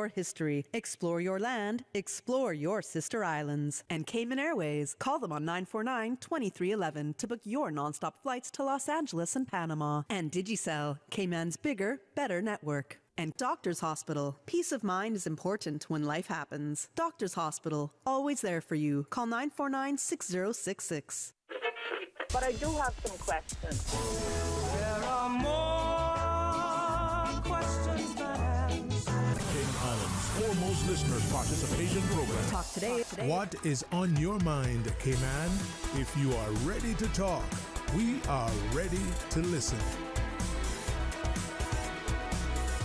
History. Explore your land, explore your sister islands. And Cayman Airways. Call them on 949-2311 to book your nonstop flights to Los Angeles and Panama. And Digicel, Cayman's bigger, better network. And Doctors Hospital. Peace of mind is important when life happens. Doctors Hospital, always there for you. Call 949-6066. But I do have some questions. There are more questions than answers. Cayman Islands' foremost listeners participation program. Talk today. What is on your mind, Cayman? If you are ready to talk, we are ready to listen.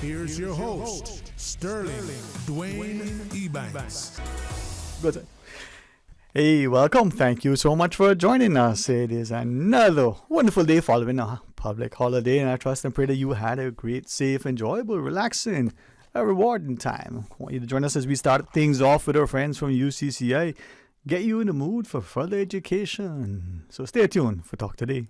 Here's your host, Sterling Dwayne Ebanks. Good. Hey, welcome. Thank you so much for joining us. It is another wonderful day following a public holiday, and I trust and pray that you had a great, safe, enjoyable, relaxing, rewarding time. I want you to join us as we start things off with our friends from UCCI. Get you in the mood for further education. So stay tuned for Talk Today.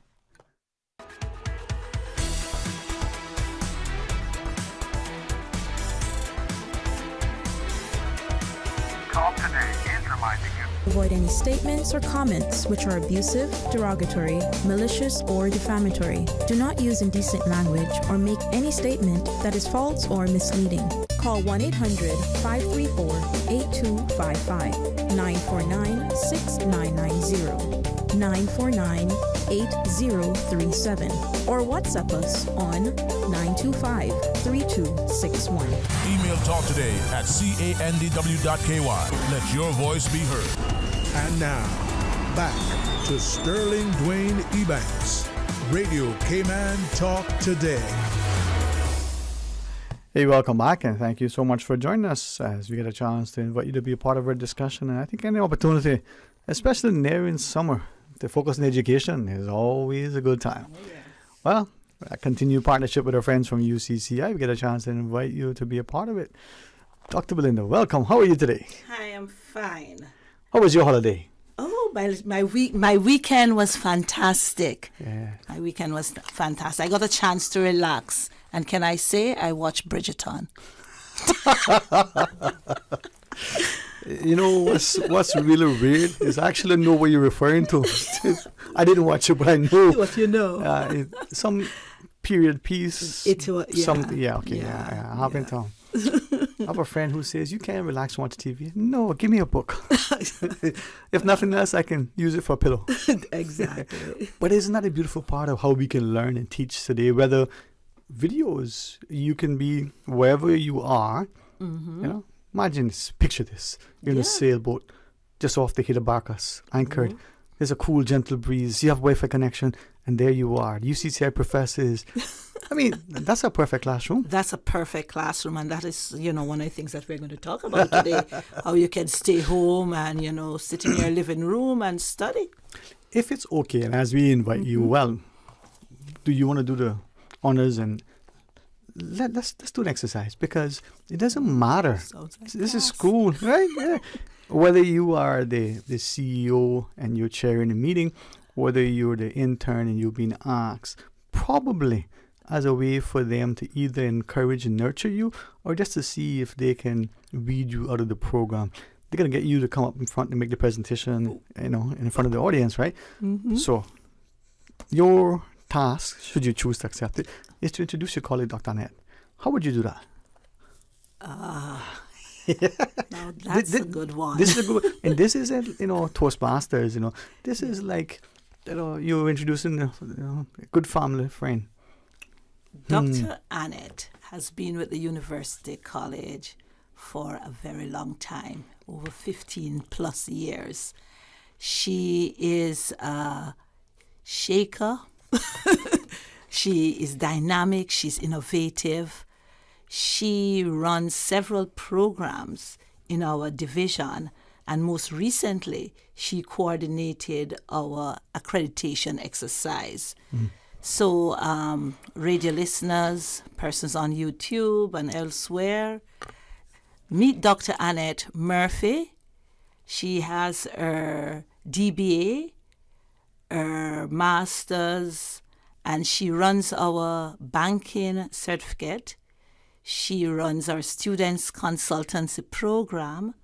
Talk Today is reminding you. Avoid any statements or comments which are abusive, derogatory, malicious, or defamatory. Do not use indecent language or make any statement that is false or misleading. Call 1-800-534-8255, 949-6990, 949-8037, or WhatsApp us on 925-3261. Email Talk Today at candw.ky. Let your voice be heard. And now, back to Sterling Dwayne Ebanks, Radio Cayman Talk Today. Hey, welcome back, and thank you so much for joining us as we get a chance to invite you to be a part of our discussion. And I think any opportunity, especially nearing summer, to focus on education is always a good time. Oh, yes. Well, a continued partnership with our friends from UCCI, we get a chance to invite you to be a part of it. Dr. Belinda, welcome. How are you today? I am fine. How was your holiday? Oh, my weekend was fantastic. Yeah. My weekend was fantastic. I got a chance to relax. And can I say I watched Bridgerton? You know, what's really weird is I actually know what you're referring to. I didn't watch it, but I know. What you know? Some period piece. I haven't. I have a friend who says, you can't relax and watch TV. No, give me a book. If nothing else, I can use it for a pillow. Exactly. But isn't that a beautiful part of how we can learn and teach today? Whether videos, you can be wherever you are. Mm-hmm. You know, imagine this, picture this. You're in a sailboat just off the Head of Barcas, anchored. Mm-hmm. There's a cool, gentle breeze. You have Wi-Fi connection, and there you are. The UCCI professors. I mean, that's a perfect classroom. That's a perfect classroom, and that is, one of the things that we're going to talk about today. How you can stay home and, sit in your living room and study. If it's okay, and as we invite you, well, do you want to do the honors and let's do an exercise, because it doesn't matter. This is school, right? Yeah. Whether you are the CEO and you're chairing a meeting, whether you're the intern and you've been asked, probably as a way for them to either encourage and nurture you or just to see if they can weed you out of the program. They're going to get you to come up in front and make the presentation, in front of the audience, right? Mm-hmm. So your task, should you choose to accept it, is to introduce your colleague, Dr. Annette. How would you do that? Now that's a good one. This is a good, and this isn't, Toastmasters. This is like, you're introducing a good family friend. Dr. Annette has been with the University College for a very long time, over 15 plus years. She is a shaker. She is dynamic. She's innovative. She runs several programs in our division, and most recently, she coordinated our accreditation exercise. Mm. So, radio listeners, persons on YouTube and elsewhere, meet Dr. Annette Murphy. She has her DBA, her master's, and she runs our banking certificate. She runs our students consultancy program,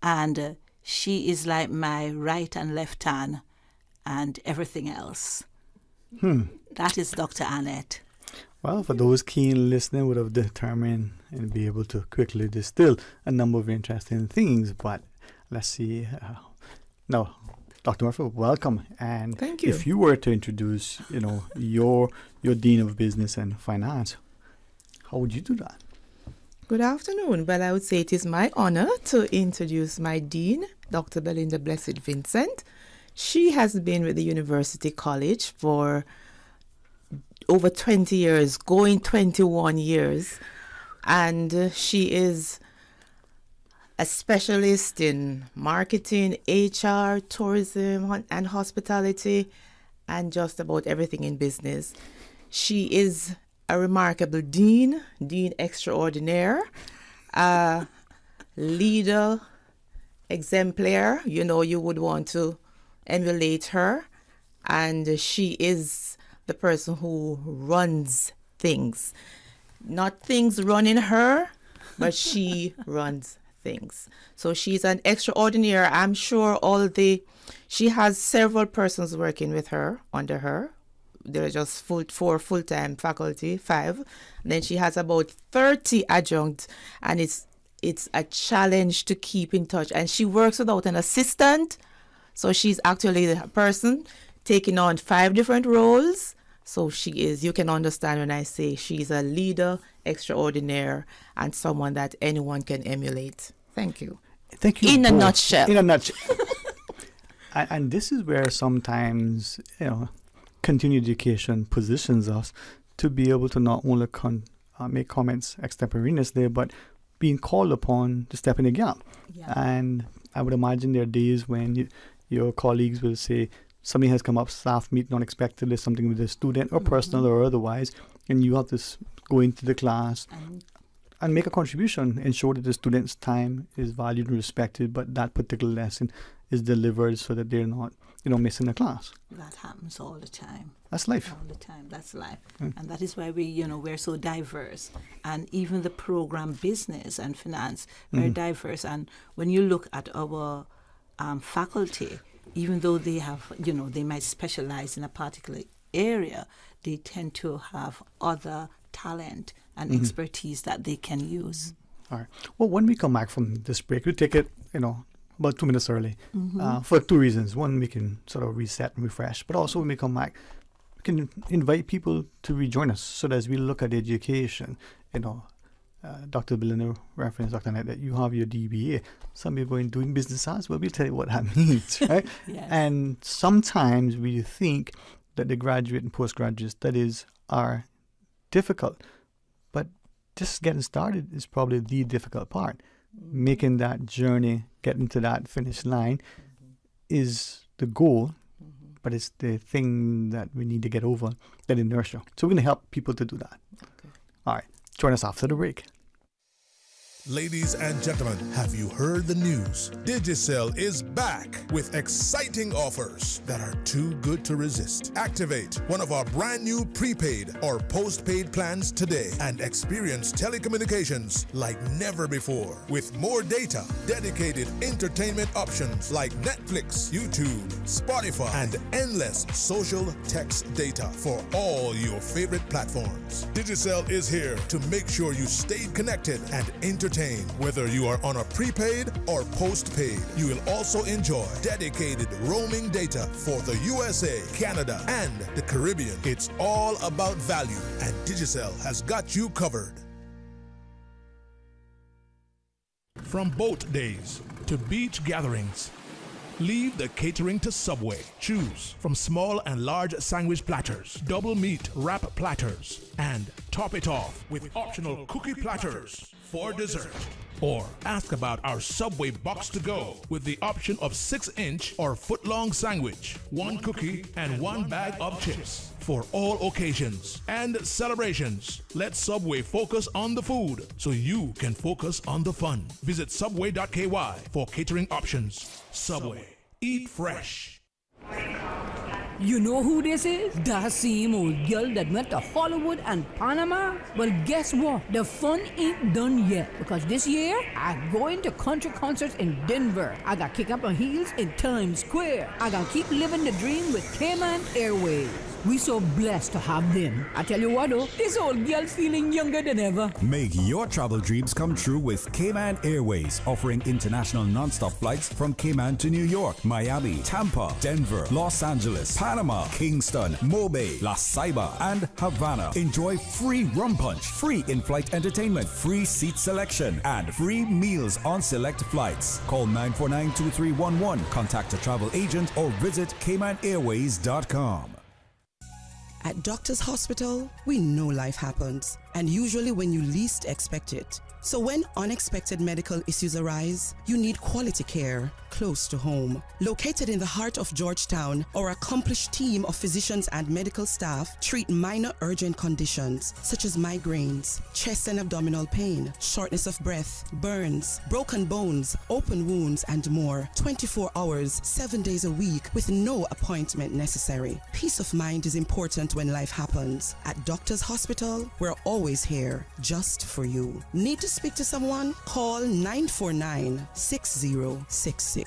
and she is like my right and left hand and everything else. That is Dr. Annette. Well, for those keen listening would have determined and be able to quickly distill a number of interesting things. But let's see. Now, Dr. Murphy, welcome. And thank you. If you were to introduce, your Dean of Business and Finance, how would you do that? Good afternoon. Well, I would say it is my honor to introduce my Dean, Dr. Belinda Blessitt Vincent. She has been with the University College for over 20 years, going 21 years, and she is a specialist in marketing, HR, tourism, and hospitality, and just about everything in business. She is a remarkable dean extraordinaire, a leader exemplar. You would want to emulate her, and she is the person who runs things. Not things running her, but she runs things. So she's an extraordinaire. I'm sure she has several persons working with her, under her. There are just 4 full-time faculty, 5. And then she has about 30 adjuncts, and it's a challenge to keep in touch. And she works without an assistant, so she's actually a person taking on 5 different roles. So she is, you can understand when I say she's a leader extraordinaire and someone that anyone can emulate. Thank you. Thank you. In a nutshell. In a nutshell. And this is where sometimes, continued education positions us to be able to not only make comments extemporaneously, but being called upon to step in the gap. Yeah. And I would imagine there are days when your colleagues will say, something has come up, staff meeting unexpectedly, something with a student or personal or otherwise, and you have to go into the class and make a contribution, ensure that the student's time is valued and respected, but that particular lesson is delivered so that they're not, missing a class. That happens all the time. That's life. All the time. That's life. And that is why we're so diverse. And even the program business and finance, very diverse. And when you look at our faculty, even though they have, they might specialize in a particular area, they tend to have other talent and expertise that they can use. All right. Well, when we come back from this break, we take it, about 2 minutes early for 2 reasons. One, we can sort of reset and refresh, but also when we come back, we can invite people to rejoin us so that as we look at education, Dr. Belinda referenced, Dr. Annette, that you have your DBA. Some people going doing business as well. We'll tell you what that means, right? Yes. And sometimes we think that the graduate and postgraduate studies are difficult, but just getting started is probably the difficult part. Making that journey, getting to that finish line is the goal, but it's the thing that we need to get over, that inertia. So we're going to help people to do that. Okay. All right. Join us after the break. Ladies and gentlemen, have you heard the news? Digicel is back with exciting offers that are too good to resist. Activate one of our brand new prepaid or postpaid plans today and experience telecommunications like never before. With more data, dedicated entertainment options like Netflix, YouTube, Spotify, and endless social text data for all your favorite platforms. Digicel is here to make sure you stay connected and entertained. Whether you are on a prepaid or postpaid, you will also enjoy dedicated roaming data for the USA, Canada, and the Caribbean. It's all about value, and Digicel has got you covered. From boat days to beach gatherings, leave the catering to Subway. Choose from small and large sandwich platters, double meat wrap platters, and top it off with optional cookie platters for dessert. Or ask about our Subway box to go with the option of 6-inch or foot-long sandwich, 1 cookie, and 1 bag of chips. For all occasions and celebrations, let Subway focus on the food so you can focus on the fun. Visit subway.ky for catering options. Subway. Eat fresh. You know who this is? That same old girl that went to Hollywood and Panama? Well, guess what? The fun ain't done yet, because this year, I'm going to country concerts in Denver. I got kick up my heels in Times Square. I got keep living the dream with Cayman Airways. We so blessed to have them. I tell you what though, this old girl's feeling younger than ever. Make your travel dreams come true with Cayman Airways, offering international non-stop flights from Cayman to New York, Miami, Tampa, Denver, Los Angeles, Panama, Kingston, Mobay, La Ceiba, and Havana. Enjoy free rum punch, free in-flight entertainment, free seat selection, and free meals on select flights. Call 949-2311, contact a travel agent, or visit CaymanAirways.com. At Doctors Hospital, we know life happens, and usually when you least expect it. So when unexpected medical issues arise, you need quality care close to home. Located in the heart of Georgetown, our accomplished team of physicians and medical staff treat minor urgent conditions such as migraines, chest and abdominal pain, shortness of breath, burns, broken bones, open wounds, and more. 24 hours, 7 days a week with no appointment necessary. Peace of mind is important when life happens. At Doctors Hospital, we're always here just for you. Need to speak to someone? Call 949-6066.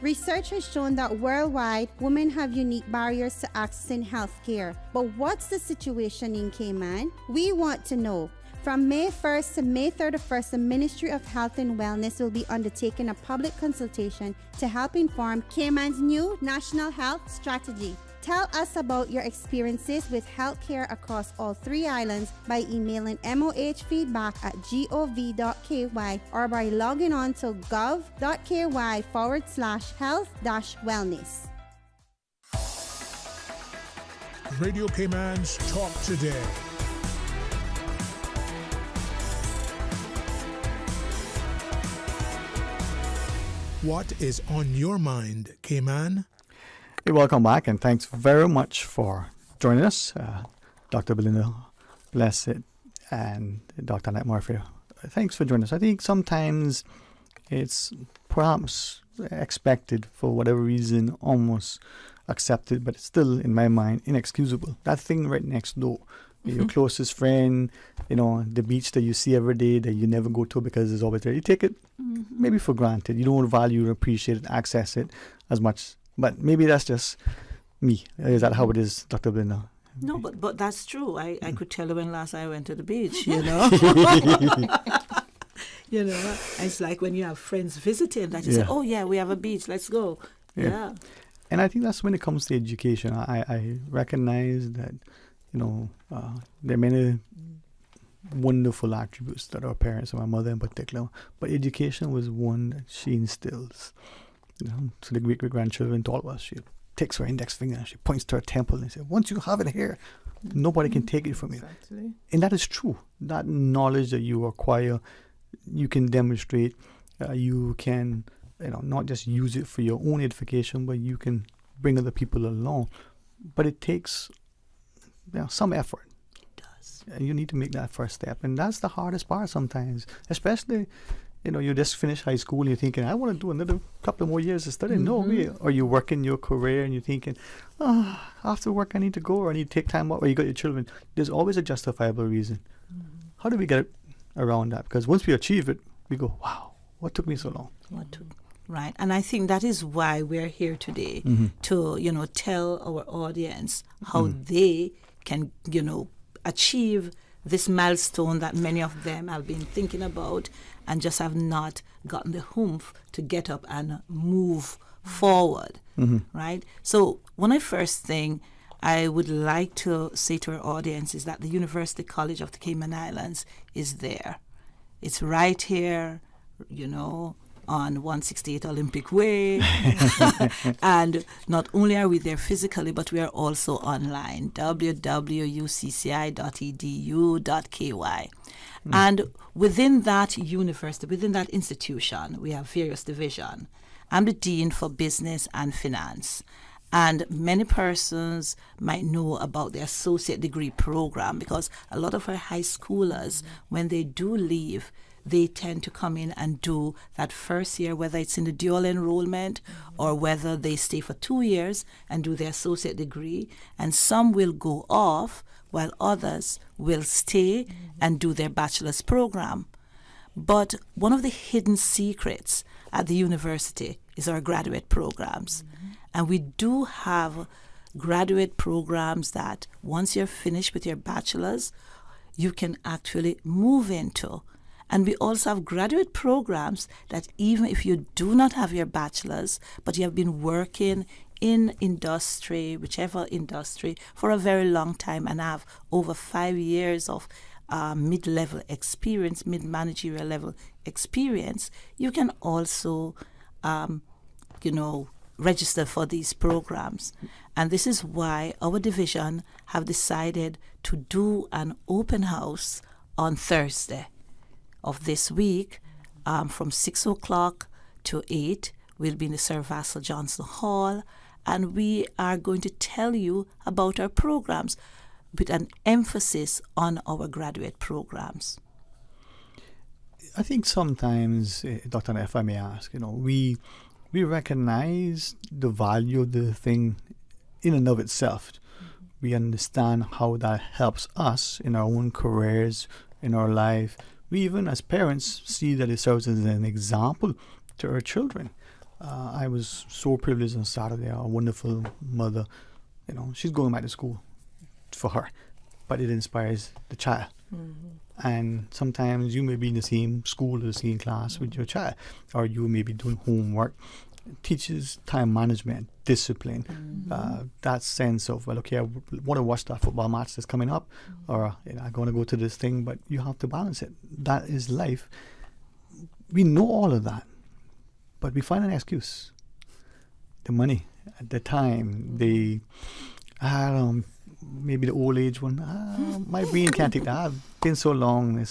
Research has shown that worldwide, women have unique barriers to accessing health care. But what's the situation in Cayman? We want to know. From May 1st to May 31st, the Ministry of Health and Wellness will be undertaking a public consultation to help inform Cayman's new National Health Strategy. Tell us about your experiences with healthcare across all 3 islands by emailing mohfeedback@gov.ky or by logging on to gov.ky/health-wellness. Radio Cayman's Talk Today. What is on your mind, Cayman? Hey, welcome back, and thanks very much for joining us, Dr. Belinda, Blessitt, and Dr. Annette Murphy. Thanks for joining us. I think sometimes it's perhaps expected for whatever reason, almost accepted, but it's still, in my mind, inexcusable. That thing right next door, your closest friend, the beach that you see every day that you never go to because it's always there. You take it maybe for granted. You don't value, appreciate it, access it as much. But maybe that's just me. Is that how it is, Dr. Belinda? No, but that's true. I could tell you when last I went to the beach, It's like when you have friends visiting that you say, oh, yeah, we have a beach, let's go. Yeah. And I think that's when it comes to education. I recognize that, there are many wonderful attributes that our parents, and my mother in particular, but education was one that she instills. To the great-grandchildren taught us. She takes her index finger and she points to her temple and says, once you have it here, nobody can take it from you. Exactly. And that is true. That knowledge that you acquire, you can demonstrate, you can not just use it for your own edification, but you can bring other people along. But it takes some effort. It does. You need to make that first step. And that's the hardest part sometimes, especially you just finished high school and you're thinking, I want to do another couple more years of study. No way. Or you're working your career and you're thinking, after work I need to go, or I need to take time off, or you got your children. There's always a justifiable reason. How do we get around that? Because once we achieve it, we go, wow, what took me so long? Right. And I think that is why we're here today, to, tell our audience how they can, achieve this milestone that many of them have been thinking about and just have not gotten the oomph to get up and move forward, right? So one of the first thing I would like to say to our audience is that the University College of the Cayman Islands is there. It's right here, on 168 Olympic Way. And not only are we there physically, but we are also online, www.ucci.edu.ky. And within that university, within that institution, we have various divisions. I'm the Dean for Business and Finance. And many persons might know about the associate degree program, because a lot of our high schoolers, when they do leave, they tend to come in and do that first year, whether it's in the dual enrollment or whether they stay for 2 years and do their associate degree. And some will go off while others will stay and do their bachelor's program. But one of the hidden secrets at the university is our graduate programs. And we do have graduate programs that once you're finished with your bachelor's, you can actually move into. And we also have graduate programs that even if you do not have your bachelor's, but you have been working in industry, whichever industry, for a very long time and have over 5 years of mid-level experience, mid-managerial level experience, you can also, register for these programs. And this is why our division have decided to do an open house on Thursday of this week from 6 o'clock to 8. We'll be in the Sir Vassal Johnson Hall, and we are going to tell you about our programs with an emphasis on our graduate programs. I think sometimes, Dr. Annette, if I may ask, we recognize the value of the thing in and of itself. We understand how that helps us in our own careers, in our life. We even as parents see that it serves as an example to our children. I was so privileged on Saturday. Our wonderful mother, she's going back to school for her, but it inspires the child. And sometimes you may be in the same school or the same class with your child, or you may be doing homework. It teaches time management, discipline, that sense of, well, okay, I want to watch that football match that's coming up, or I'm going to go to this thing, but you have to balance it. That is life. We know all of that, but we find an excuse. The money, the time, maybe the old age one. My brain can't take that. I've been so long.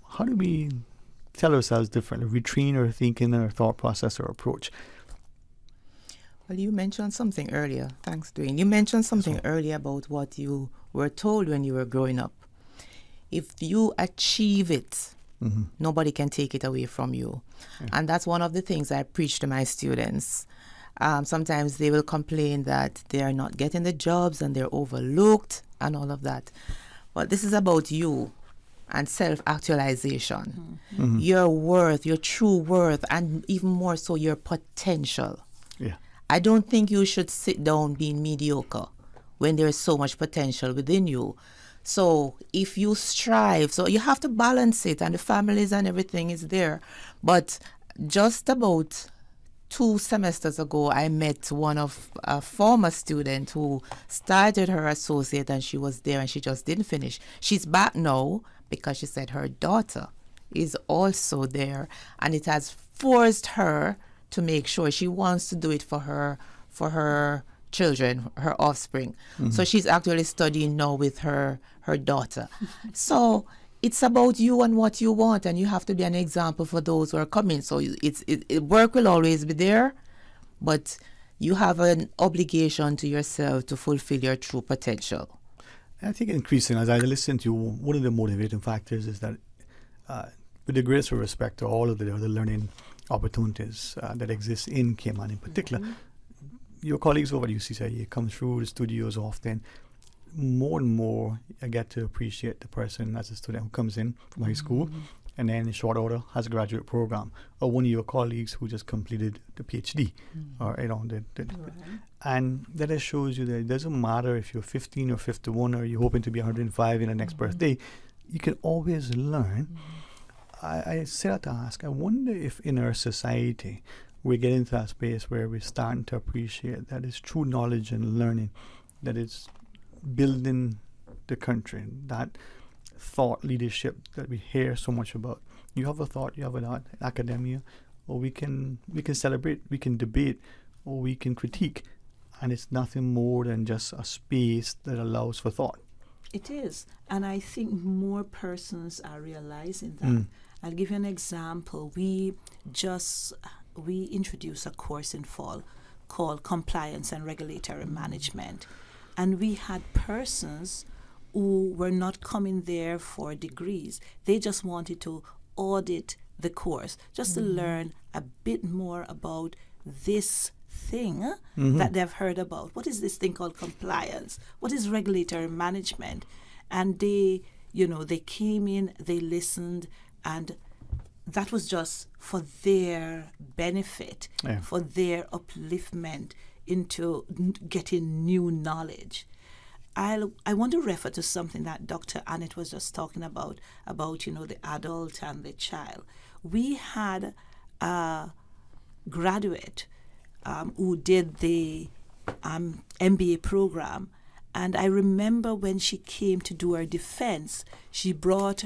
How do we tell ourselves differently? Retrain our thinking and our thought process or approach. Well, you mentioned something earlier. Thanks, Dwayne. You mentioned something earlier about what you were told when you were growing up. If you achieve it, nobody can take it away from you. Yeah. And that's one of the things I preach to my students. Sometimes they will complain that they are not getting the jobs and they're overlooked and all of that. But this is about you and self-actualization. Your worth, your true worth, and even more so your potential. Yeah. I don't think you should sit down being mediocre when there's so much potential within you. So if you strive, so you have to balance it, and the families and everything is there. But just about 2 semesters ago, I met one of a former student who started her associate, and she was there and she just didn't finish. She's back now because she said her daughter is also there, and it has forced her to make sure she wants to do it for her children, her offspring. So she's actually studying now with her daughter. So it's about you and what you want, and you have to be an example for those who are coming. So work will always be there, but you have an obligation to yourself to fulfill your true potential. I think increasing, as I listen to you, one of the motivating factors is that with the greatest respect to all of the learning opportunities that exist in Cayman in particular, your colleagues over at UCCI come through the studios often. More and more, I get to appreciate the person as a student who comes in from high school and then in short order has a graduate program, or one of your colleagues who just completed the PhD, or and that just shows you that it doesn't matter if you're 15 or 51 or you're hoping to be 105 in the next birthday. You can always learn. I set out to ask, I wonder if in our society we're getting to that space where we're starting to appreciate that it's true knowledge and learning that is building the country, that thought leadership that we hear so much about. You have a thought, you have an art, academia, or we can celebrate, we can debate, or we can critique, and it's nothing more than just a space that allows for thought. It is, and I think more persons are realizing that. I'll give you an example. We introduced a course in fall called compliance and regulatory management. And we had persons who were not coming there for degrees. They just wanted to audit the course, just to learn a bit more about this thing that they've heard about. What is this thing called compliance? What is regulatory management? And they came in, they listened, and that was just for their benefit, for their upliftment into getting new knowledge. I want to refer to something that Dr. Annette was just talking about the adult and the child. We had a graduate who did the MBA program, and I remember when she came to do her defense, she brought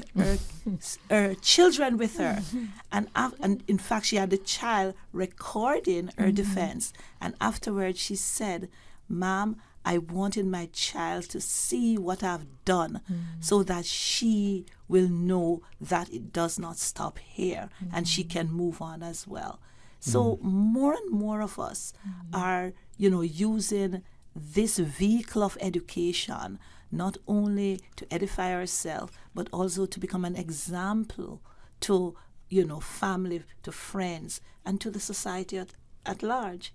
her children with her, and in fact she had the child recording her defense, and afterwards she said, "Ma'am, I wanted my child to see what I've done so that she will know that it does not stop here and she can move on as well." So more and more of us are, using this vehicle of education not only to edify ourselves, but also to become an example to, family, to friends, and to the society at large.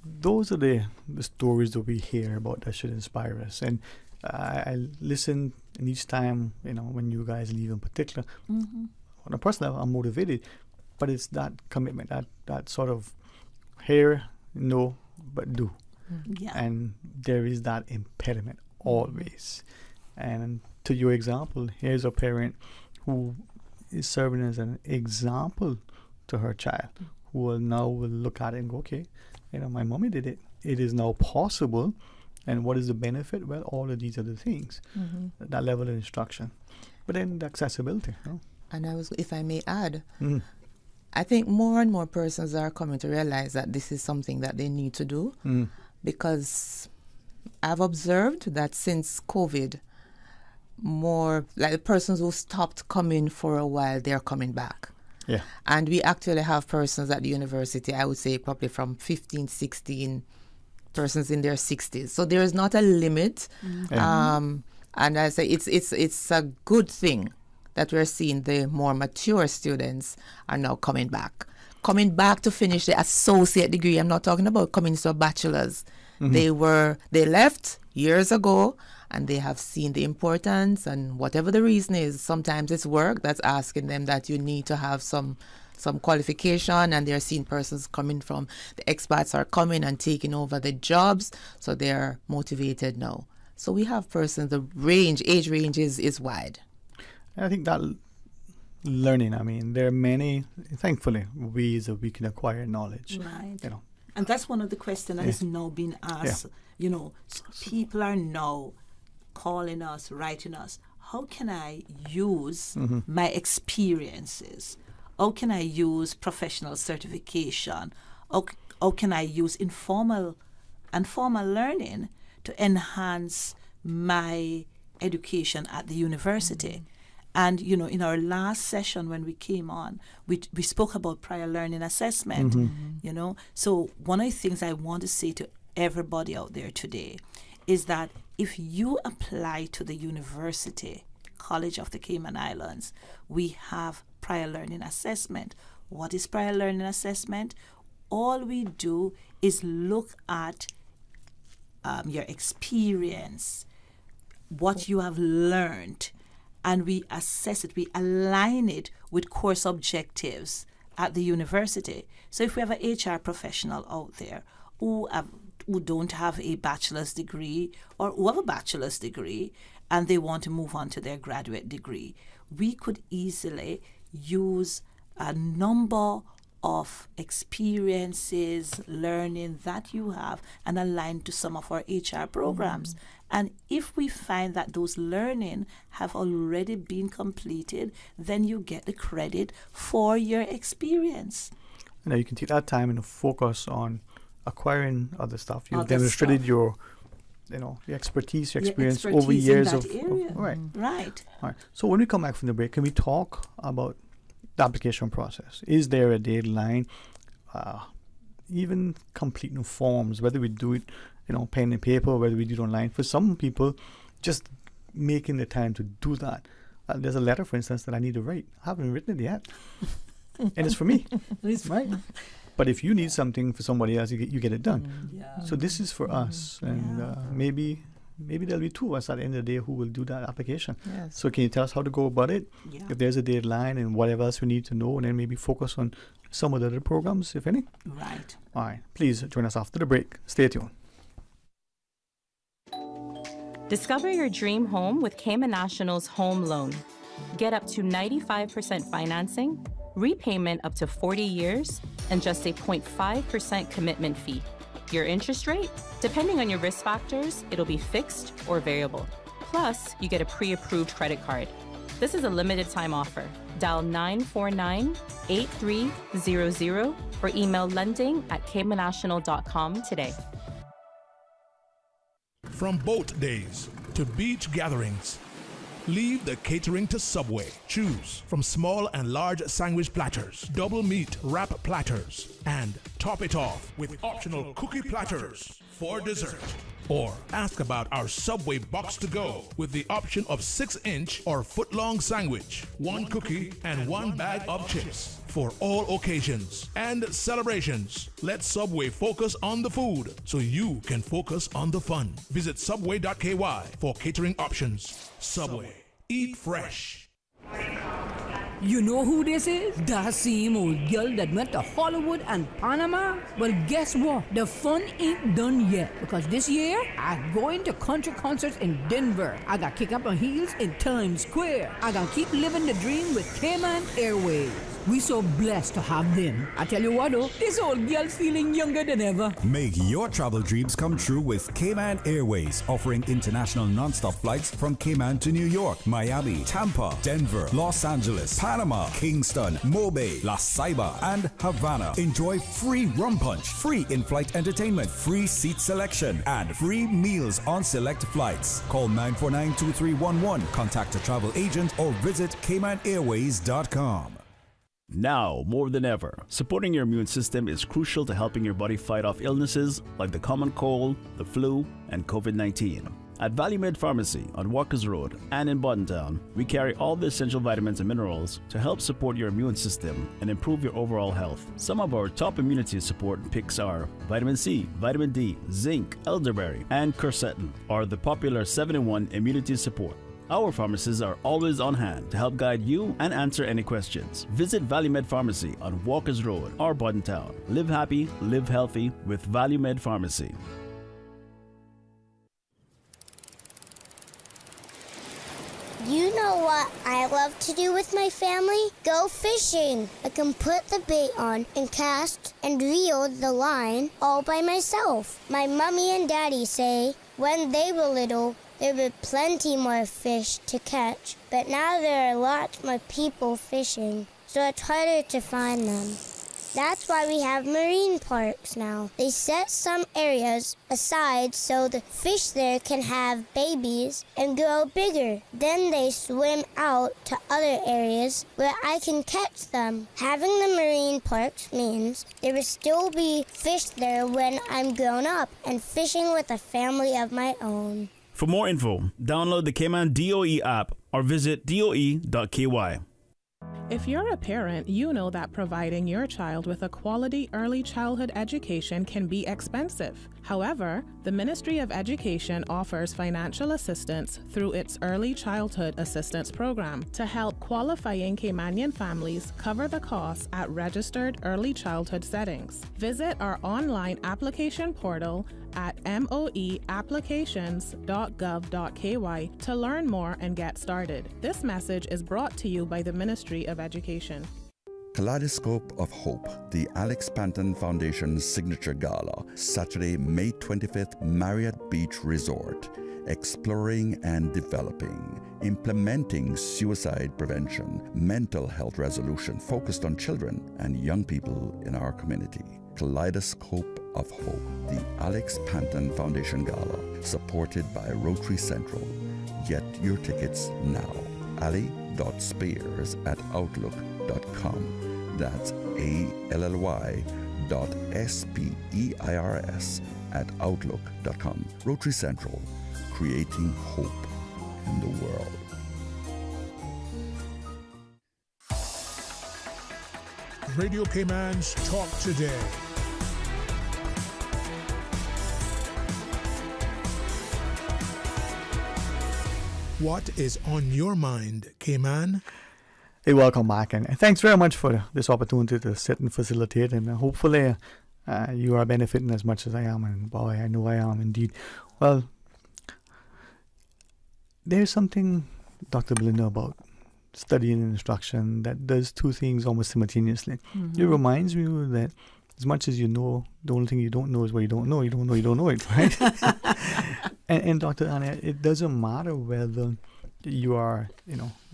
Those are the stories that we hear about that should inspire us. And I listen, and each time, when you guys leave in particular, on a personal level, I'm motivated, but it's that commitment, that sort of hear, know, but do. And there is that impediment always. And to your example, here's a parent who is serving as an example to her child, who will look at it and go, okay, my mommy did it. It is now possible. And what is the benefit? Well, all of these other things, that level of instruction. But then the accessibility. And if I may add, I think more and more persons are coming to realize that this is something that they need to do, because I've observed that since COVID, more like the persons who stopped coming for a while, they're coming back. Yeah. And we actually have persons at the university, I would say probably from 15, 16 persons in their 60s. So there is not a limit. And I say it's a good thing that we're seeing the more mature students are now coming back to finish the associate degree. I'm not talking about coming to a bachelor's. They left years ago, and they have seen the importance, and whatever the reason is, sometimes it's work that's asking them that you need to have some qualification, and they're seeing persons coming from, the expats are coming and taking over the jobs, so they're motivated now. So we have persons, the age range is wide. I think that learning, there are many, thankfully, ways that we can acquire knowledge. Right. And that's one of the questions that is now being asked. So people are now calling us, writing us. How can I use my experiences? How can I use professional certification? How can I use informal and formal learning to enhance my education at the university? And, in our last session when we came on, we spoke about prior learning assessment, So one of the things I want to say to everybody out there today is that if you apply to the University College of the Cayman Islands, we have prior learning assessment. What is prior learning assessment? All we do is look at your experience, what you have learned, and we assess it, we align it with course objectives at the university. So if we have an HR professional out there who don't have a bachelor's degree, or who have a bachelor's degree and they want to move on to their graduate degree, we could easily use a number of experiences, learning that you have, and align to some of our HR programs. And if we find that those learning have already been completed, then you get the credit for your experience. Now you can take that time and focus on acquiring other stuff. You've demonstrated your expertise, your experience over years of right. All right. So when we come back from the break, can we talk about the application process? Is there a deadline? even completing forms, whether we do it, pen and paper, or whether we do it online. For some people, just making the time to do that. There's a letter, for instance, that I need to write. I haven't written it yet. And it's for me, right? But if you need something for somebody else, you get it done. So this is for us, and maybe there'll be two of us at the end of the day who will do that application. Yes. So can you tell us how to go about it? If there's a deadline and whatever else we need to know, and then maybe focus on some of the other programs, if any? Right. All right. Please join us after the break. Stay tuned. Discover your dream home with Cayman National's home loan. Get up to 95% financing, repayment up to 40 years, and just a 0.5% commitment fee. Your interest rate? Depending on your risk factors, it'll be fixed or variable. Plus, you get a pre-approved credit card. This is a limited time offer. Dial 949-8300 or email lending@caymannational.com today. From boat days to beach gatherings, leave the catering to Subway. Choose from small and large sandwich platters, double meat wrap platters, and top it off with optional cookie platters for dessert. Or ask about our Subway box to go with the option of 6-inch or foot-long sandwich, 1 cookie, and 1 bag of chips for all occasions and celebrations. Let Subway focus on the food so you can focus on the fun. Visit subway.ky for catering options. Subway. Eat fresh. You know who this is? That same old girl that went to Hollywood and Panama? Well, guess what? The fun ain't done yet, because this year, I'm going to country concerts in Denver. I got kick up my heels in Times Square. I got keep living the dream with Cayman Airways. We so blessed to have them. I tell you what though, this old girl's feeling younger than ever. Make your travel dreams come true with Cayman Airways, offering international non-stop flights from Cayman to New York, Miami, Tampa, Denver, Los Angeles, Panama, Kingston, Mobay, La Ceiba, and Havana. Enjoy free rum punch, free in-flight entertainment, free seat selection, and free meals on select flights. Call 949-2311, contact a travel agent, or visit CaymanAirways.com. Now, more than ever, supporting your immune system is crucial to helping your body fight off illnesses like the common cold, the flu, and COVID-19. At ValueMed Pharmacy on Walkers Road and in Boddentown, we carry all the essential vitamins and minerals to help support your immune system and improve your overall health. Some of our top immunity support picks are vitamin C, vitamin D, zinc, elderberry, and quercetin, or the popular 7-in-1 immunity support. Our pharmacists are always on hand to help guide you and answer any questions. Visit ValueMed Pharmacy on Walkers Road or Boddentown. Live happy, live healthy with ValueMed Pharmacy. You know what I love to do with my family? Go fishing. I can put the bait on and cast and reel the line all by myself. My mommy and daddy say when they were little, there were plenty more fish to catch, but now there are lots more people fishing, so it's harder to find them. That's why we have marine parks now. They set some areas aside so the fish there can have babies and grow bigger. Then they swim out to other areas where I can catch them. Having the marine parks means there will still be fish there when I'm grown up and fishing with a family of my own. For more info, download the Cayman DOE app or visit doe.ky. If you're a parent, you know that providing your child with a quality early childhood education can be expensive. However, the Ministry of Education offers financial assistance through its Early Childhood Assistance Program to help qualifying Caymanian families cover the costs at registered early childhood settings. Visit our online application portal at moeapplications.gov.ky to learn more and get started. This message is brought to you by the Ministry of Education. Kaleidoscope of Hope, the Alex Panton Foundation's signature gala, Saturday, May 25th, Marriott Beach Resort. Exploring and developing, implementing suicide prevention, mental health resolution focused on children and young people in our community. Kaleidoscope of Hope, the Alex Panton Foundation Gala, supported by Rotary Central. Get your tickets now. ali.spears@outlook.com. That's rotary.speirs@outlook.com. Rotary Central, creating hope in the world. Radio Cayman's Talk Today. What is on your mind, Cayman? Hey, welcome back, and thanks very much for this opportunity to sit and facilitate, and hopefully you are benefiting as much as I am, and boy, I know I am indeed. Well, there's something, Dr. Belinda, about studying and instruction that does two things almost simultaneously. Mm-hmm. It reminds me that as much as you know, the only thing you don't know is what you don't know. You don't know it, right? and Dr. Annette, it doesn't matter whether you are,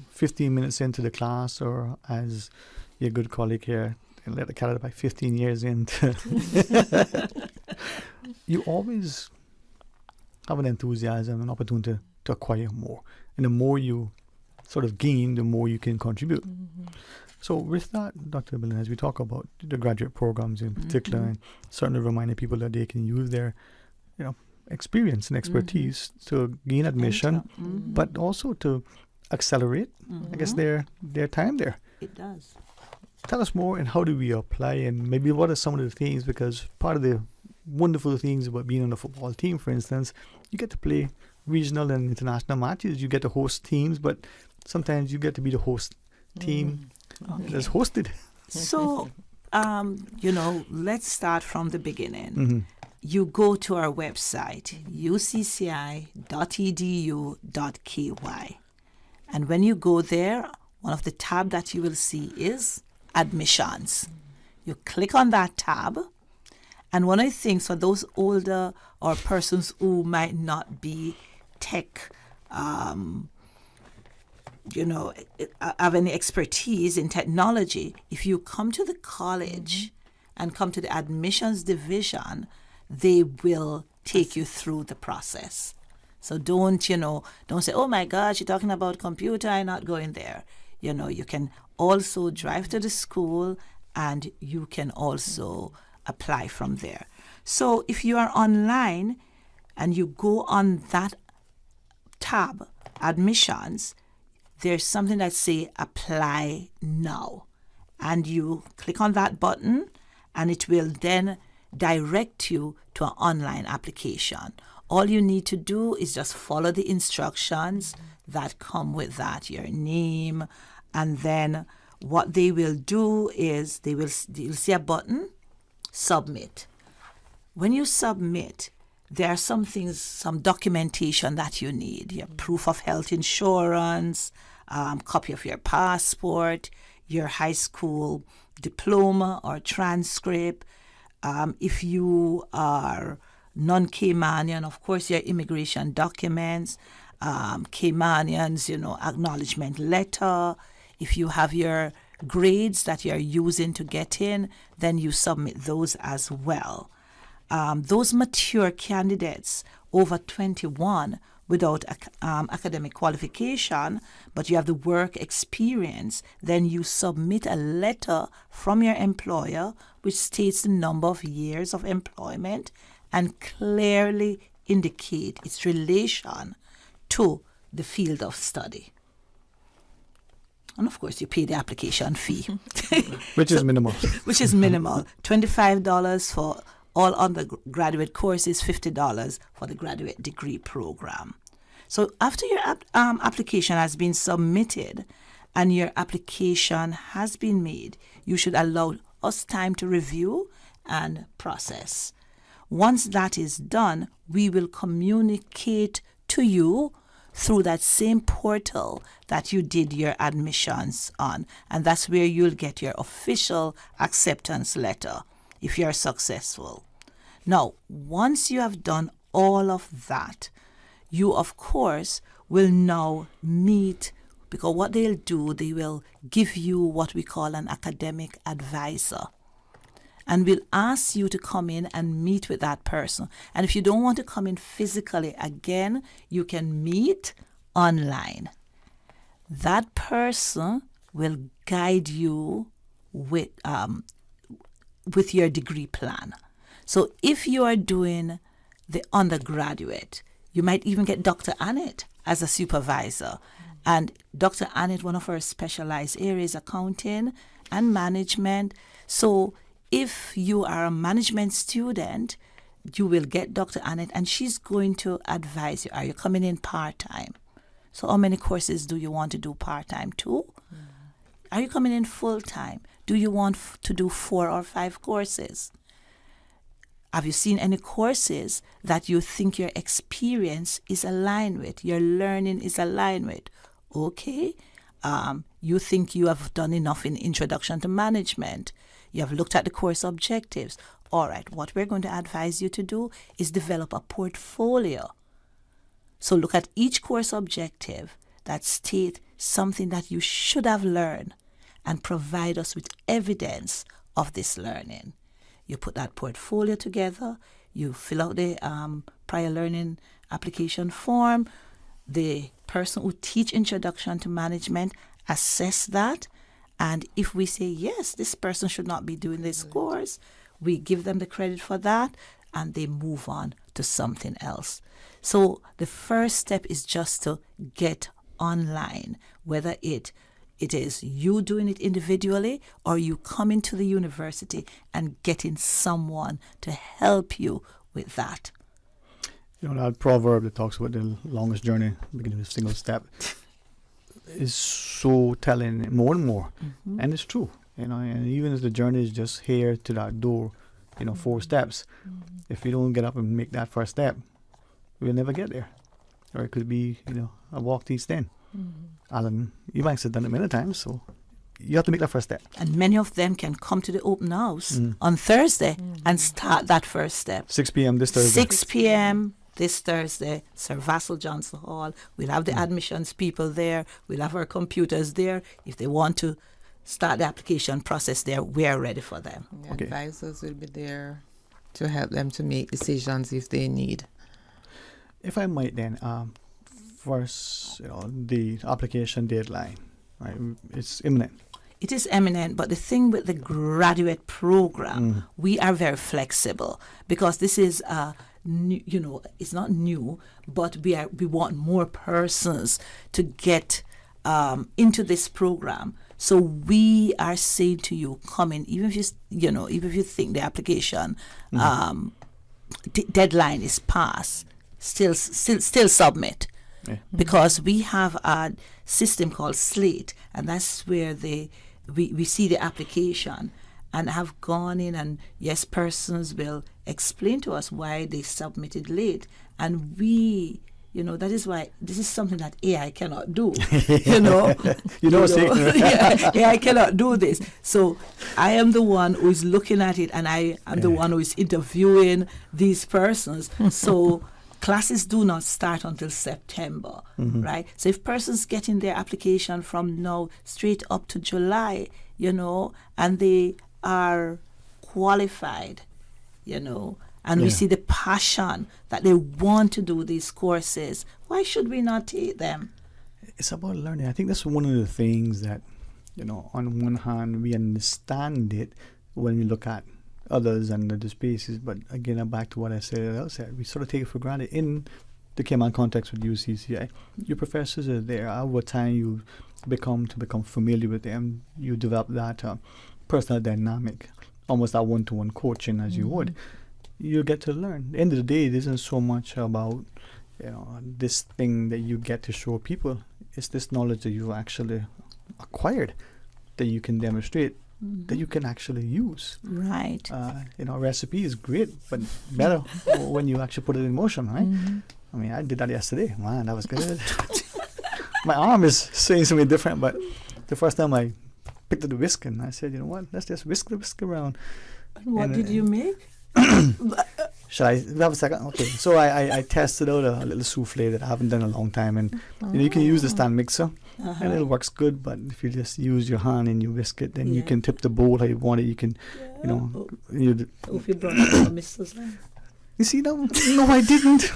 15 minutes into the class, or as your good colleague here, let the cat out by 15 years into. You always have an enthusiasm, an opportunity to acquire more. And the more you sort of gain, the more you can contribute. Mm-hmm. So with that, Dr. Belinda, as we talk about the graduate programs in particular, and certainly reminding people that they can use their, experience and expertise to gain admission, but also to accelerate, I guess, their time there. It does. Tell us more, and how do we apply, and maybe what are some of the things, because part of the wonderful things about being on a football team, for instance, you get to play regional and international matches, you get to host teams, but sometimes you get to be the host team that's hosted. So, let's start from the beginning. You go to our website, ucci.edu.ky. And when you go there, one of the tabs that you will see is admissions. You click on that tab. And one of the things for those older or persons who might not be tech, have any expertise in technology, if you come to the college and come to the admissions division, they will take you through the process. So don't say, oh my gosh, you're talking about computer, I'm not going there. You can also drive to the school, and you can also apply from there. So if you are online and you go on that tab, admissions, there's something that say apply now. And you click on that button, and it will then direct you to an online application. All you need to do is just follow the instructions that come with that, your name, and then what they will do is you'll see a button, submit. When you submit, there are some things, some documentation that you need, your proof of health insurance, copy of your passport, your high school diploma or transcript. If you are non-Caymanian, of course, your immigration documents, Caymanians, acknowledgement letter. If you have your grades that you're using to get in, then you submit those as well. Those mature candidates over 21 without academic qualification, but you have the work experience, then you submit a letter from your employer which states the number of years of employment and clearly indicate its relation to the field of study. And of course, you pay the application fee. Which is minimal. Which is minimal. $25 for all undergraduate courses, $50 for the graduate degree program. So after your application has been submitted and your application has been made, you should allow us time to review and process. Once that is done, we will communicate to you through that same portal that you did your admissions on. And that's where you'll get your official acceptance letter if you're successful. Now, once you have done all of that, you, of course, will now meet, because what they'll do, they will give you what we call an academic advisor. And we'll ask you to come in and meet with that person. And if you don't want to come in physically, again, you can meet online. That person will guide you with with your degree plan. So if you are doing the undergraduate, you might even get Dr. Annette as a supervisor. And Dr. Annette, one of her specialized areas, accounting and management. So if you are a management student, you will get Dr. Annette, and she's going to advise you. Are you coming in part-time? So how many courses do you want to do part-time too? Are you coming in full-time? Do you want to do 4 or 5 courses? Have you seen any courses that you think your experience is aligned with, your learning is aligned with? Okay. You think you have done enough in Introduction to Management. You have looked at the course objectives. All right, what we're going to advise you to do is develop a portfolio. So look at each course objective that state something that you should have learned and provide us with evidence of this learning. You put that portfolio together, you fill out the prior learning application form, the person who teach Introduction to Management assess that, and if we say, yes, this person should not be doing this course, we give them the credit for that, and they move on to something else. So the first step is just to get online, whether it is you doing it individually or you coming to the university and getting someone to help you with that. You know, that proverb that talks about the longest journey beginning with a single step is so telling more and more. Mm-hmm. And it's true. You know, and even if the journey is just here to that door, 4 steps, if you don't get up and make that first step, we'll never get there. Or it could be, a walk to East End. Alan Ebanks has done it many times, so you have to make that first step. And many of them can come to the open house on Thursday and start that first step. 6 p.m. this Thursday. 6 p.m. this Thursday, Sir Vassal Johnson Hall. We'll have the admissions people there. We'll have our computers there. If they want to start the application process there, we're ready for them. The advisors will be there to help them to make decisions if they need. If I might then, first, the application deadline, right? It's imminent. It is imminent, but the thing with the graduate program, we are very flexible because this is new, it's not new, but we want more persons to get into this program. So we are saying to you, come in, even if even if you think the application deadline is passed, still submit. Yeah. Because we have a system called Slate, and that's where we see the application and have gone in, and yes, persons will explain to us why they submitted late, and we, that is why this is something that AI cannot do. AI cannot do this. So I am the one who is looking at it, and I am the one who is interviewing these persons. So classes do not start until September, right? So if persons get in their application from now straight up to July, and they are qualified, and we see the passion that they want to do these courses, why should we not take them? It's about learning. I think that's one of the things that, on one hand, we understand it when we look at others and the spaces, but again, I'm back to what I said at the outset. We sort of take it for granted in the Cayman context with UCCI. Your professors are there. Over time, you become familiar with them. You develop that personal dynamic, almost that one-to-one coaching as you would. You get to learn. At the end of the day, it isn't so much about this thing that you get to show people. It's this knowledge that you've actually acquired that you can demonstrate, that you can actually use. Right. A recipe is great, but better when you actually put it in motion, right? I mean, I did that yesterday. Man, that was good. My arm is saying something different, but the first time I picked up the whisk and I said, you know what, let's just whisk around. And what did you make? Should I have a second? Okay, so I tested out a little souffle that I haven't done in a long time, and you can use the stand mixer, and it works good. But if you just use your hand and you whisk it, then you can tip the bowl how you want it. You can, If you brought it from Mrs. You see now? No, I didn't.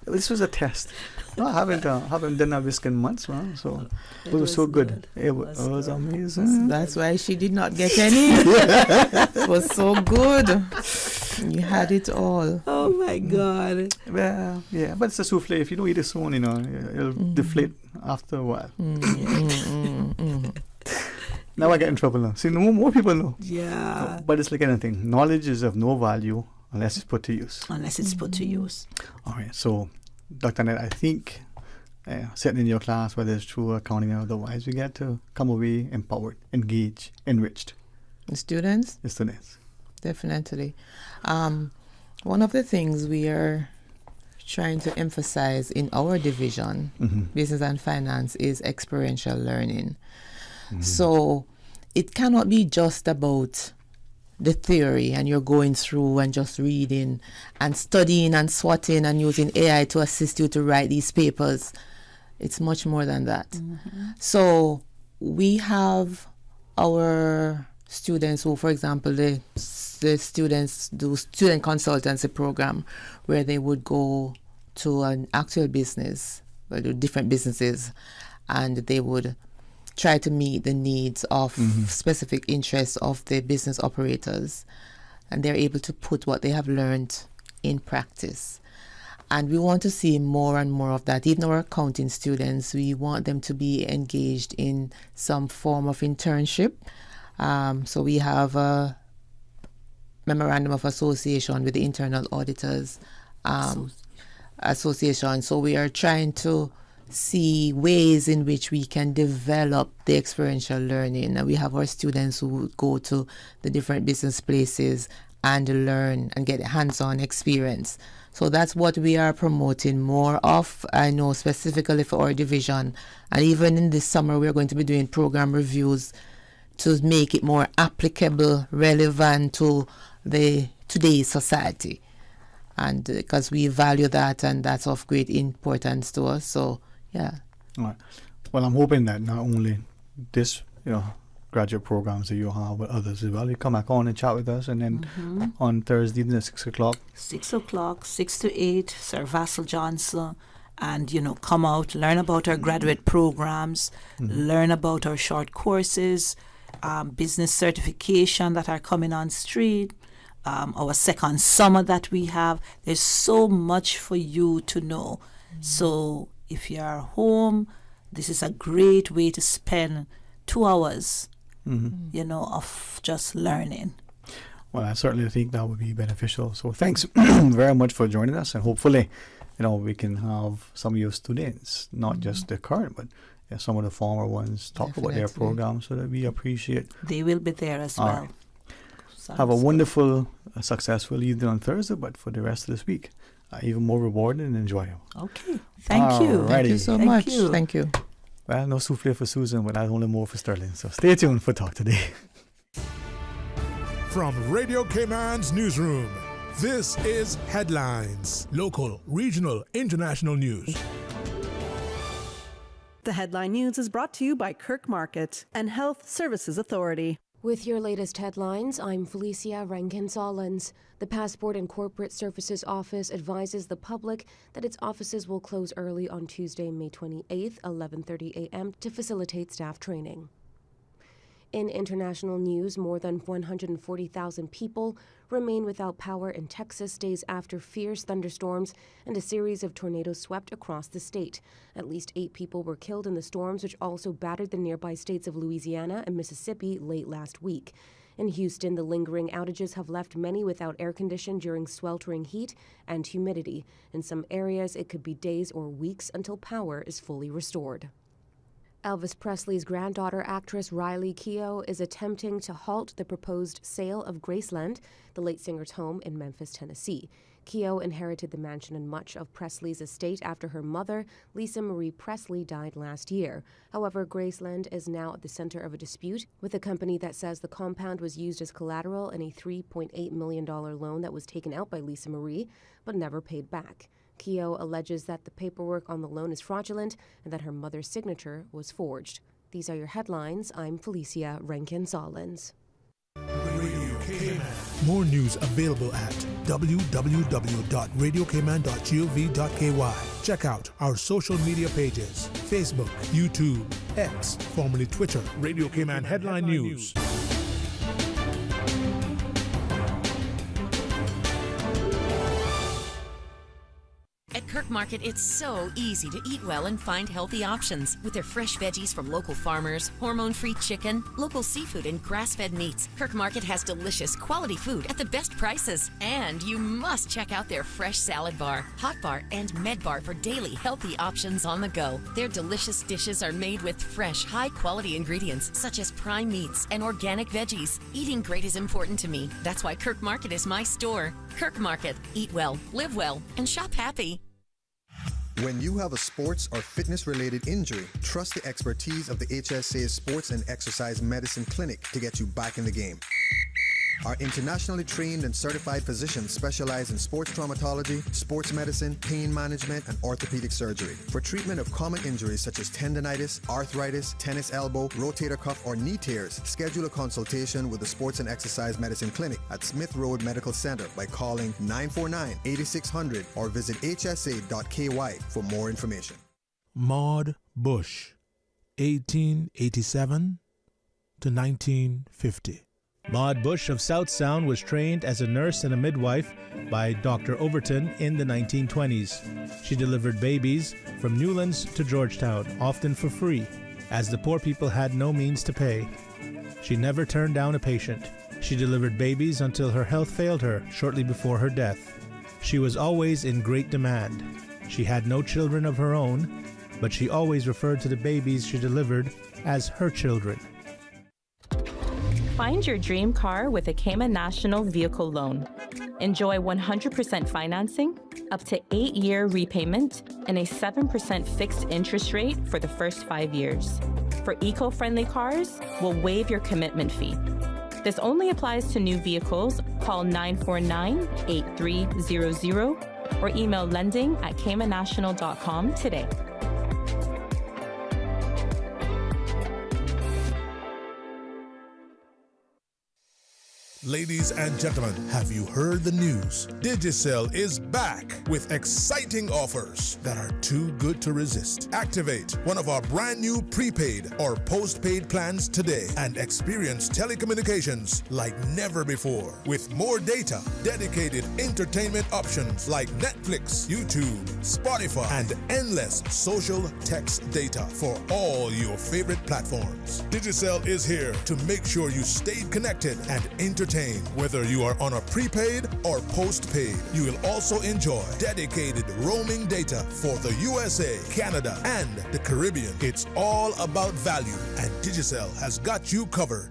This was a test. No, I haven't done a whisk in months, man. So it was so good. It was amazing. That's why she did not get any. It was so good. You had it all. Oh my God. Well, yeah, but it's a souffle. If you don't eat it soon, it'll deflate after a while. Now I get in trouble now. See, more people know. Yeah. But it's like anything. Knowledge is of no value unless it's put to use. Unless it's put to use. All right. So, Dr. Annette, I think sitting in your class, whether it's through accounting or otherwise, we get to come away empowered, engaged, enriched. The students? The students. Definitely. One of the things we are trying to emphasize in our division, business and finance, is experiential learning. So it cannot be just about the theory and you're going through and just reading and studying and swatting and using AI to assist you to write these papers. It's much more than that. So we have our students who, for example, the students do student consultancy program where they would go to an actual business, different businesses, and they would try to meet the needs of specific interests of the business operators, and they're able to put what they have learned in practice. And we want to see more and more of that. Even our accounting students, we want them to be engaged in some form of internship. So we have a memorandum of association with the internal auditors association. So we are trying to see ways in which we can develop the experiential learning. And we have our students who go to the different business places and learn and get hands-on experience. So that's what we are promoting more of, I know, specifically for our division. And even in this summer, we're going to be doing program reviews to make it more applicable, relevant to today's society. And because we value that, and that's of great importance to us. So, yeah. All right. Well, I'm hoping that not only this, graduate programs that you have, but others as well, you come back on and chat with us, and then on Thursday, at 6 o'clock. 6 o'clock, 6 to 8, Sir Vassal Johnson, and, come out, learn about our graduate programs, learn about our short courses, business certification that are coming on street, our second summer that we have. There's so much for you to know. So if you're home, this is a great way to spend 2 hours, of just learning. Well, I certainly think that would be beneficial. So thanks very much for joining us, and hopefully, we can have some of your students, not just the current, but some of the former ones, talk about their programs so that we appreciate. They will be there as well. Right. Have a wonderful, successful evening on Thursday, but for the rest of this week, even more rewarding and enjoyable. Okay. Thank you. Thank you so much. Thank you. Well, no souffle for Susan, but only more for Sterling. So stay tuned for Talk Today. From Radio Cayman's newsroom, this is Headlines. Local, regional, international news. The Headline News is brought to you by Kirk Market and Health Services Authority. With your latest headlines, I'm Felicia Rankin-Solins. The Passport and Corporate Services Office advises the public that its offices will close early on Tuesday, May 28th, 11:30 a.m. to facilitate staff training. In international news, more than 140,000 people remain without power in Texas days after fierce thunderstorms and a series of tornadoes swept across the state. At least 8 people were killed in the storms, which also battered the nearby states of Louisiana and Mississippi late last week. In Houston, the lingering outages have left many without air conditioning during sweltering heat and humidity. In some areas, it could be days or weeks until power is fully restored. Elvis Presley's granddaughter, actress Riley Keough, is attempting to halt the proposed sale of Graceland, the late singer's home in Memphis, Tennessee. Keough inherited the mansion and much of Presley's estate after her mother, Lisa Marie Presley, died last year. However, Graceland is now at the center of a dispute with a company that says the compound was used as collateral in a $3.8 million loan that was taken out by Lisa Marie, but never paid back. Keough alleges that the paperwork on the loan is fraudulent and that her mother's signature was forged. These are your headlines. I'm Felicia Rankin-Solins. Radio Cayman. More news available at www.radiocayman.gov.ky. Check out our social media pages: Facebook, YouTube, X, formerly Twitter, Radio Cayman Headline News. At Kirk Market, it's so easy to eat well and find healthy options. With their fresh veggies from local farmers, hormone-free chicken, local seafood, and grass-fed meats, Kirk Market has delicious, quality food at the best prices. And you must check out their fresh salad bar, hot bar, and med bar for daily healthy options on the go. Their delicious dishes are made with fresh, high-quality ingredients such as prime meats and organic veggies. Eating great is important to me. That's why Kirk Market is my store. Kirk Market. Eat well, live well, and shop happy. When you have a sports or fitness-related injury, trust the expertise of the HSA Sports and Exercise Medicine Clinic to get you back in the game. Our internationally trained and certified physicians specialize in sports traumatology, sports medicine, pain management, and orthopedic surgery. For treatment of common injuries such as tendonitis, arthritis, tennis elbow, rotator cuff, or knee tears, schedule a consultation with the Sports and Exercise Medicine Clinic at Smith Road Medical Center by calling 949-8600 or visit hsa.ky for more information. Maud Bush, 1887 to 1950. Maud Bush of South Sound was trained as a nurse and a midwife by Dr. Overton in the 1920s. She delivered babies from Newlands to Georgetown, often for free, as the poor people had no means to pay. She never turned down a patient. She delivered babies until her health failed her shortly before her death. She was always in great demand. She had no children of her own, but she always referred to the babies she delivered as her children. Find your dream car with a Cayman National Vehicle Loan. Enjoy 100% financing, up to 8-year repayment, and a 7% fixed interest rate for the first 5 years. For eco-friendly cars, we'll waive your commitment fee. This only applies to new vehicles. Call 949-8300 or email lending@caymannational.com today. Ladies and gentlemen, have you heard the news? Digicel is back with exciting offers that are too good to resist. Activate one of our brand new prepaid or postpaid plans today and experience telecommunications like never before. With more data, dedicated entertainment options like Netflix, YouTube, Spotify, and endless social text data for all your favorite platforms. Digicel is here to make sure you stay connected and entertained. Whether you are on a prepaid or postpaid, you will also enjoy dedicated roaming data for the USA, Canada, and the Caribbean. It's all about value, and Digicel has got you covered.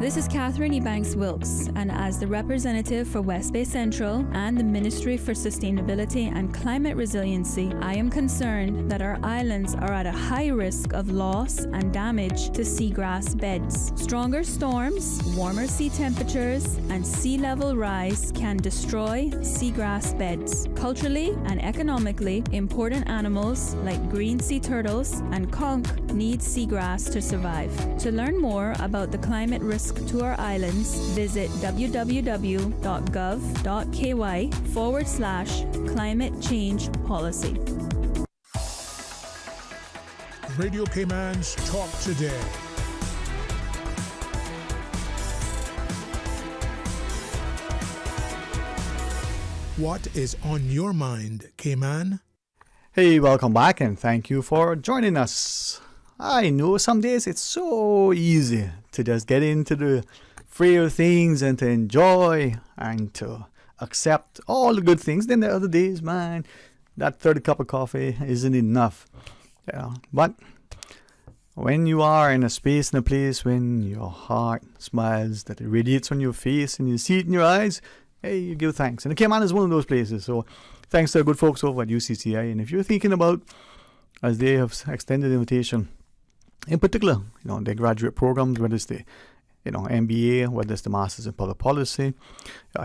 This is Catherine Ebanks Wilkes, and as the representative for West Bay Central and the Ministry for Sustainability and Climate Resiliency, I am concerned that our islands are at a high risk of loss and damage to seagrass beds. Stronger storms, warmer sea temperatures, and sea level rise can destroy seagrass beds. Culturally and economically important animals like green sea turtles and conch need seagrass to survive. To learn more about the climate risk to our islands, visit www.gov.ky/climate change policy. Radio Cayman's Talk Today. What is on your mind, Cayman? Hey, welcome back and thank you for joining us. I know some days it's so easy to just get into the frail things and to enjoy and to accept all the good things. Then the other days, man, that third cup of coffee isn't enough. Yeah, but when you are in a space and a place when your heart smiles, that it radiates on your face and you see it in your eyes, hey, you give thanks. And the Cayman is one of those places. So thanks to the good folks over at UCCI. And if you're thinking about, as they have extended invitation, in particular, their graduate programs, whether it's the, MBA, whether it's the Masters in Public Policy,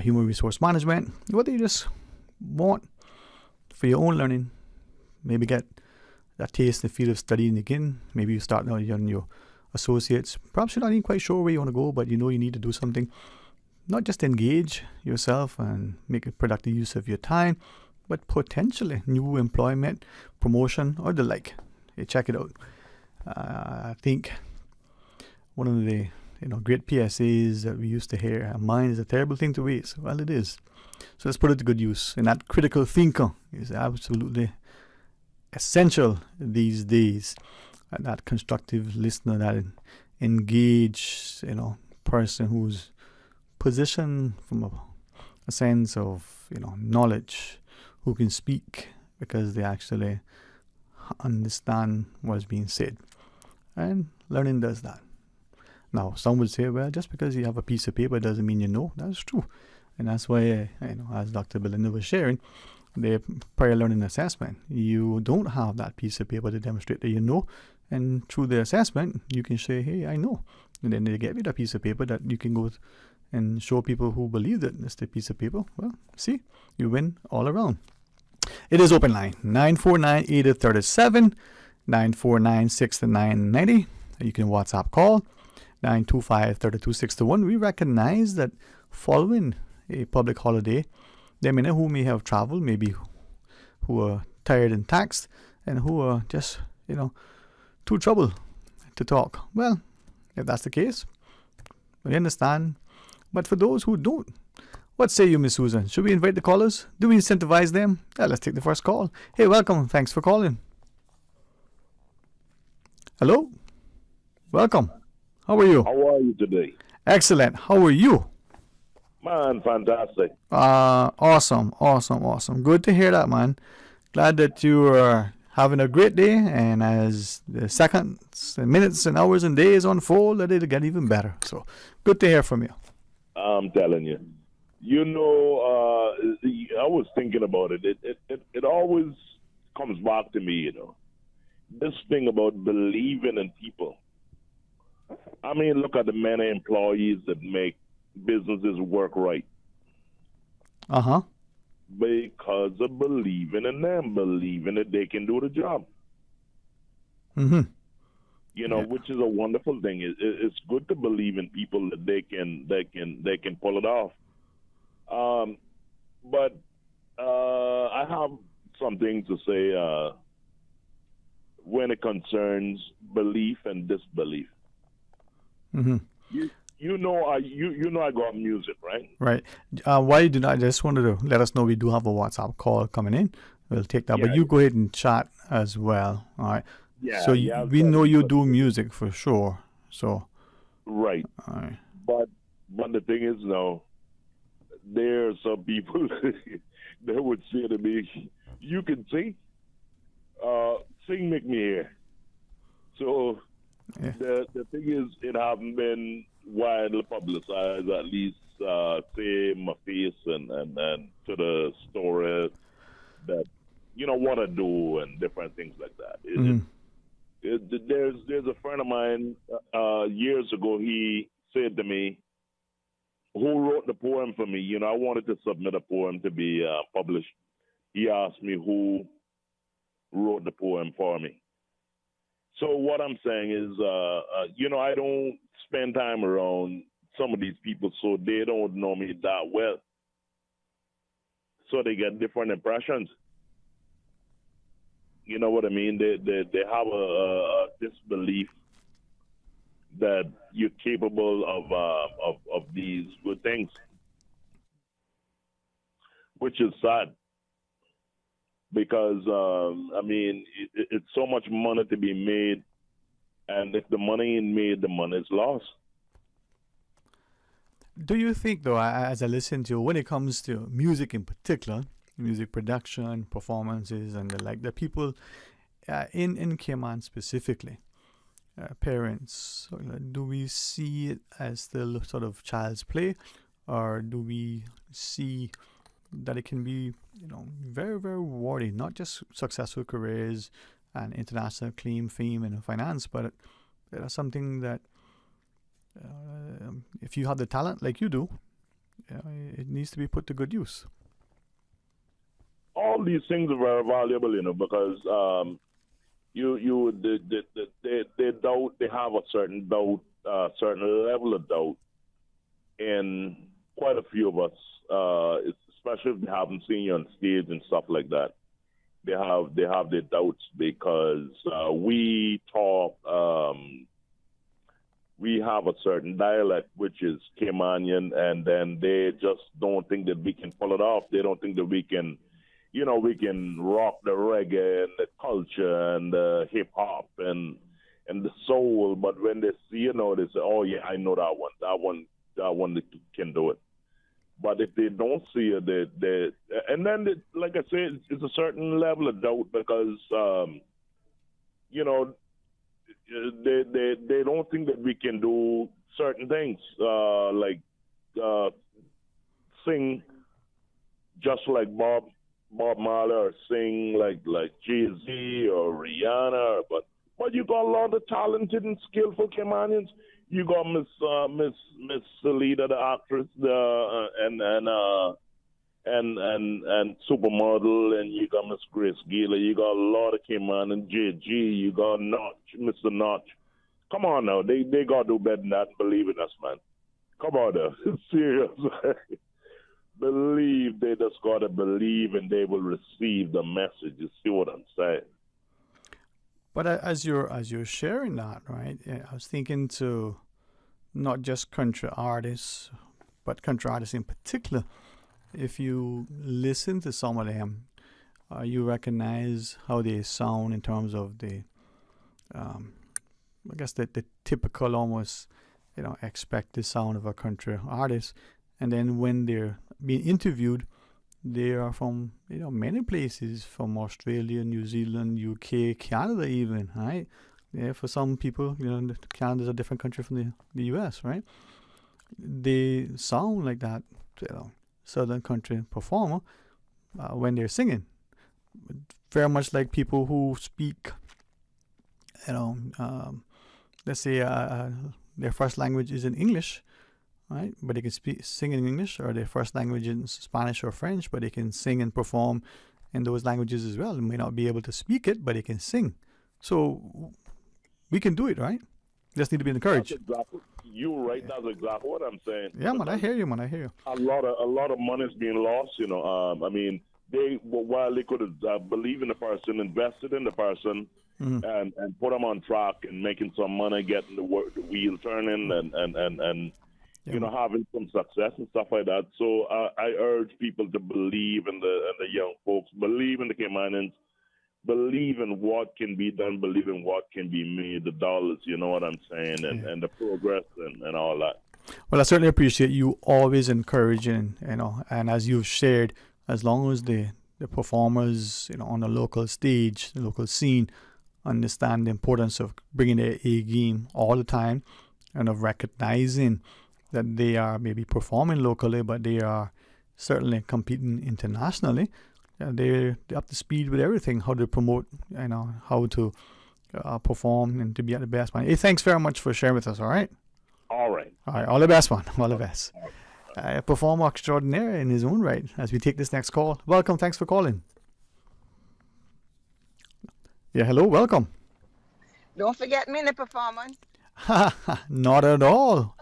Human Resource Management, whether you just want for your own learning, maybe get that taste and feel of studying again. Maybe you start now on your associates. Perhaps you're not even quite sure where you want to go, but you know you need to do something. Not just engage yourself and make a productive use of your time, but potentially new employment, promotion, or the like. Hey, check it out. I think one of the great PSAs that we used to hear, "Mind is a terrible thing to waste." Well, it is. So let's put it to good use. And that critical thinker is absolutely essential these days. And that constructive listener, that engaged, person who's positioned from a sense of, knowledge, who can speak because they actually understand what's being said. And learning does that. Now, some would say, well, just because you have a piece of paper doesn't mean you know. That's true. And that's why, as Dr. Belinda was sharing, the prior learning assessment, you don't have that piece of paper to demonstrate that you know. And through the assessment, you can say, hey, I know. And then they give you that piece of paper that you can go and show people who believe that it's the piece of paper. Well, see, you win all around. It is open line, 949-8037, 949-6990. You can WhatsApp call, 925-3261. We recognize that following a public holiday, there are many who may have traveled, maybe who are tired and taxed, and who are just, too troubled to talk. Well, if that's the case, we understand. But for those who don't, what say you, Miss Susan? Should we invite the callers? Do we incentivize them? Let's take the first call. Hey, welcome. Thanks for calling. Hello? Welcome. How are you? How are you today? Excellent. How are you? Man, fantastic. Awesome. Good to hear that, man. Glad that you are having a great day, and as the seconds and minutes and hours and days unfold, that it'll get even better. So, good to hear from you. I'm telling you. I was thinking about it. It always comes back to me, this thing about believing in people. I mean, look at the many employees that make businesses work right. Uh-huh. Because of believing in them, believing that they can do the job. Mm-hmm. Which is a wonderful thing. It's good to believe in people that they can pull it off. But I have something to say when it concerns belief and disbelief. Mm-hmm. I got music, right? Right. Why you do not? I just wanted to let us know we do have a WhatsApp call coming in. We'll take that. Yeah. But you go ahead and chat as well. All right. Yeah. So yeah, we know you do music for sure. So. Right. All right. But the thing is, there are some people that would say to me, "You can sing. Sing, make me hear." So yeah. The thing is, it hasn't been widely publicized, at least say my face and to the story that what I do and different things like that. There's a friend of mine years ago. He said to me, who wrote the poem for me. I wanted to submit a poem to be published. He asked me who wrote the poem for me. So what I'm saying is, I don't spend time around some of these people, so they don't know me that well. So they get different impressions. You know what I mean? They have a disbelief that you're capable of these good things, which is sad. Because, it's so much money to be made, and if the money ain't made, the money is lost. Do you think, though, as I listen to, when it comes to music in particular, music production, performances, and the like, the people in Cayman specifically, parents, do we see it as still sort of child's play, or do we see that it can be, very, very rewarding, not just successful careers and international acclaim, fame, and finance, but something that if you have the talent like you do, it needs to be put to good use. All these things are very valuable, because they doubt doubt. They have a certain doubt, certain level of doubt in quite a few of us, especially if they haven't seen you on stage and stuff like that. They have their doubts because we talk. We have a certain dialect, which is Caymanian, and then they just don't think that we can pull it off. They don't think that we can, we can rock the reggae and the culture and the hip hop and the soul. But when they see, they say, "Oh yeah, I know that one. That one can do it." But if they don't see it, they and then like I said, it's a certain level of doubt because they don't think that we can do certain things like sing just like Bob Marley or sing like Jay-Z or Rihanna, but you got a lot of talented and skillful Caymanians. You got Miss Salida, the actress, and supermodel, and you got Miss Grace Gila. You got a lot of Cayman and JG. You got Notch, Mr. Notch. Come on now, they got to do better than that. Believe in us, man. Come on now, serious. Believe. They just got to believe, and they will receive the message. You see what I'm saying? But as you're sharing that, right? I was thinking to not just country artists, but country artists in particular. If you listen to some of them, you recognize how they sound in terms of the, I guess the typical almost, expected sound of a country artist. And then when they're being interviewed, they are from, many places, from Australia, New Zealand, UK, Canada even, right? Yeah, for some people, Canada's a different country from the US, right? They sound like that, Southern country performer when they're singing. Very much like people who speak, let's say their first language is in English, right? But they can sing in English, or their first language is Spanish or French, but they can sing and perform in those languages as well. They may not be able to speak it, but they can sing. So we can do it, right? Just need to be encouraged. That's exactly, you're right. Yeah. That's exactly what I'm saying. Yeah, man, I hear you, man. I hear you. A lot of money is being lost. I mean, while they could have believed in the person, invested in the person, and put them on track and making some money, getting the wheel turning, and having some success and stuff like that. So I urge people to believe in the young folks, believe in the Caymanians, believe in what can be done, believe in what can be made, the dollars, you know what I'm saying, and the progress and all that. Well, I certainly appreciate you always encouraging, and as you've shared, as long as the performers, on the local stage, the local scene, understand the importance of bringing their A game all the time, and of recognizing that they are maybe performing locally, but they are certainly competing internationally. They're up to speed with everything, how to promote, how to perform and to be at the best, man. Hey, thanks very much for sharing with us, all right? All right. All right, all the best, man. All the best. A performer extraordinaire in his own right as we take this next call. Welcome, thanks for calling. Yeah, hello, welcome. Don't forget me in the performance. Not at all.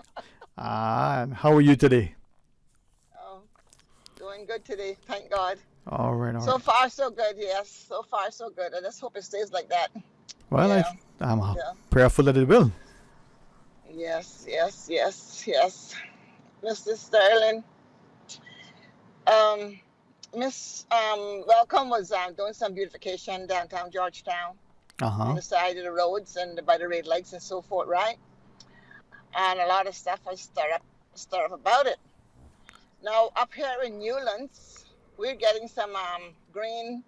How are you today? Oh, doing good today, thank God. All right. So far, so good, yes. So far, so good. I just hope it stays like that. Well, I'm prayerful that it will. Yes. Mr. Sterling, Miss Welcome was doing some beautification downtown Georgetown, on the side of the roads and by the red lights and so forth, right? And a lot of stuff was stir up about it. Now, up here in Newlands, we're getting some green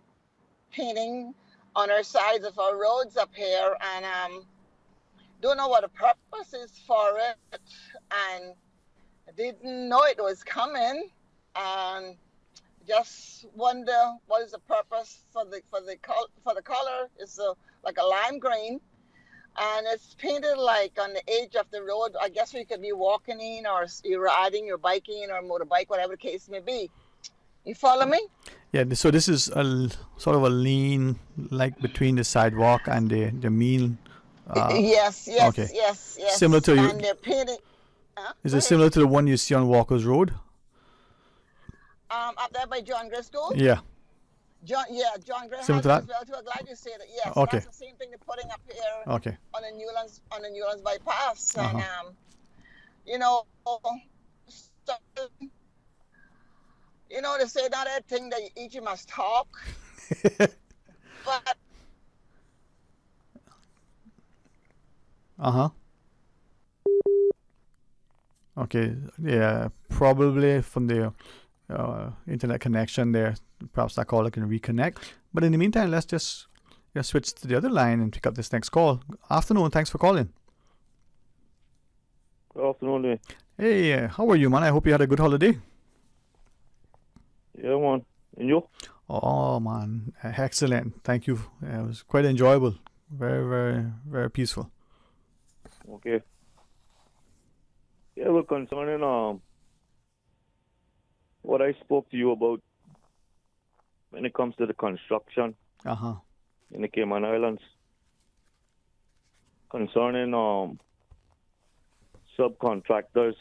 painting on our sides of our roads up here, and don't know what the purpose is for it, and didn't know it was coming, and just wonder what is the purpose for the color. It's like a lime green, and it's painted like on the edge of the road. I guess you could be walking in, or you're riding, you're biking, or motorbike, whatever the case may be. You follow me? Yeah, so this is a sort of a lane like between the sidewalk and the main Yes. Okay. Yes. Similar to and they're painting. Is it similar to the one you see on Walker's Road? Up there by John Gray School? Yeah. John Gray Similar has to it that? as well too. I'm glad you said it. Yes, Okay. that's the same thing they're putting up here Okay. on the Newlands bypass. Uh-huh. And you know, so, they say not everything that you eat you must talk. But Okay. Yeah. Probably from the internet connection there. Perhaps that caller can reconnect. But in the meantime, let's just switch to the other line and pick up this next call. Afternoon. Thanks for calling. Good afternoon. Hey, how are you, man? I hope you had a good holiday. Yeah, man. And you? Oh, man. Excellent. Thank you. It was quite enjoyable. Very, very, very peaceful. Okay. Yeah, well, concerning what I spoke to you about when it comes to the construction in the Cayman Islands, concerning subcontractors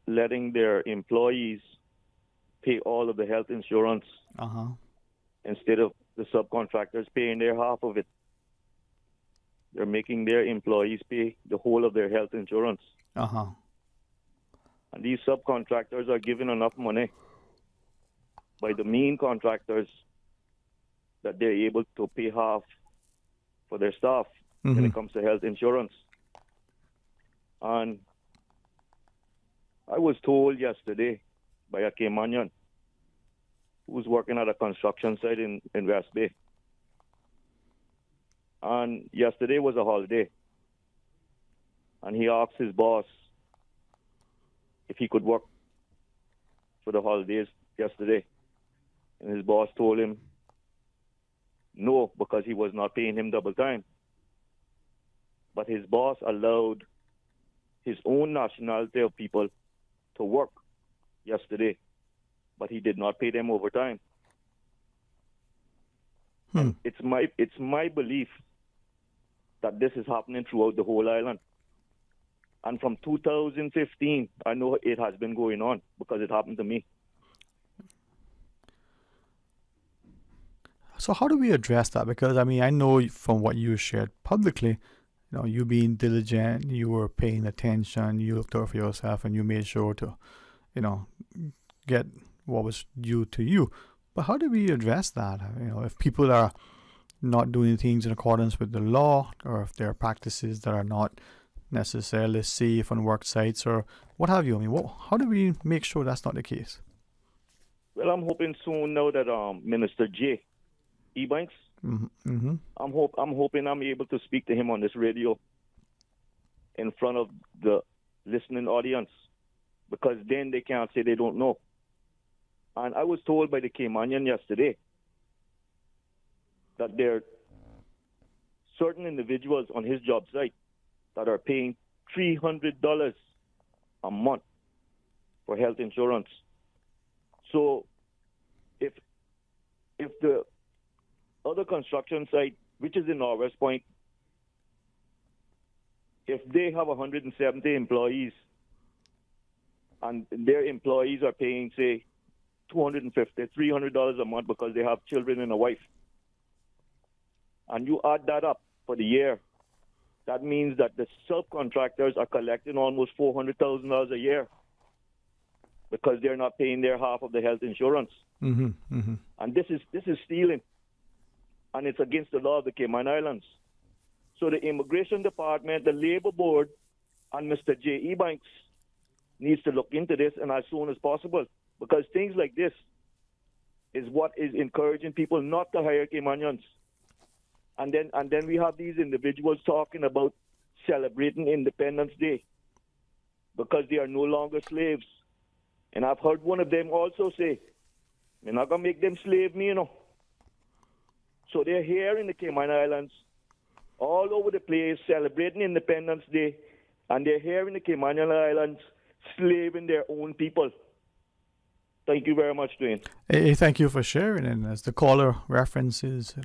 letting their employees pay all of the health insurance instead of the subcontractors paying their half of it. They're making their employees pay the whole of their health insurance. And these subcontractors are given enough money by the main contractors that they're able to pay half for their staff when it comes to health insurance. And I was told yesterday by a Caymanian who's working at a construction site in West Bay. And yesterday was a holiday. And he asked his boss if he could work for the holidays yesterday. And his boss told him no, because he was not paying him double time. But his boss allowed his own nationality of people to work yesterday, but he did not pay them overtime. It's my belief that this is happening throughout the whole island. And from 2015, I know it has been going on because it happened to me. So how do we address that? Because, I mean, I know from what you shared publicly, you being diligent, you were paying attention, you looked out for yourself, and you made sure to, get what was due to you. But how do we address that? If people are not doing things in accordance with the law, or if there are practices that are not necessarily safe on work sites, or what have you? I mean, how do we make sure that's not the case? Well, I'm hoping soon now that Minister J. Ebanks, I'm hoping I'm able to speak to him on this radio in front of the listening audience, because then they can't say they don't know. And I was told by the Caymanian yesterday that there are certain individuals on his job site that are paying $300 a month for health insurance. So if the other construction site, which is in Norwest Point, if they have 170 employees and their employees are paying, say, $250, $300 a month because they have children and a wife, and you add that up for the year, that means that the subcontractors are collecting almost $400,000 a year because they're not paying their half of the health insurance. And this is stealing, and it's against the law of the Cayman Islands. So the Immigration Department, the Labor Board, and Mr. J. Ebanks needs to look into this, and as soon as possible, because things like this is what is encouraging people not to hire Caymanians. And then we have these individuals talking about celebrating Independence Day because they are no longer slaves. And I've heard one of them also say, "We're not going to make them slave me, So they're here in the Cayman Islands, all over the place, celebrating Independence Day, and they're here in the Cayman Islands, slaving their own people. Thank you very much, Dwayne. Hey, thank you for sharing. And as the caller references,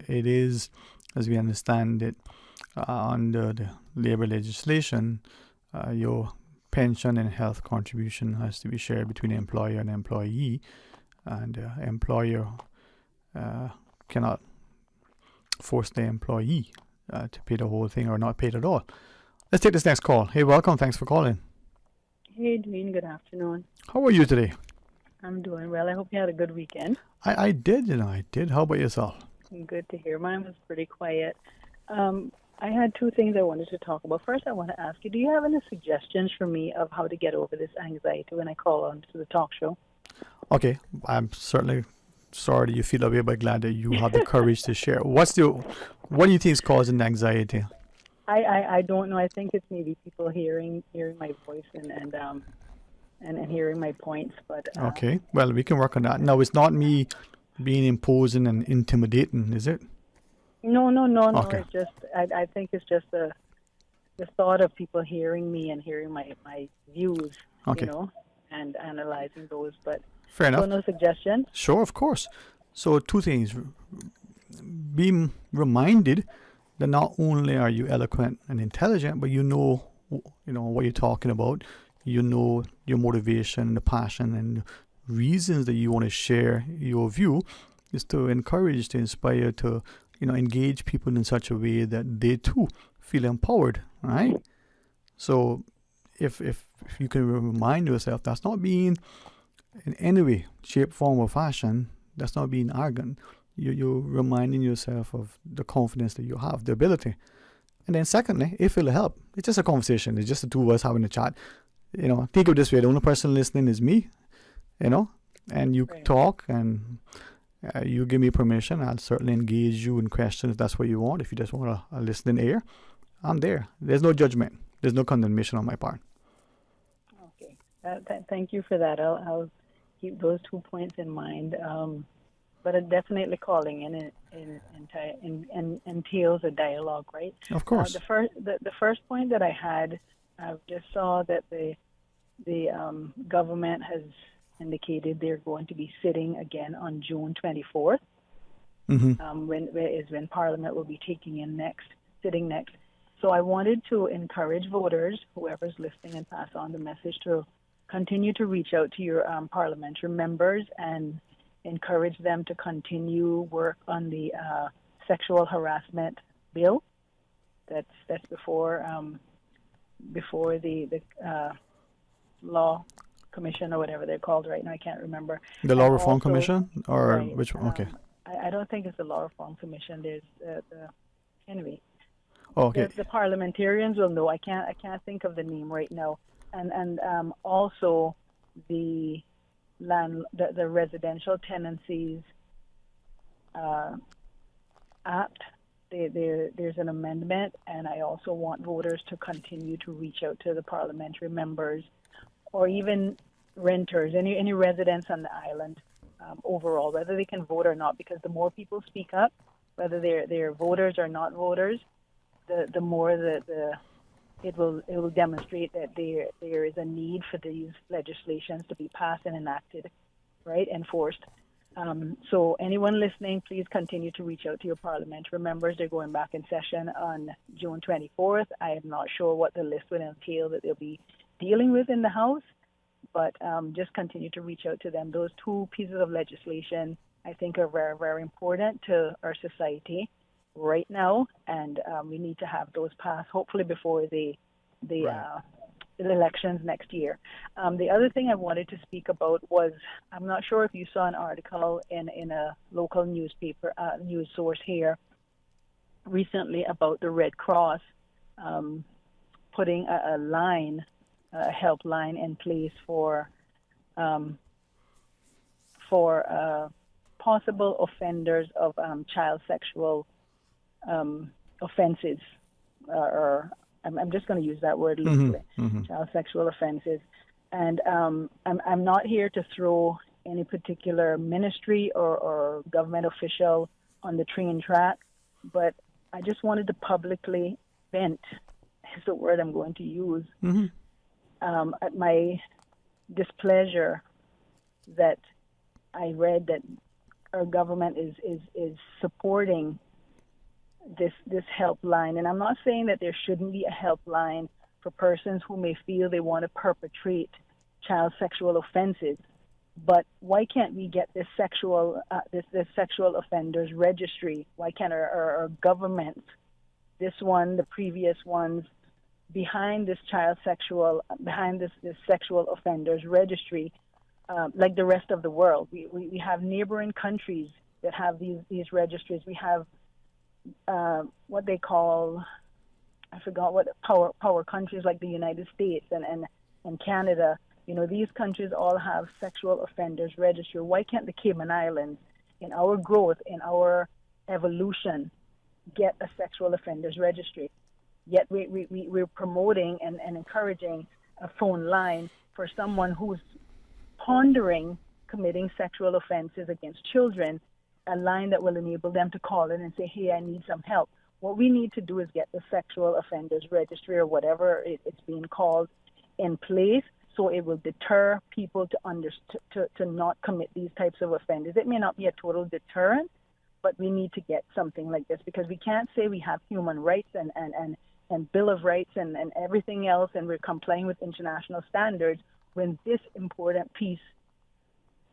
it is, as we understand it, under the labor legislation, your pension and health contribution has to be shared between the employer and employee, and the employer cannot force the employee to pay the whole thing or not pay it at all. Let's take this next call. Hey, welcome. Thanks for calling. Hey, Dwayne. Good afternoon. How are you today? I'm doing well. I hope you had a good weekend. I did. How about yourself? Good to hear. Mine was pretty quiet. I had two things I wanted to talk about. First, I want to ask you, do you have any suggestions for me of how to get over this anxiety when I call on to the talk show? Okay. I'm certainly sorry that you feel that way, but glad that you have the courage to share. What do you think is causing the anxiety? I don't know. I think it's maybe people hearing my voice and hearing my points. But okay. Well, we can work on that. No, it's not me being imposing and intimidating, is it? No. Okay. It's just I think it's just the thought of people hearing me and hearing my views, okay, and analyzing those. But fair enough. So no suggestion? Sure, of course. So two things: be reminded that not only are you eloquent and intelligent, but you know what you're talking about. You know your motivation, the passion, and the reasons that you want to share your view is to encourage, to inspire, to engage people in such a way that they too feel empowered, right? So if you can remind yourself, that's not being in any way, shape, form, or fashion, that's not being arrogant. You're reminding yourself of the confidence that you have, the ability. And then secondly, if it'll help, it's just a conversation. It's just the two of us having a chat. Think of it this way, the only person listening is me, and you talk and you give me permission. I'll certainly engage you in questions if that's what you want. If you just want a listening ear, I'm there. There's no judgment. There's no condemnation on my part. Okay. Thank you for that. I'll keep those 2 points in mind. But definitely calling in entails a dialogue, right? Of course. The first point that I had, I just saw that the government has indicated they're going to be sitting again on June 24th, when Parliament will be sitting next. So I wanted to encourage voters, whoever's listening, and pass on the message to continue to reach out to your parliamentary members and encourage them to continue work on the sexual harassment bill. That's before the law commission or whatever they're called right now. I can't remember. The Law Reform Commission, or right, which one? Okay. I don't think it's the Law Reform Commission. There's anyway. Oh, okay. The parliamentarians will know. I can't think of the name right now. And also the residential tenancies act. There's an amendment, and I also want voters to continue to reach out to the parliamentary members, or even renters, any residents on the island overall, whether they can vote or not. Because the more people speak up, whether they're voters or not voters, the more it will demonstrate that there is a need for these legislations to be passed and enacted, right, enforced. So anyone listening, please continue to reach out to your parliamentary members. They're going back in session on June 24th. I am not sure what the list will entail that they'll be dealing with in the House, but just continue to reach out to them. Those two pieces of legislation, I think, are very, very important to our society right now, and we need to have those passed hopefully before the elections next year. The other thing I wanted to speak about was, I'm not sure if you saw an article in a local newspaper, news source here recently about the Red Cross putting a helpline in place for possible offenders of child sexual offenses, or I'm just going to use that word loosely, child sexual offenses. And I'm not here to throw any particular ministry or government official on the train track, but I just wanted to publicly vent, is the word I'm going to use, at my displeasure that I read that our government is supporting this helpline. And I'm not saying that there shouldn't be a helpline for persons who may feel they want to perpetrate child sexual offenses. But why can't we get this sexual offenders registry? Why can't our government, this one, the previous ones, behind this sexual offenders registry, like the rest of the world? We have neighboring countries that have these registries. We have what they call, I forgot what power countries like the United States and Canada. You know, these countries all have sexual offenders registry. Why can't the Cayman Islands, in our growth, in our evolution, get a sexual offenders registry? Yet we're promoting and encouraging a phone line for someone who's pondering committing sexual offenses against children, a line that will enable them to call in and say, hey, I need some help. What we need to do is get the sexual offenders registry, or whatever it's being called, in place, so it will deter people to not commit these types of offenders. It may not be a total deterrent, but we need to get something like this, because we can't say we have human rights and Bill of Rights and everything else, and we're complying with international standards, when this important piece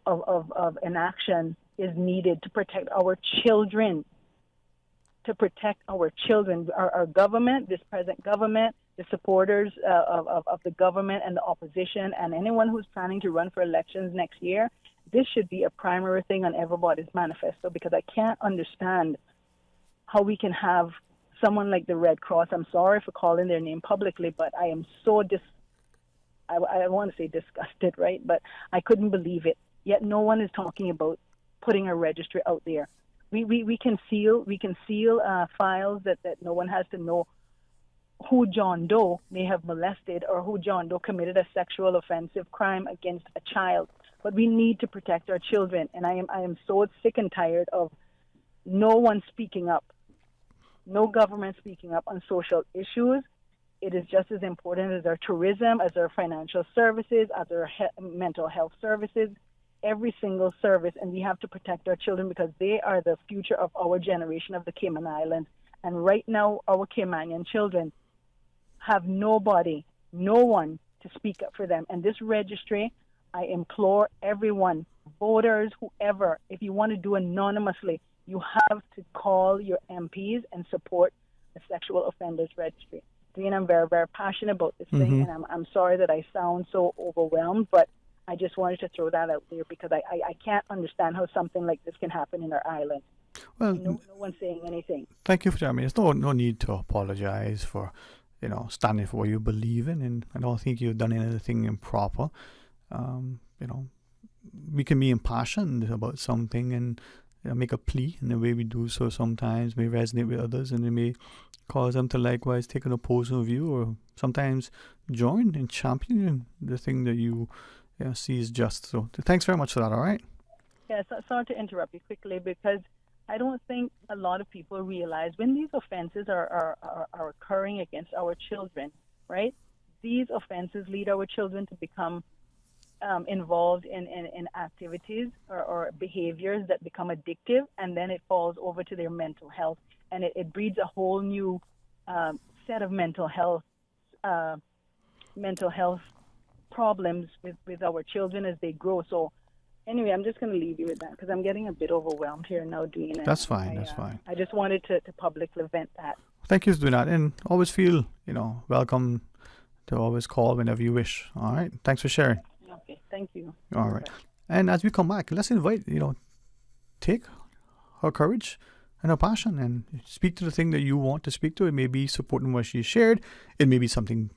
of an action is needed to protect our children. Our government, this present government, the supporters of the government and the opposition, and anyone who's planning to run for elections next year, this should be a primary thing on everybody's manifesto, because I can't understand how we can have someone like the Red Cross. I'm sorry for calling their name publicly, but I am so I want to say disgusted, right? But I couldn't believe it. Yet no one is talking about putting a registry out there. We can seal files that no one has to know who John Doe may have molested, or who John Doe committed a sexual offensive crime against a child. But we need to protect our children, and I am so sick and tired of no one speaking up, no government speaking up on social issues. It is just as important as our tourism, as our financial services, as our mental health services, every single service, and we have to protect our children, because they are the future of our generation of the Cayman Islands. And right now, our Caymanian children have no one to speak up for them. And this registry, I implore everyone, voters, whoever, if you want to do anonymously, you have to call your MPs and support the sexual offenders registry. Dwayne, I'm very, very passionate about this thing, and I'm sorry that I sound so overwhelmed, but I just wanted to throw that out there, because I can't understand how something like this can happen in our island. Well, no one's saying anything. Thank you for that. I mean, there's no need to apologize for, standing for what you believe in, and I don't think you've done anything improper. We can be impassioned about something and make a plea, and the way we do so sometimes may resonate with others, and it may cause them to likewise take an opposing view, or sometimes join and champion the thing that you see is just. So thanks very much for that, all right? Yes, sorry to interrupt you quickly, because I don't think a lot of people realize when these offenses are occurring against our children, right? These offenses lead our children to become involved in activities or behaviors that become addictive, and then it falls over to their mental health, and it breeds a whole new set of mental health problems with our children as they grow. So anyway, I'm just going to leave you with that, because I'm getting a bit overwhelmed here now, Dwayne. That's fine. That's fine. I just wanted to publicly vent that. Thank you for doing that, and always feel welcome to always call whenever you wish. All right. Thanks for sharing. Okay. Thank you. All right. And as we come back, let's invite take her courage and her passion and speak to the thing that you want to speak to. It may be supporting what she shared. It may be something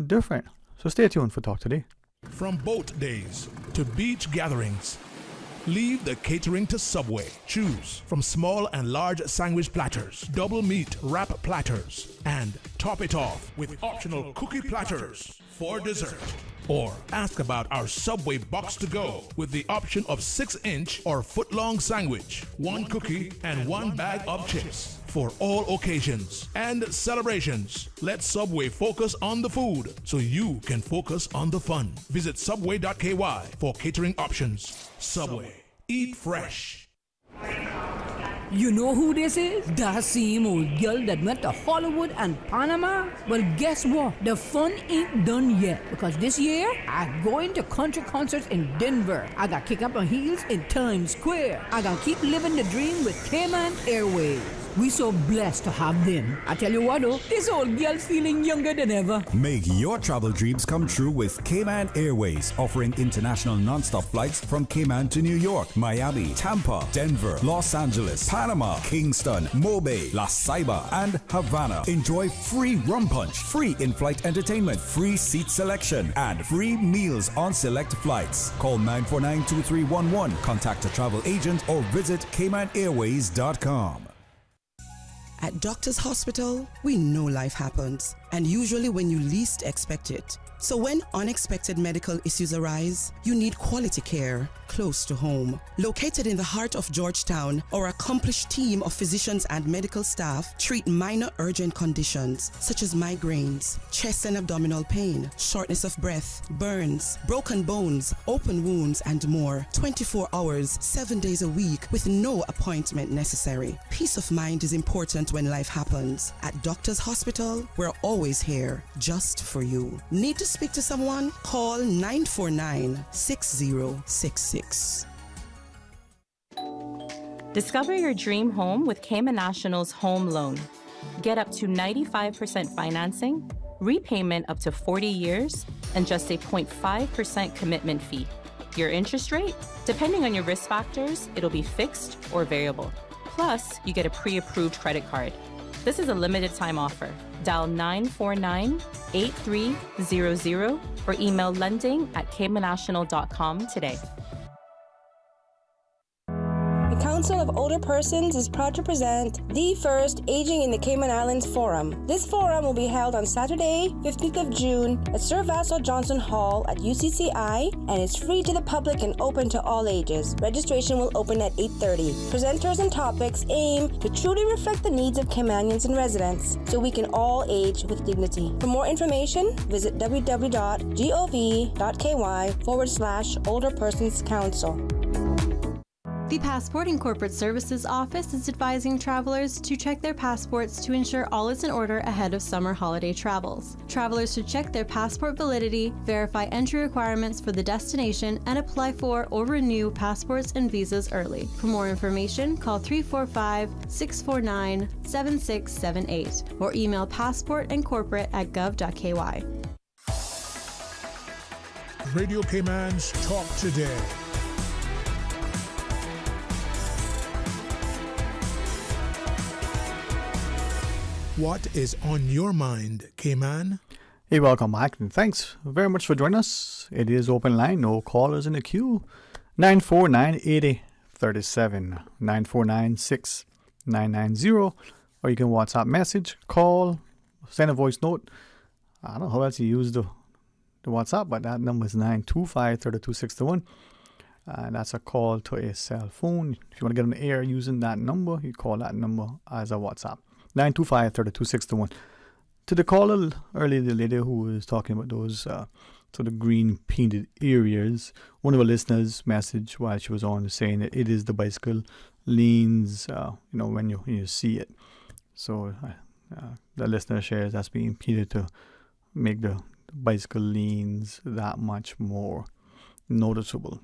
different. So stay tuned for Talk Today. From boat days to beach gatherings, leave the catering to Subway. Choose from small and large sandwich platters, double meat wrap platters, and top it off with optional cookie platters for dessert. Or ask about our Subway box to go with the option of 6-inch or foot-long sandwich, 1 cookie, and 1 bag of chips. for all occasions and celebrations. Let Subway focus on the food so you can focus on the fun. Visit subway.ky for catering options. Subway. Eat fresh. You know who this is? That same old girl that went to Hollywood and Panama? Well, guess what? The fun ain't done yet, because this year, I'm going to country concerts in Denver. I got kick up my heels in Times Square. I got keep living the dream with Cayman Airways. We so blessed to have them. I tell you what though, this old girl's feeling younger than ever. Make your travel dreams come true with Cayman Airways, offering international non-stop flights from Cayman to New York, Miami, Tampa, Denver, Los Angeles, Panama, Kingston, Mobay, La Ceiba, and Havana. Enjoy free rum punch, free in-flight entertainment, free seat selection, and free meals on select flights. Call 949-2311, contact a travel agent, or visit CaymanAirways.com. At Doctors Hospital, we know life happens, and usually when you least expect it. So when unexpected medical issues arise, you need quality care close to home. Located in the heart of Georgetown, our accomplished team of physicians and medical staff treat minor urgent conditions such as migraines, chest and abdominal pain, shortness of breath, burns, broken bones, open wounds, and more. 24 hours, 7 days a week with no appointment necessary. Peace of mind is important when life happens. At Doctors Hospital, we're always here just for you. Need to speak to someone? Call 949-6066. Discover your dream home with Cayman National's home loan. Get up to 95% financing, repayment up to 40 years, and just a 0.5% commitment fee. Your interest rate? Depending on your risk factors, it'll be fixed or variable. Plus, you get a pre-approved credit card. This is a limited time offer. Dial 949-8300 or email lending@caymannational.com today. The Council of Older Persons is proud to present the first Aging in the Cayman Islands Forum. This forum will be held on Saturday, 15th of June at Sir Vassal Johnson Hall at UCCI and is free to the public and open to all ages. Registration will open at 8:30. Presenters and topics aim to truly reflect the needs of Caymanians and residents so we can all age with dignity. For more information, visit www.gov.ky/Older Persons Council. The Passport and Corporate Services Office is advising travelers to check their passports to ensure all is in order ahead of summer holiday travels. Travelers should check their passport validity, verify entry requirements for the destination, and apply for or renew passports and visas early. For more information, call 345-649-7678 or email passportandcorporate@gov.ky. Radio Cayman's Talk Today. What is on your mind, Cayman? Hey, welcome back, and thanks very much for joining us. It is open line, no callers in the queue. 949-8037, 949-6990, or you can WhatsApp message, call, send a voice note. I don't know how else you use the WhatsApp, but that number is 925-3261. And that's a call to a cell phone. If you want to get on the air using that number, you call that number as a WhatsApp. 925-3261. To the caller earlier, the lady who was talking about those sort of green painted areas, one of our listeners messaged while she was on saying that it is the bicycle lanes, when you see it. So the listener shares that's being painted to make the bicycle lanes that much more noticeable.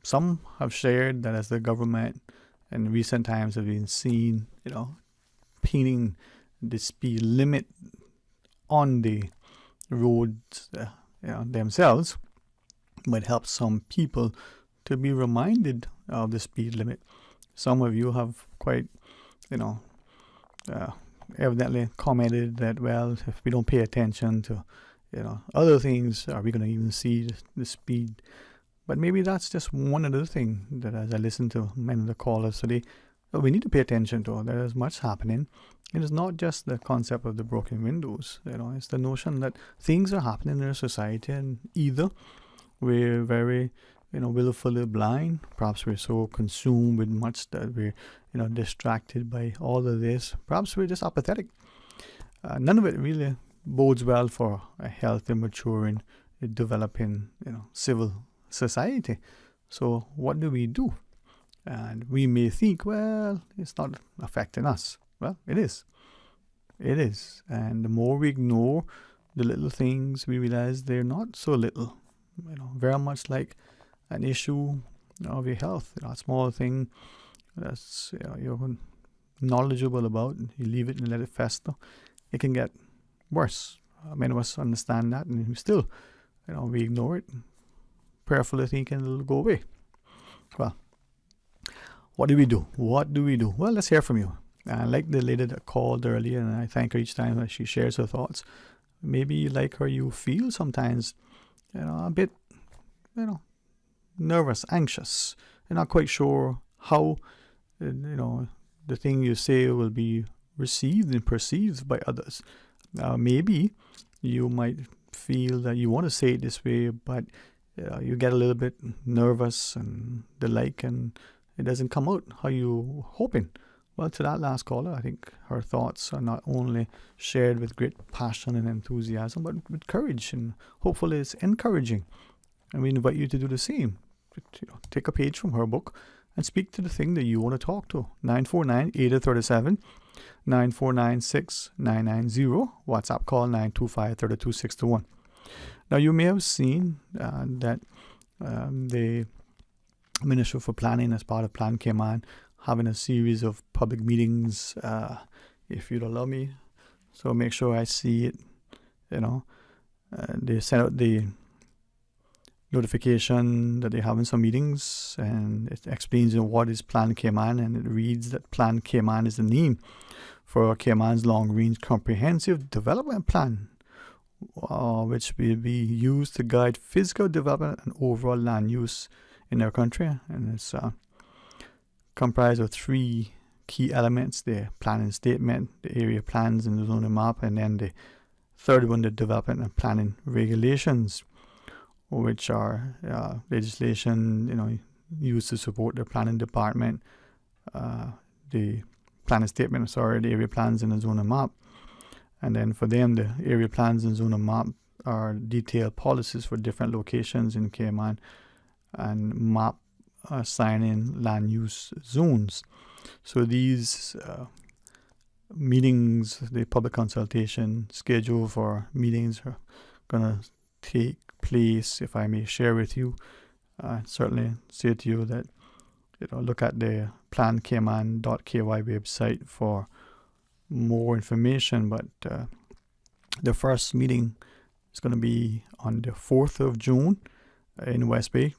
Some have shared that as the government in recent times have been seen, painting the speed limit on the roads, themselves, might help some people to be reminded of the speed limit. Some of you have quite, evidently commented that, well, if we don't pay attention to, other things, are we going to even see the speed? But maybe that's just one other thing that, as I listen to many of the callers today, we need to pay attention to. There is much happening. It is not just the concept of the broken windows. It's the notion that things are happening in our society, and either we're very willfully blind. Perhaps we're so consumed with much that we're, distracted by all of this. Perhaps we're just apathetic. None of it really bodes well for a healthy, maturing, developing, civil society. So what do we do? And we may think, well, it's not affecting us. Well, it is. It is. And the more we ignore the little things, we realize they're not so little. Very much like an issue of your health. A small thing that's you're knowledgeable about, you leave it and let it fester. It can get worse. Many of us understand that, and we still, we ignore it, prayerfully thinking it'll go away. Well, what do we do? What do we do? Well, let's hear from you. Like the lady that called earlier, and I thank her each time that she shares her thoughts. Maybe like her, you feel sometimes, a bit, nervous, anxious. You're not quite sure how, the thing you say will be received and perceived by others. Maybe you might feel that you want to say it this way, but you get a little bit nervous and the like, and it doesn't come out how you hoping. Well, to that last caller, I think her thoughts are not only shared with great passion and enthusiasm, but with courage, and hopefully it's encouraging. And we invite you to do the same. Take a page from her book and speak to the thing that you want to talk to. 949-8037, 949-6990, WhatsApp call 925-32621. Now, you may have seen that the Minister for Planning, as part of Plan Cayman, having a series of public meetings, if you'd allow me. So make sure I see it, they sent out the notification that they're having some meetings, and it explains what is Plan Cayman, and it reads that Plan Cayman is the name for Cayman's long-range comprehensive development plan, which will be used to guide physical development and overall land use in our country. And it's comprised of three key elements: the planning statement, the area plans and the zoning map, and then the third one, the development and planning regulations, which are legislation used to support the planning department, the planning statement, the area plans and the zoning map. And then for them, the area plans and zoning map are detailed policies for different locations in Cayman and map assigning land use zones. So these meetings, the public consultation schedule for meetings are going to take place. If I may share with you, certainly say to you that look at the plancayman.ky website for more information. But the first meeting is going to be on the 4th of June in West Bay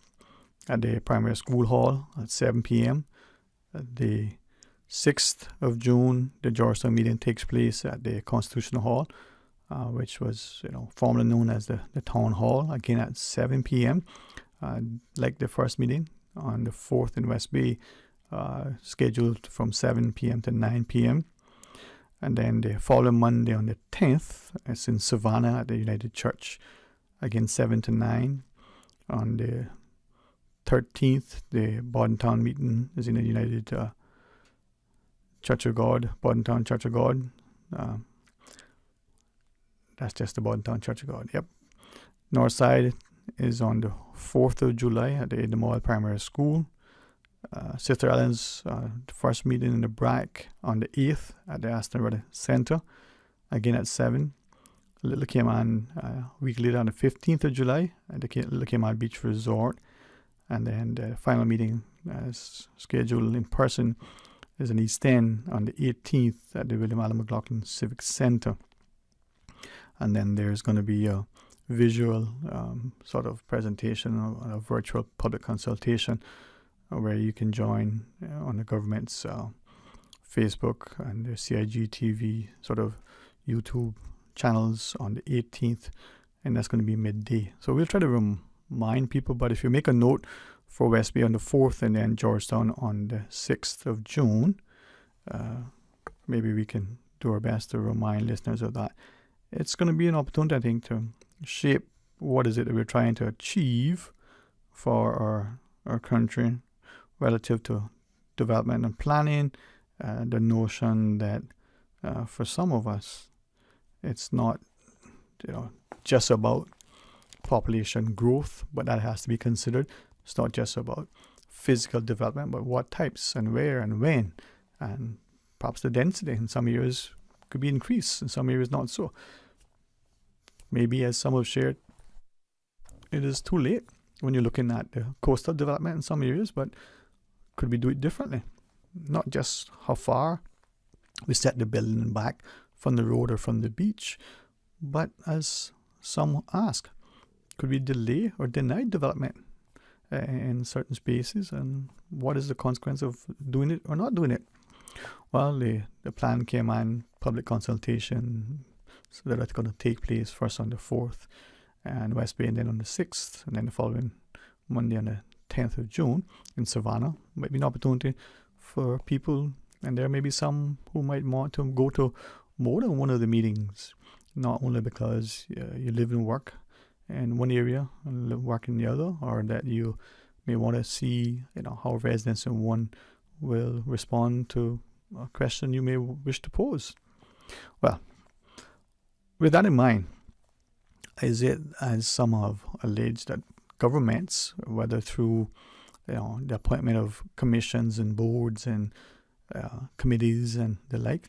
at the primary school hall at 7 p.m. The 6th of June, the Georgetown meeting takes place at the Constitutional Hall, which was formerly known as the Town Hall, again at 7 p.m. Like the first meeting on the 4th in West Bay, scheduled from 7 p.m. to 9 p.m. And then the following Monday on the 10th, it's in Savannah at the United Church, again 7 to 9. On the 13th, the Bordentown meeting is in the United Church of God, Bordentown Church of God. That's just the Bordentown Church of God. Yep. Northside is on the 4th of July at the Edmore Primary School. Sister Allen's first meeting in the BRAC on the 8th at the Aston Rudder Center, again at 7. Little Cayman a week later on the 15th of July at the Little Cayman Beach Resort. And then the final meeting scheduled in person is in East End on the 18th at the William Allen McLaughlin Civic Center. And then there's going to be a visual sort of presentation, a virtual public consultation where you can join on the government's Facebook and the CIG TV sort of YouTube channels on the 18th, and that's going to be midday. So we'll try to remind people, but if you make a note for West Bay on the 4th and then Georgetown on the 6th of June, maybe we can do our best to remind listeners of that. It's going to be an opportunity, I think, to shape what is it that we're trying to achieve for our country relative to development and planning. The notion that for some of us, it's not, just about population growth, but that has to be considered. It's not just about physical development, but what types and where and when, and perhaps the density in some areas could be increased, in some areas not so. Maybe, as some have shared, it is too late when you're looking at the coastal development in some areas, but could we do it differently? Not just how far we set the building back from the road or from the beach, but as some ask, could we delay or deny development in certain spaces, and what is the consequence of doing it or not doing it? Well, the plan came on public consultation, so that's going to take place first on the 4th and West Bay, and then on the 6th, and then the following Monday on the 10th of June in Savannah. Might be an opportunity for people, and there may be some who might want to go to more than one of the meetings, not only because you live and work in one area and work in the other, or that you may want to see how residents in one will respond to a question you may wish to pose. Well, with that in mind, is it, as some have alleged, that governments, whether through the appointment of commissions and boards and committees and the like,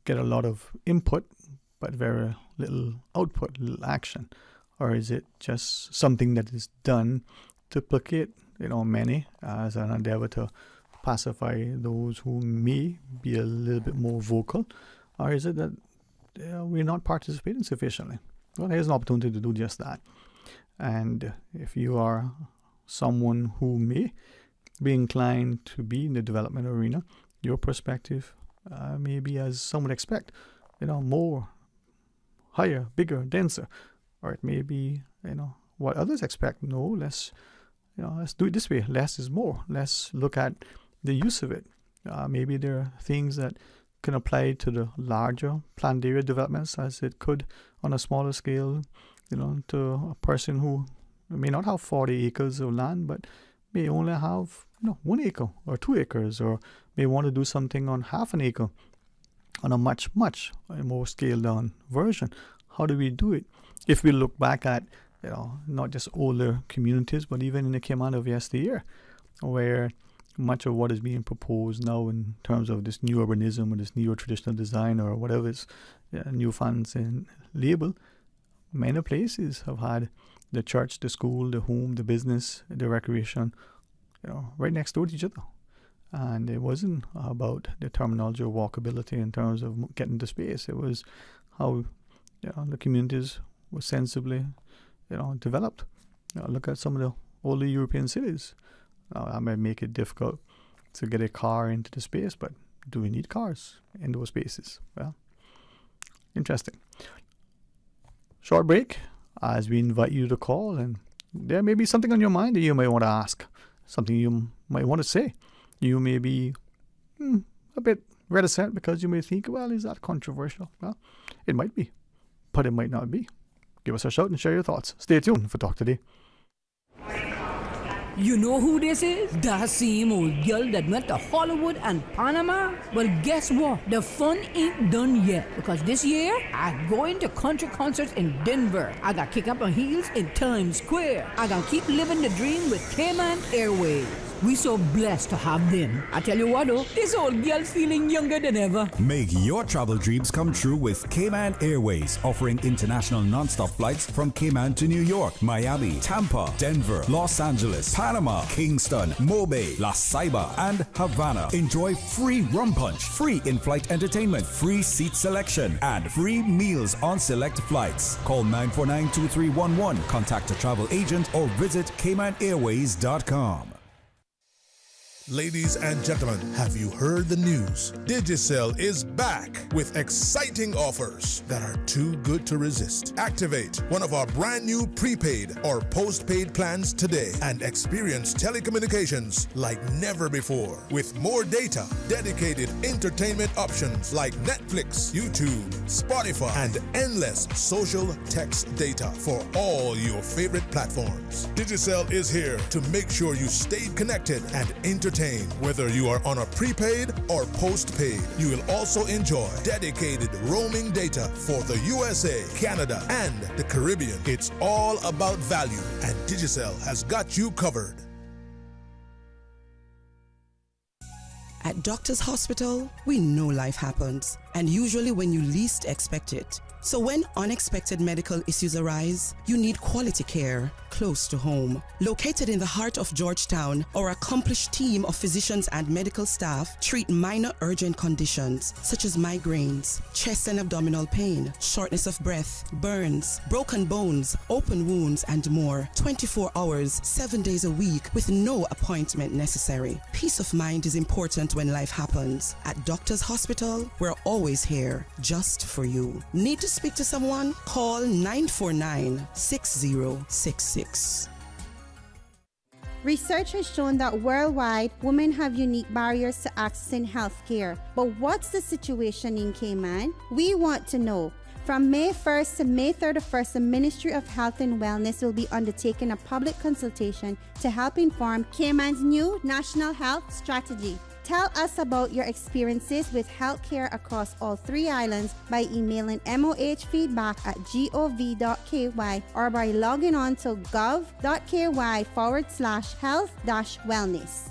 get a lot of input but very little output, little action? Or is it just something that is done to placate many as an endeavor to pacify those who may be a little bit more vocal? Or is it that we're not participating sufficiently? Well, here's an opportunity to do just that. And if you are someone who may be inclined to be in the development arena, your perspective may be, as some would expect, more, higher, bigger, denser. Or it may be, what others expect. No, let's do it this way. Less is more. Let's look at the use of it. Maybe there are things that can apply to the larger planned area developments as it could on a smaller scale, to a person who may not have 40 acres of land, but may only have 1 acre or 2 acres, or may want to do something on half an acre on a much more scaled down version. How do we do it? If we look back at not just older communities, but even in the Cayman of yesteryear, where much of what is being proposed now in terms of this new urbanism or this neo-traditional design or whatever is new fancy label, many places have had the church, the school, the home, the business, the recreation, right next door to each other. And it wasn't about the terminology of walkability in terms of getting to space. It was how the communities were sensibly developed. Look at some of the older European cities. That might make it difficult to get a car into the space, but do we need cars in those spaces? Well, interesting. Short break as we invite you to call, and there may be something on your mind that you may want to ask, something you might want to say. You may be a bit reticent because you may think, well, is that controversial? Well, it might be, but it might not be. Give us a shout and share your thoughts. Stay tuned for Talk Today. You know who this is? That same old girl that went to Hollywood and Panama? Well, guess what? The fun ain't done yet, because this year, I'm going to country concerts in Denver. I got kick up my heels in Times Square. I got keep living the dream with Cayman Airways. We so blessed to have them. I tell you what though, this old girl's feeling younger than ever. Make your travel dreams come true with Cayman Airways, offering international non-stop flights from Cayman to New York, Miami, Tampa, Denver, Los Angeles, Panama, Kingston, Mobay, La Ceiba, and Havana. Enjoy free rum punch, free in-flight entertainment, free seat selection, and free meals on select flights. Call 949-2311, contact a travel agent, or visit CaymanAirways.com. Ladies and gentlemen, have you heard the news? Digicel is back with exciting offers that are too good to resist. Activate one of our brand new prepaid or postpaid plans today and experience telecommunications like never before. With more data, dedicated entertainment options like Netflix, YouTube, Spotify, and endless social text data for all your favorite platforms. Digicel is here to make sure you stay connected and entertained. Whether you are on a prepaid or postpaid, you will also enjoy dedicated roaming data for the USA, Canada, and the Caribbean. It's all about value, and Digicel has got you covered. At Doctors Hospital, we know life happens, and usually when you least expect it. So when unexpected medical issues arise, you need quality care close to home. Located in the heart of Georgetown, our accomplished team of physicians and medical staff treat minor urgent conditions such as migraines, chest and abdominal pain, shortness of breath, burns, broken bones, open wounds, and more. 24 hours, 7 days a week with no appointment necessary. Peace of mind is important when life happens. At Doctors Hospital, we're always here just for you. Need to speak to someone? Call 949-6066. Research has shown that worldwide, women have unique barriers to accessing health care. But what's the situation in Cayman? We want to know. From May 1st to May 31st, the Ministry of Health and Wellness will be undertaking a public consultation to help inform Cayman's new National Health Strategy. Tell us about your experiences with healthcare across all 3 islands by emailing mohfeedback@gov.ky or by logging on to gov.ky/health-wellness.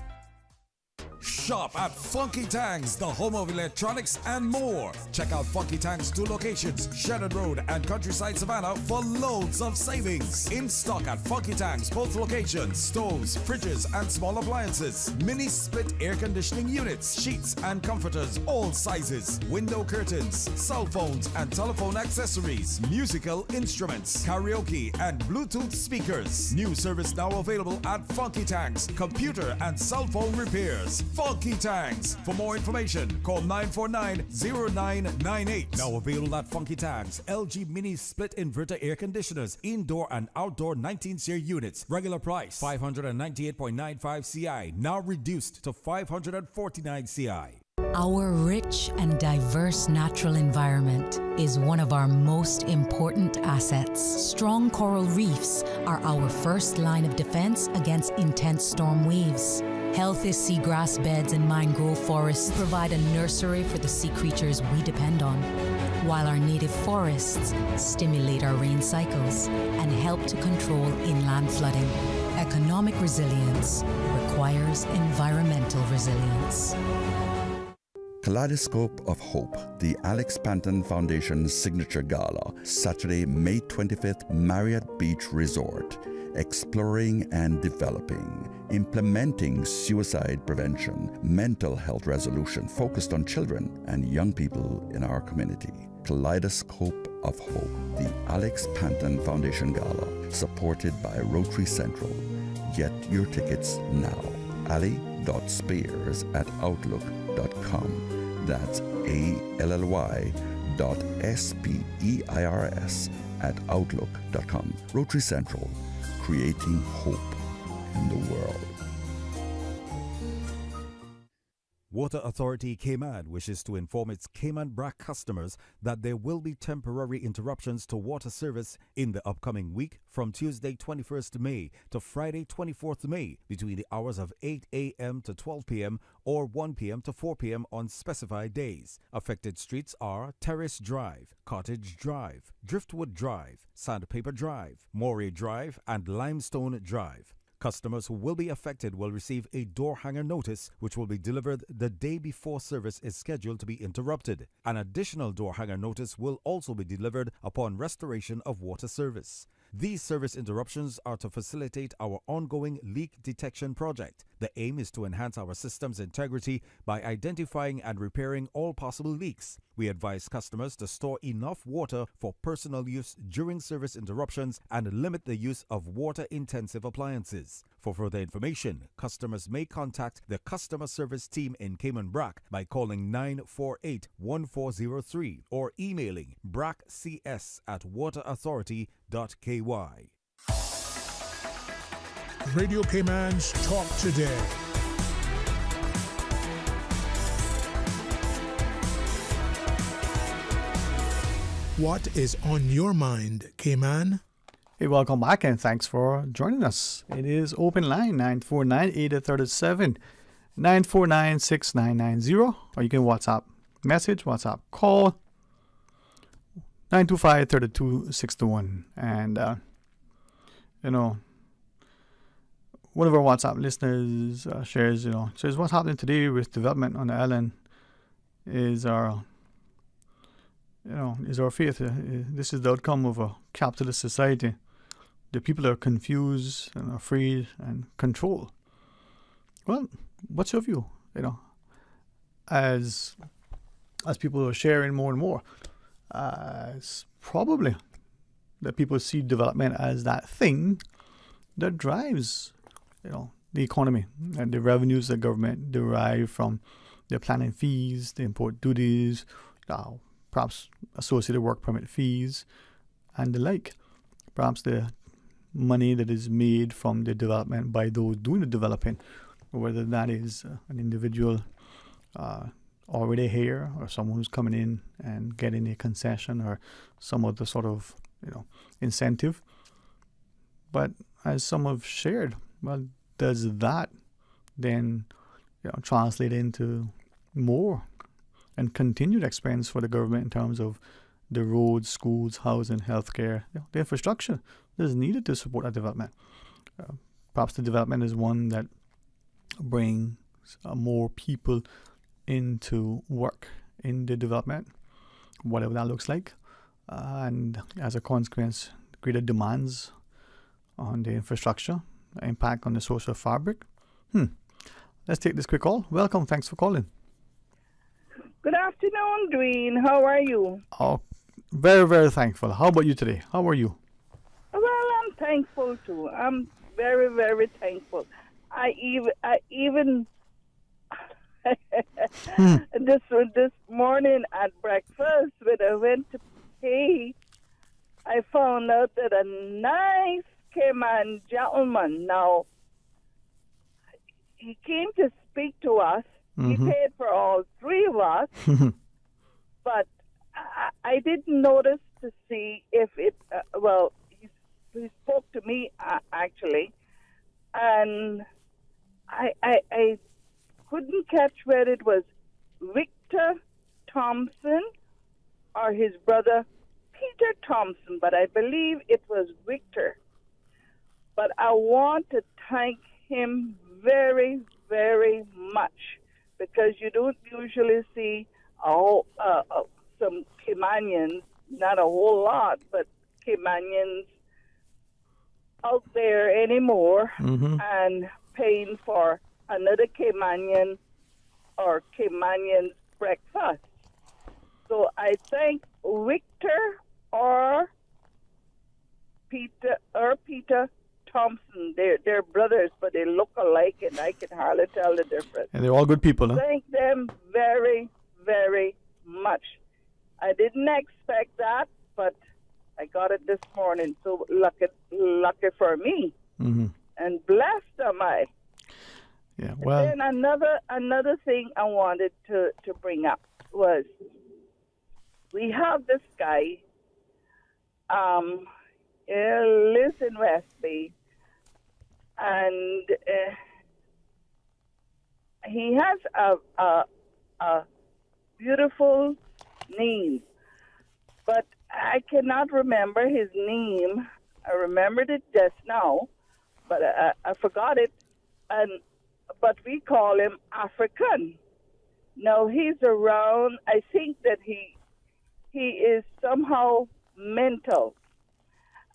Shop at Funky Tangs, the home of electronics and more. Check out Funky Tangs' 2 locations, Sheridan Road and Countryside Savannah, for loads of savings. In stock at Funky Tangs, both locations: stoves, fridges, and small appliances, mini split air conditioning units, sheets and comforters, all sizes, window curtains, cell phones and telephone accessories, musical instruments, karaoke and Bluetooth speakers. New service now available at Funky Tangs, computer and cell phone repairs. Funky Tangs. For more information, call 949-0998. Now available at Funky Tangs. LG Mini Split Inverter Air Conditioners, indoor and outdoor 19-SEER units. Regular price 598.95 CI. Now reduced to 549 CI. Our rich and diverse natural environment is one of our most important assets. Strong coral reefs are our first line of defense against intense storm waves. Healthy seagrass beds and mangrove forests provide a nursery for the sea creatures we depend on, while our native forests stimulate our rain cycles and help to control inland flooding. Economic resilience requires environmental resilience. Kaleidoscope of Hope, the Alex Panton Foundation's signature gala, Saturday, May 25th, Marriott Beach Resort. Exploring and developing, implementing suicide prevention, mental health resolution focused on children and young people in our community. Kaleidoscope of Hope, the Alex Panton Foundation Gala, supported by Rotary Central. Get your tickets now. ally.spears@outlook.com. That's ALLY.SPEIRS@outlook.com. Rotary Central, creating hope in the world. Water Authority Cayman wishes to inform its Cayman BRAC customers that there will be temporary interruptions to water service in the upcoming week from Tuesday 21st May to Friday 24th May between the hours of 8 a.m. to 12 p.m. or 1 p.m. to 4 p.m. on specified days. Affected streets are Terrace Drive, Cottage Drive, Driftwood Drive, Sandpaper Drive, Morey Drive, and Limestone Drive. Customers who will be affected will receive a door hanger notice, which will be delivered the day before service is scheduled to be interrupted. An additional door hanger notice will also be delivered upon restoration of water service. These service interruptions are to facilitate our ongoing leak detection project. The aim is to enhance our system's integrity by identifying and repairing all possible leaks. We advise customers to store enough water for personal use during service interruptions and limit the use of water-intensive appliances. For further information, customers may contact the customer service team in Cayman Brac by calling 948-1403 or emailing braccs@waterauthority.ky. Radio Cayman's Talk Today. What is on your mind, Cayman? Hey, welcome back and thanks for joining us. It is open line 949-8037, 949-6990, or you can WhatsApp message, WhatsApp call 925-3261. And, one of our WhatsApp listeners shares, says what's happening today with development on the island is our faith. This is the outcome of a capitalist society. The people are confused and afraid and controlled. Well, what's your view? As people are sharing more and more, it's probably that people see development as that thing that drives, the economy and the revenues the government derive from the planning fees, the import duties, perhaps associated work permit fees, and the like. Perhaps the money that is made from the development by those doing the developing, whether that is an individual already here or someone who's coming in and getting a concession or some other sort of incentive. But as some have shared, well, does that then translate into more and continued expense for the government in terms of the roads, schools, housing, healthcare, the infrastructure that is needed to support that development? Perhaps the development is one that brings more people into work in the development, whatever that looks like, and as a consequence, greater demands on the infrastructure, impact on the social fabric. Let's take this quick call. Welcome. Thanks for calling. Good afternoon, Dwayne. How are you? Oh, very, very thankful. How about you today? How are you? Well, I'm thankful too. I'm very, very thankful. I even this morning at breakfast when I went to pay, I found out that a nice Cayman gentleman, now he came to speak to us. He paid for all three of us, but I didn't notice to see if it, he spoke to me actually, and I couldn't catch whether it was Victor Thompson or his brother Peter Thompson, but I believe it was Victor. But I want to thank him very, very much, because you don't usually see some Caymanians, not a whole lot, but Caymanians out there anymore and paying for another Caymanian or Cayman's breakfast. So I thank Victor or Peter Thompson. They're brothers, but they look alike, and I can hardly tell the difference. And they're all good people, huh? Thank them very, very much. I didn't expect that, but I got it this morning, so lucky for me. And blessed am I. Yeah, well. And then another thing I wanted to bring up was we have this guy, lives in West Bay, and he has a beautiful name, but I cannot remember his name. I remembered it just now, but I forgot it. But we call him African. Now he's around. I think that he is somehow mental,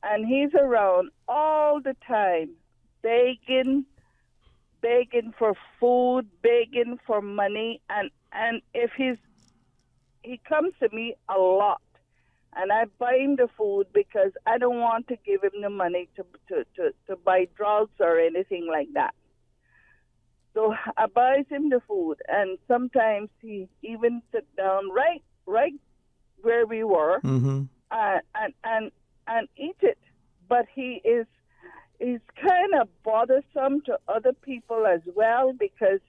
and he's around all the time, begging begging for food, begging for money, and if he comes to me a lot, and I buy him the food because I don't want to give him the money to buy drugs or anything like that. So I buy him the food, and sometimes he even sit down right where we were and eat it. But he's kind of bothersome to other people as well because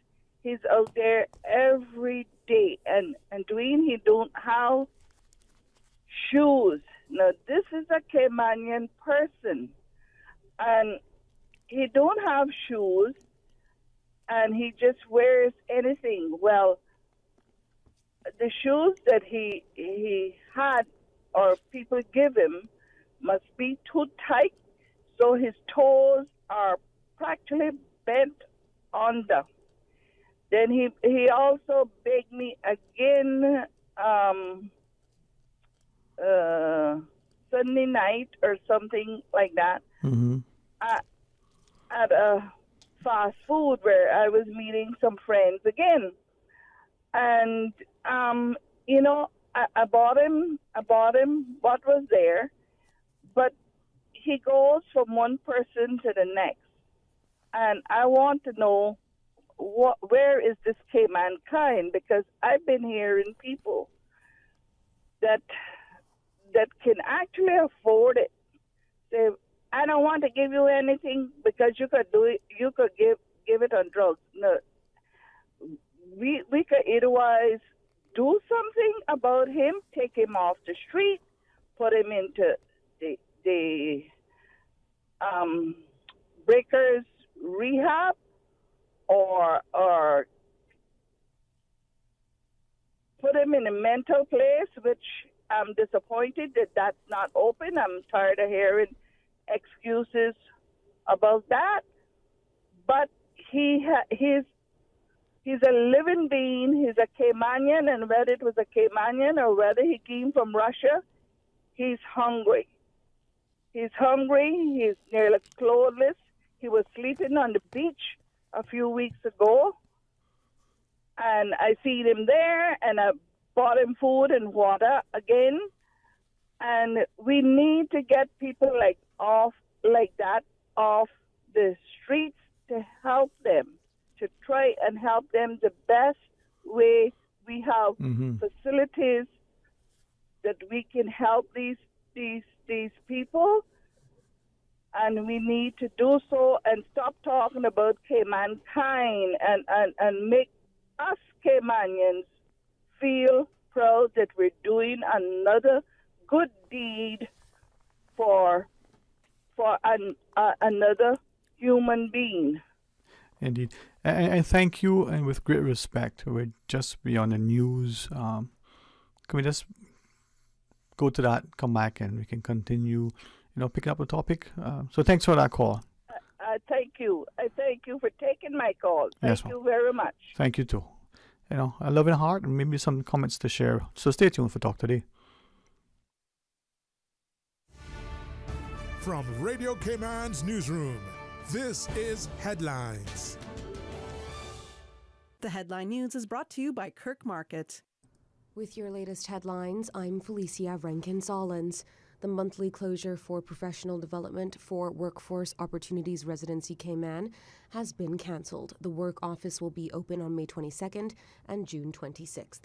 he's out there every day. And Dwayne, he don't have shoes. Now, this is a Caymanian person, and he don't have shoes, and he just wears anything. Well, the shoes that he had or people give him must be too tight, so his toes are practically bent under. Then he also begged me again Sunday night or something like that at a fast food where I was meeting some friends again. And, you know, I bought him what was there, but he goes from one person to the next. And I want to know where is this Cayman kind, because I've been hearing people that can actually afford it. Say, I don't want to give you anything because you could do it. You could give it on drugs. No, we could otherwise do something about him, take him off the street, put him into the breakers rehab, or put him in a mental place, which I'm disappointed that that's not open. I'm tired of hearing excuses about that. But he's a living being. He's a Caymanian, and whether it was a Caymanian or whether he came from Russia, he's hungry. He's hungry. He's nearly clothless. He was sleeping on the beach a few weeks ago, and I seen him there, and I bought him food and water again. And we need to get people like that off the streets to help them, to try and help them the best way. We have facilities that we can help these people, and we need to do so and stop talking about Cayman kind and make us Caymanians feel proud that we're doing another good deed for another human being. Indeed. And thank you, and with great respect, we're just beyond the news. Can we just go to that, come back, and we can continue, picking up the topic? So thanks for that call. Thank you. I thank you for taking my call. Thank you very much. Thank you too. A loving heart, and maybe some comments to share. So stay tuned for Talk Today. From Radio Cayman's newsroom, this is Headlines. The Headline News is brought to you by Kirk Market. With your latest headlines, I'm Felicia Rankin-Solins. The monthly closure for professional development for Workforce Opportunities Residency Cayman has been cancelled. The work office will be open on May 22nd and June 26th.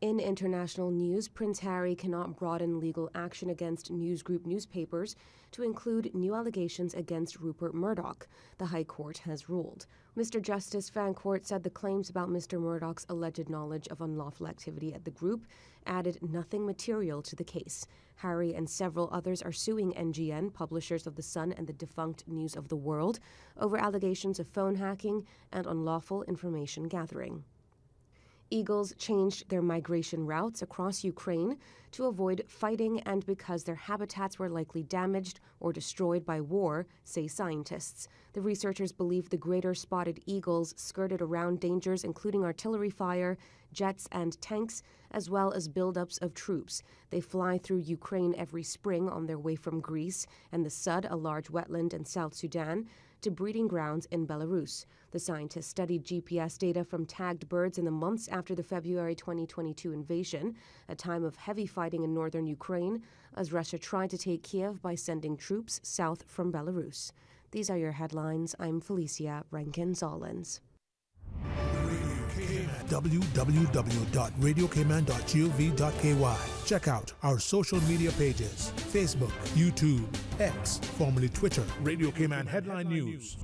In international news, Prince Harry cannot broaden legal action against News Group newspapers to include new allegations against Rupert Murdoch, the High Court has ruled. Mr. Justice Fancourt said the claims about Mr. Murdoch's alleged knowledge of unlawful activity at the group added nothing material to the case. Harry and several others are suing NGN, publishers of The Sun and the defunct News of the World, over allegations of phone hacking and unlawful information gathering. Eagles changed their migration routes across Ukraine to avoid fighting and because their habitats were likely damaged or destroyed by war, say scientists. The researchers believe the greater spotted eagles skirted around dangers including artillery fire, jets and tanks, as well as buildups of troops. They fly through Ukraine every spring on their way from Greece and the Sud, a large wetland in South Sudan, to breeding grounds in Belarus. The scientists studied GPS data from tagged birds in the months after the February 2022 invasion, a time of heavy fighting in northern Ukraine, as Russia tried to take Kiev by sending troops south from Belarus. These are your headlines. I'm Felicia Rankin-Zollins. www.radiocayman.gov.ky. Check out our social media pages: Facebook, YouTube, X, formerly Twitter, Radio Cayman Headline News.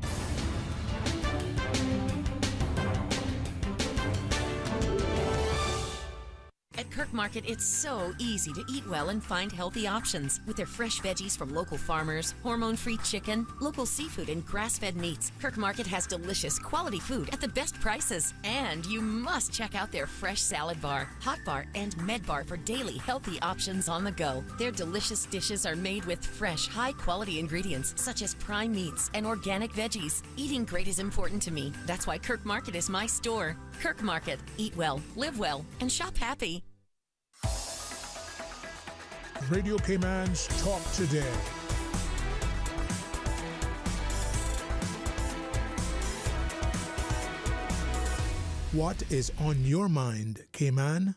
At Kirk Market, it's so easy to eat well and find healthy options. With their fresh veggies from local farmers, hormone-free chicken, local seafood, and grass-fed meats, Kirk Market has delicious, quality food at the best prices. And you must check out their fresh salad bar, hot bar, and med bar for daily healthy options on the go. Their delicious dishes are made with fresh, high-quality ingredients such as prime meats and organic veggies. Eating great is important to me. That's why Kirk Market is my store. Kirk Market. Eat well, live well, and shop happy. Radio Cayman's Talk Today. What is on your mind, Cayman?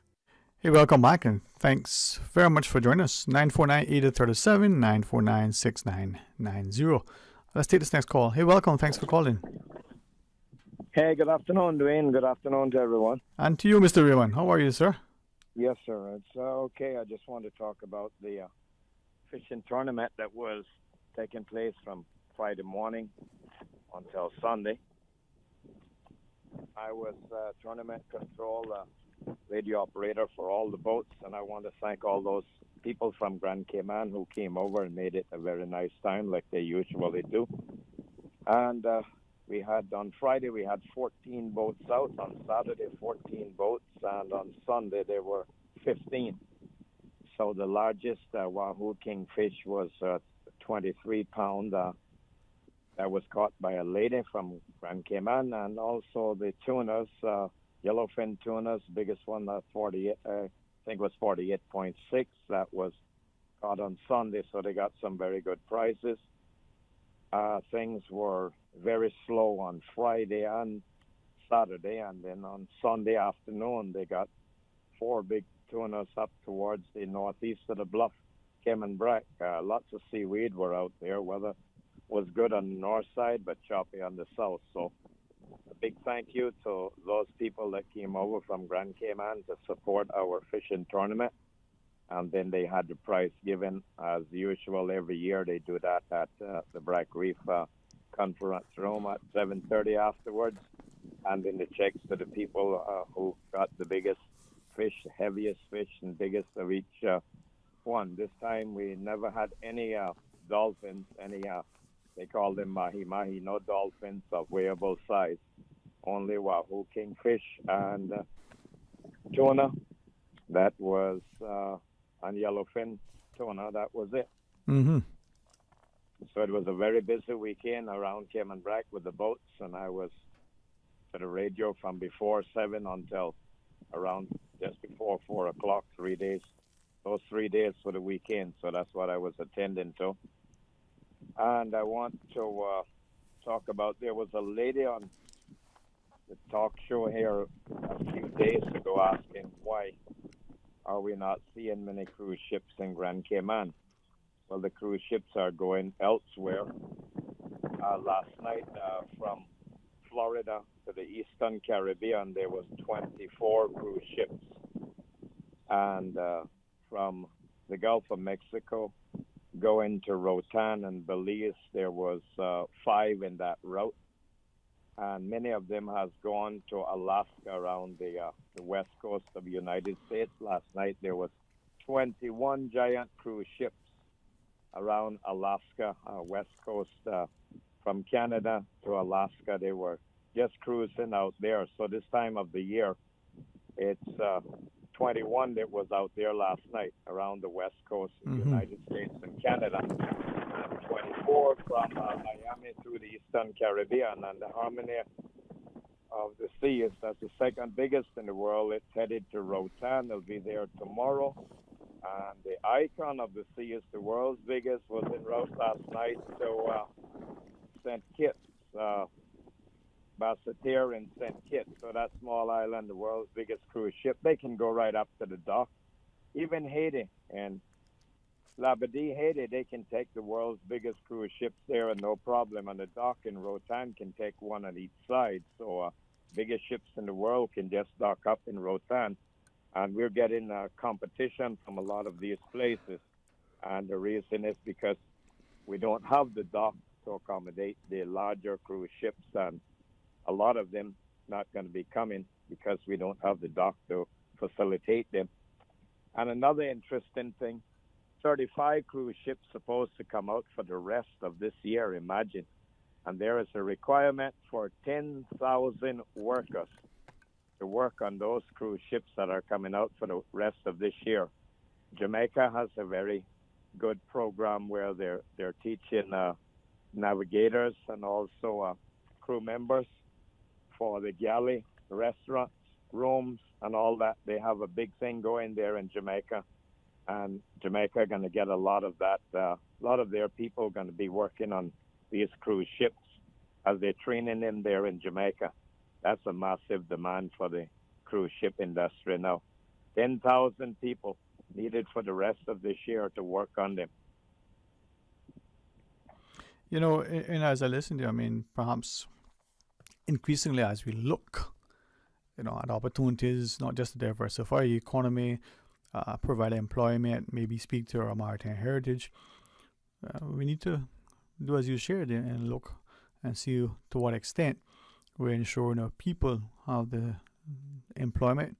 Hey, welcome back, and thanks very much for joining us. 949-8037, 949-6990. Let's take this next call. Hey, welcome. Thanks for calling. Hey, good afternoon, Dwayne. Good afternoon to everyone. And to you, Mr. Raymond. How are you, sir? Yes, sir. It's okay. I just want to talk about the fishing tournament that was taking place from Friday morning until Sunday. I was tournament control radio operator for all the boats, and I want to thank all those people from Grand Cayman who came over and made it a very nice time like they usually do. And we had, on Friday, we had 14 boats out. On Saturday, 14 boats. And on Sunday, there were 15. So the largest Wahoo Kingfish was 23 pound. That was caught by a lady from Grand Cayman. And also the tunas, yellowfin tunas, biggest one, 48, I think was 48.6. That was caught on Sunday, so they got some very good prizes. Things were very slow on Friday and Saturday, and then on Sunday afternoon they got 4 big tunas up towards the northeast of the bluff, Cayman Brack. Lots of seaweed were out there. Weather was good on the north side, but choppy on the south. So a big thank you to those people that came over from Grand Cayman to support our fishing tournament. And then they had the prize given as usual. Every year they do that at the Brack Reef conference room at 7:30 afterwards. And then the checks to the people who got the biggest fish, heaviest fish, and biggest of each one. This time we never had any dolphins, they call them mahi-mahi, no dolphins of weighable size. Only Wahoo Kingfish and tuna. That was... and yellowfin tuna, that was it. Mm-hmm. So it was a very busy weekend around Cayman Brack with the boats, and I was to the radio from before 7 until around just before 4 o'clock, 3 days. Those 3 days for the weekend, so that's what I was attending to. And I want to talk about, there was a lady on the talk show here a few days ago asking why are we not seeing many cruise ships in Grand Cayman? Well, the cruise ships are going elsewhere. Last night from Florida to the Eastern Caribbean, there was 24 cruise ships. And from the Gulf of Mexico going to Roatan and Belize, there was 5 in that route. And many of them has gone to Alaska around the west coast of the United States. Last night there was 21 giant cruise ships around Alaska, west coast, from Canada to Alaska. They were just cruising out there. So this time of the year, it's 21 that was out there last night around the west coast of the United States and Canada. 24 from Miami through the Eastern Caribbean, and the Harmony of the Seas, that's the second biggest in the world. It's headed to Roatan. It'll be there tomorrow. And the Icon of the Seas, the world's biggest, was en route last night to St. Kitts. Blessitt here in St. Kitts, so that small island, the world's biggest cruise ship, they can go right up to the dock. Even Haiti and Labadie, Haiti, they can take the world's biggest cruise ships there and no problem. And the dock in Rotan can take one on each side. So biggest ships in the world can just dock up in Rotan. And we're getting competition from a lot of these places. And the reason is because we don't have the dock to accommodate the larger cruise ships. And a lot of them not going to be coming because we don't have the dock to facilitate them. And another interesting thing, 35 cruise ships supposed to come out for the rest of this year, imagine. And there is a requirement for 10,000 workers to work on those cruise ships that are coming out for the rest of this year. Jamaica has a very good program where they're teaching navigators and also crew members for the galley, restaurants, rooms, and all that. They have a big thing going there in Jamaica. And Jamaica are going to get a lot of that. A lot of their people are going to be working on these cruise ships as they're training them there in Jamaica. That's a massive demand for the cruise ship industry now. 10,000 people needed for the rest of this year to work on them. You know, and as I listen to you, I mean, perhaps increasingly as we look, you know, at opportunities, not just to diversify the economy, provide employment, maybe speak to our maritime heritage. We need to do as you shared and look and see to what extent we're ensuring our people have the employment,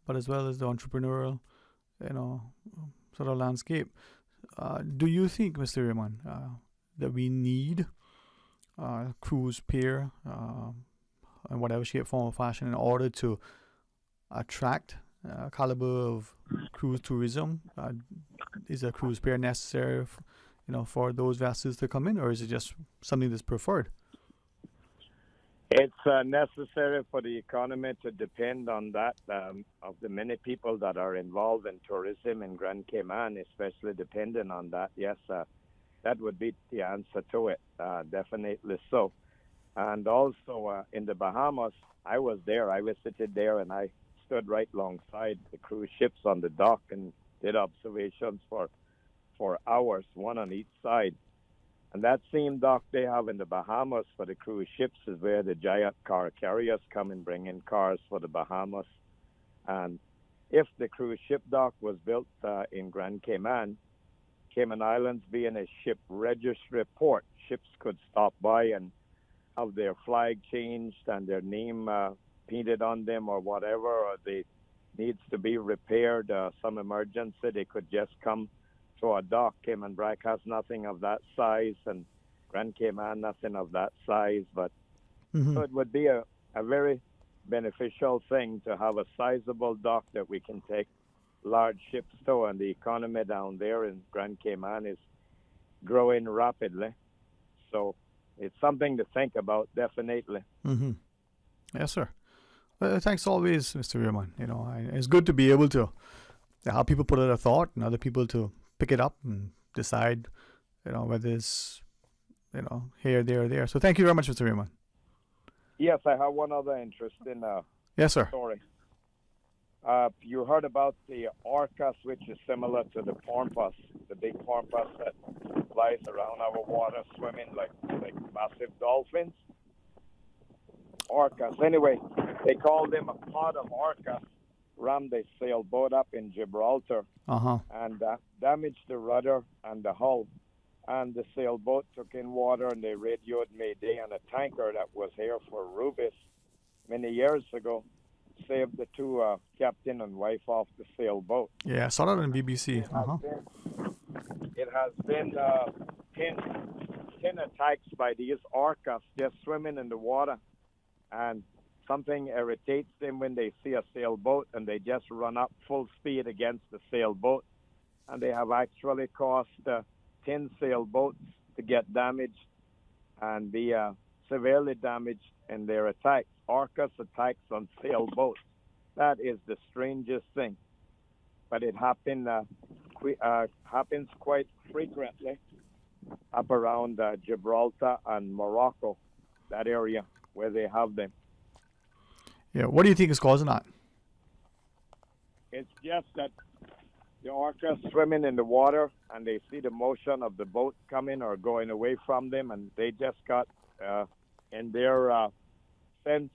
but as well as the entrepreneurial, you know, sort of landscape. Do you think, Mr. Raymond, that we need cruise pair in whatever shape, form, or fashion in order to attract caliber of cruise tourism? Is a cruise pair necessary, for those vessels to come in, or is it just something that's preferred? It's necessary for the economy to depend on that, of the many people that are involved in tourism in Grand Cayman, especially depending on that. Yes, that would be the answer to it, definitely so. And also in the Bahamas, I was there. I visited there, and I stood right alongside the cruise ships on the dock and did observations for hours, one on each side. And that same dock they have in the Bahamas for the cruise ships is where the giant car carriers come and bring in cars for the Bahamas. And if the cruise ship dock was built in Grand Cayman, Cayman Islands being a ship registry port, ships could stop by and have their flag changed and their name painted on them or whatever, or they needs to be repaired, some emergency, they could just come to a dock. Cayman Brac has nothing of that size, and Grand Cayman nothing of that size, but so it would be a very beneficial thing to have a sizable dock that we can take large ships to, and the economy down there in Grand Cayman is growing rapidly. So it's something to think about, definitely. Yes, sir. Thanks always, Mr. Raymond. It's good to be able to have people put it a thought and other people to pick it up and decide, whether it's, here, there, or there. So thank you very much, Mr. Raymond. Yes, I have one other interesting yes, sir. story. You heard about the orcas, which is similar to the porpoise, the big porpoise that flies around our water swimming like massive dolphins. Orcas. Anyway, they call them a pod of orcas. Rammed a sailboat up in Gibraltar and damaged the rudder and the hull. And the sailboat took in water, and they radioed Mayday, and a tanker that was here for Rubis many years ago saved the two captain and wife off the sailboat. Yeah, I saw that on BBC. It has been 10 attacks by these orcas just swimming in the water, and something irritates them when they see a sailboat, and they just run up full speed against the sailboat, and they have actually caused 10 sailboats to get damaged and be severely damaged in their attacks. Orcas attacks on sailboats. That is the strangest thing, but it happens quite frequently up around Gibraltar and Morocco. that area where they have them. Yeah, what do you think is causing that? It's just that the orcas swimming in the water and they see the motion of the boat coming or going away from them, and they just got in their sense,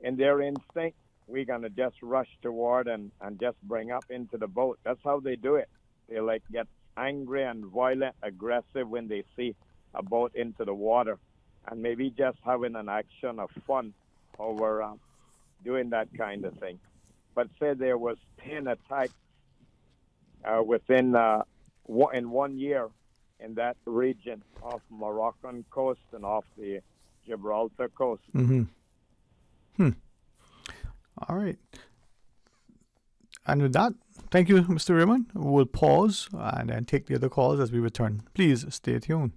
in their instinct, we're going to just rush toward and just bring up into the boat. That's how they do it. They like get angry and violent, aggressive when they see a boat into the water, and maybe just having an action of fun over doing that kind of thing. But say there was 10 attacks within in 1 year in that region off Moroccan coast and off the Gibraltar coast. All right. And with that, thank you, Mr. Raymond. We'll pause and then take the other calls as we return. Please stay tuned.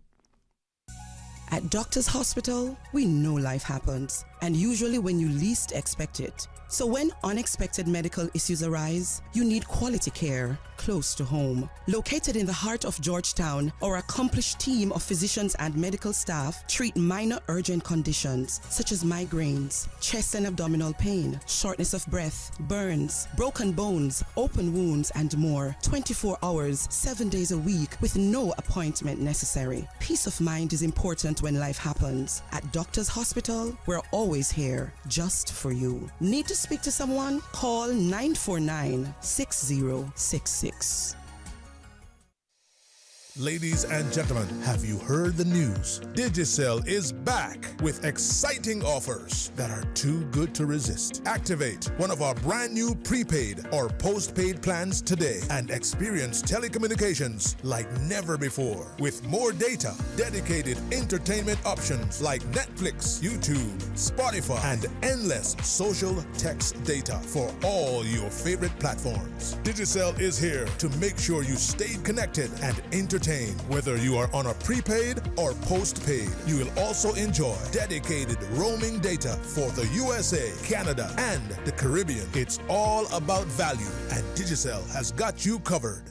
At Doctors Hospital, we know life happens, and usually when you least expect it. So when unexpected medical issues arise, you need quality care close to home. Located in the heart of Georgetown, our accomplished team of physicians and medical staff treat minor urgent conditions such as migraines, chest and abdominal pain, shortness of breath, burns, broken bones, open wounds, and more. 24 hours, 7 days a week with no appointment necessary. Peace of mind is important when life happens. At Doctors Hospital, we're always here just for you. Need to speak to someone? Call 949-6066. Ladies and gentlemen, have you heard the news? Digicel is back with exciting offers that are too good to resist. Activate one of our brand new prepaid or postpaid plans today and experience telecommunications like never before. With more data, dedicated entertainment options like Netflix, YouTube, Spotify, and endless social text data for all your favorite platforms. Digicel is here to make sure you stay connected and entertained. Whether you are on a prepaid or postpaid, you will also enjoy dedicated roaming data for the USA, Canada, and the Caribbean. It's all about value, and Digicel has got you covered.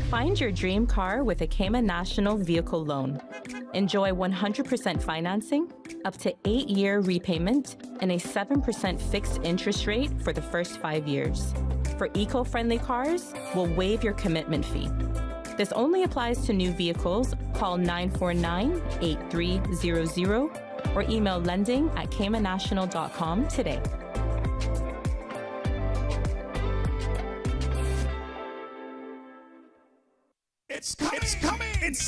Find your dream car with a Cayman National Vehicle Loan. Enjoy 100% financing, up to 8-year repayment, and a 7% fixed interest rate for the first 5 years. For eco-friendly cars, we'll waive your commitment fee. This only applies to new vehicles. Call 949-8300 or email lending@caymannational.com today. It's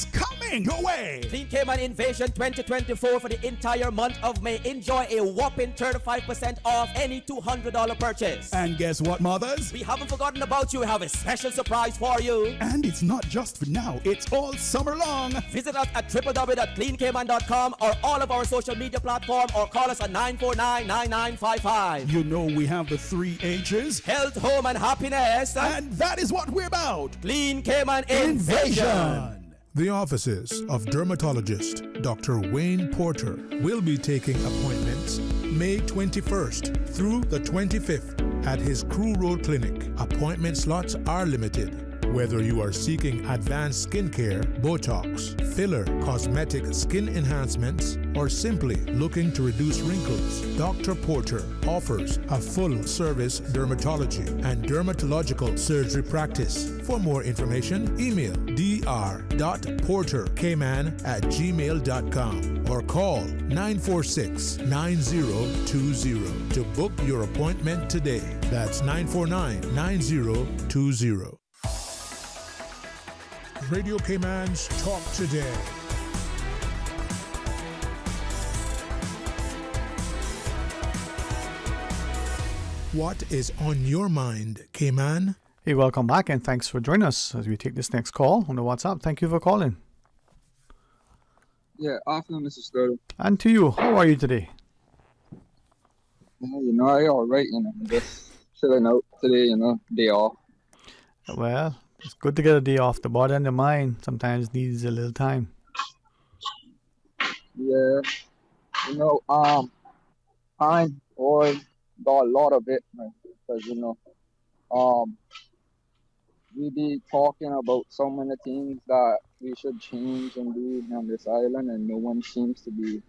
coming! Go away! Clean Cayman Invasion 2024 for the entire month of May. Enjoy a whopping 35% off any $200 purchase. And guess what, mothers? We haven't forgotten about you. We have a special surprise for you. And it's not just for now. It's all summer long. Visit us at www.cleancayman.com or all of our social media platforms, or call us at 949-9955. You know we have the 3 H's. Health, home, and happiness. And that is what we're about. Clean Cayman Invasion. The offices of dermatologist Dr. Wayne Porter will be taking appointments May 21st through the 25th at his Crew Road Clinic. Appointment slots are limited. Whether you are seeking advanced skincare, Botox, filler, cosmetic skin enhancements, or simply looking to reduce wrinkles, Dr. Porter offers a full-service dermatology and dermatological surgery practice. For more information, email dr.portercayman@gmail.com or call 946-9020 to book your appointment today. That's 949-9020. Radio Cayman's Talk Today. What is on your mind, Cayman? Hey, welcome back, and thanks for joining us as we take this next call on the WhatsApp. Thank you for calling. Yeah, afternoon, Mr. Sterling. And to you, how are you today? Yeah, I all right, just chilling out today, day off. Well, it's good to get a day off. The body and the mind sometimes needs a little time. Yeah, time or got a lot of it, because we be talking about so many things that we should change and do on this island, and no one seems to be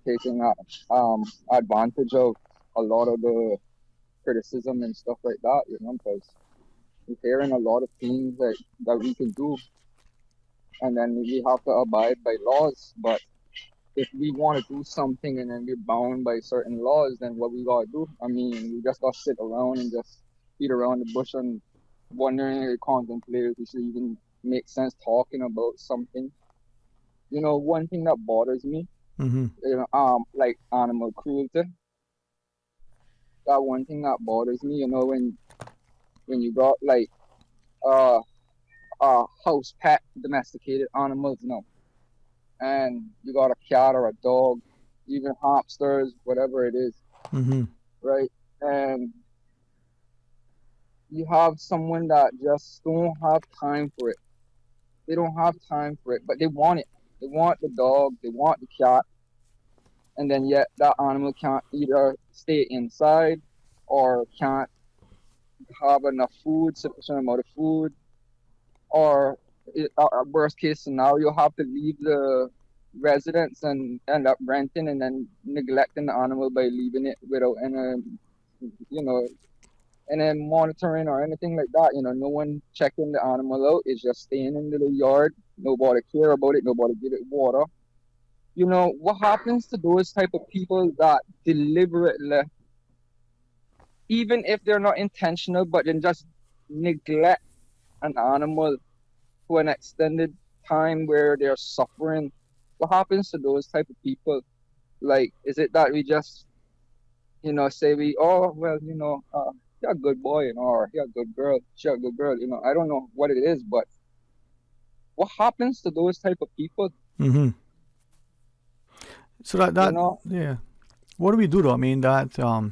taking advantage of a lot of the criticism and stuff like that, because we're hearing a lot of things that we can do, and then we have to abide by laws. But if we want to do something and then we're bound by certain laws, then what we gotta do? I mean, we just gotta sit around and just beat around the bush and wondering, contemplate if we should even make sense talking about something. One thing that bothers me, like animal cruelty. That one thing that bothers me, when you got like house pet domesticated animals, and you got a cat or a dog, even hamsters, whatever it is, right? And you have someone that just don't have time for it. They don't have time for it, but they want it. They want the dog, they want the cat, and then yet that animal can't either stay inside or can't have enough food, sufficient amount of food, or worst case scenario, have to leave the residence and end up renting and then neglecting the animal by leaving it without any, any monitoring or anything like that. No one checking the animal out. It's just staying in the yard. Nobody care about it. Nobody give it water. What happens to those type of people that deliberately, even if they're not intentional, but then just neglect an animal for an extended time where they're suffering? What happens to those type of people? Like, is it that we just, say you're a good boy, or you're a good girl, she's a good girl, I don't know what it is, but what happens to those type of people? So that yeah. What do we do though? I mean, that, I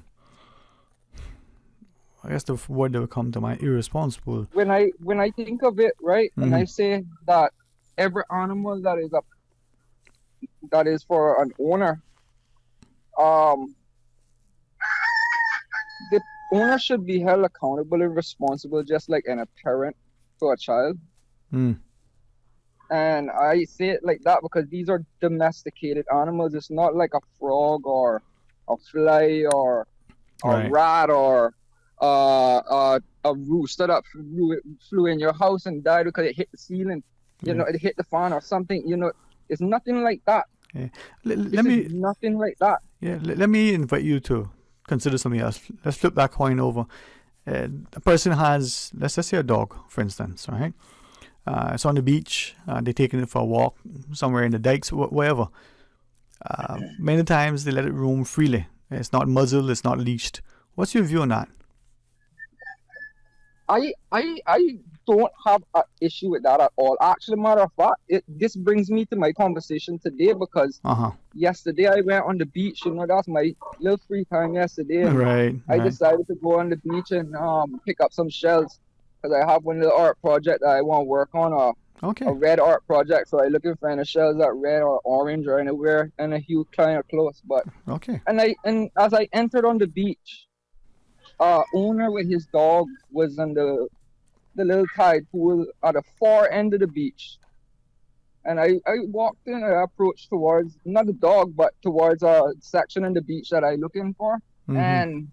guess the word that would come to mind, irresponsible. When I think of it, right, and I say that every animal that is for an owner, the owner should be held accountable and responsible, just like any parent to a child. And I say it like that because these are domesticated animals. It's not like a frog or a fly or a rat or a rooster that flew in your house and died because it hit the ceiling. It hit the fan or something. It's nothing like that. Yeah. Nothing like that. Yeah. Let me invite you to consider something else. Let's flip that coin over. A person has, let's just say a dog, for instance, right? It's on the beach. They're taking it for a walk somewhere in the dikes, wherever. Many times they let it roam freely. It's not muzzled. It's not leashed. What's your view on that? I don't have an issue with that at all. Actually, matter of fact, this brings me to my conversation today because yesterday I went on the beach. That's my little free time yesterday. And I decided to go on the beach and pick up some shells because I have one little art project that I want to work on, a red art project. So I'm looking for any shells that red or orange or anywhere and a hue kind of close. But and as I entered on the beach, owner with his dog was in the little tide pool at the far end of the beach. And I walked in and I approached towards, not the dog, but towards a section in the beach that I'm looking for. And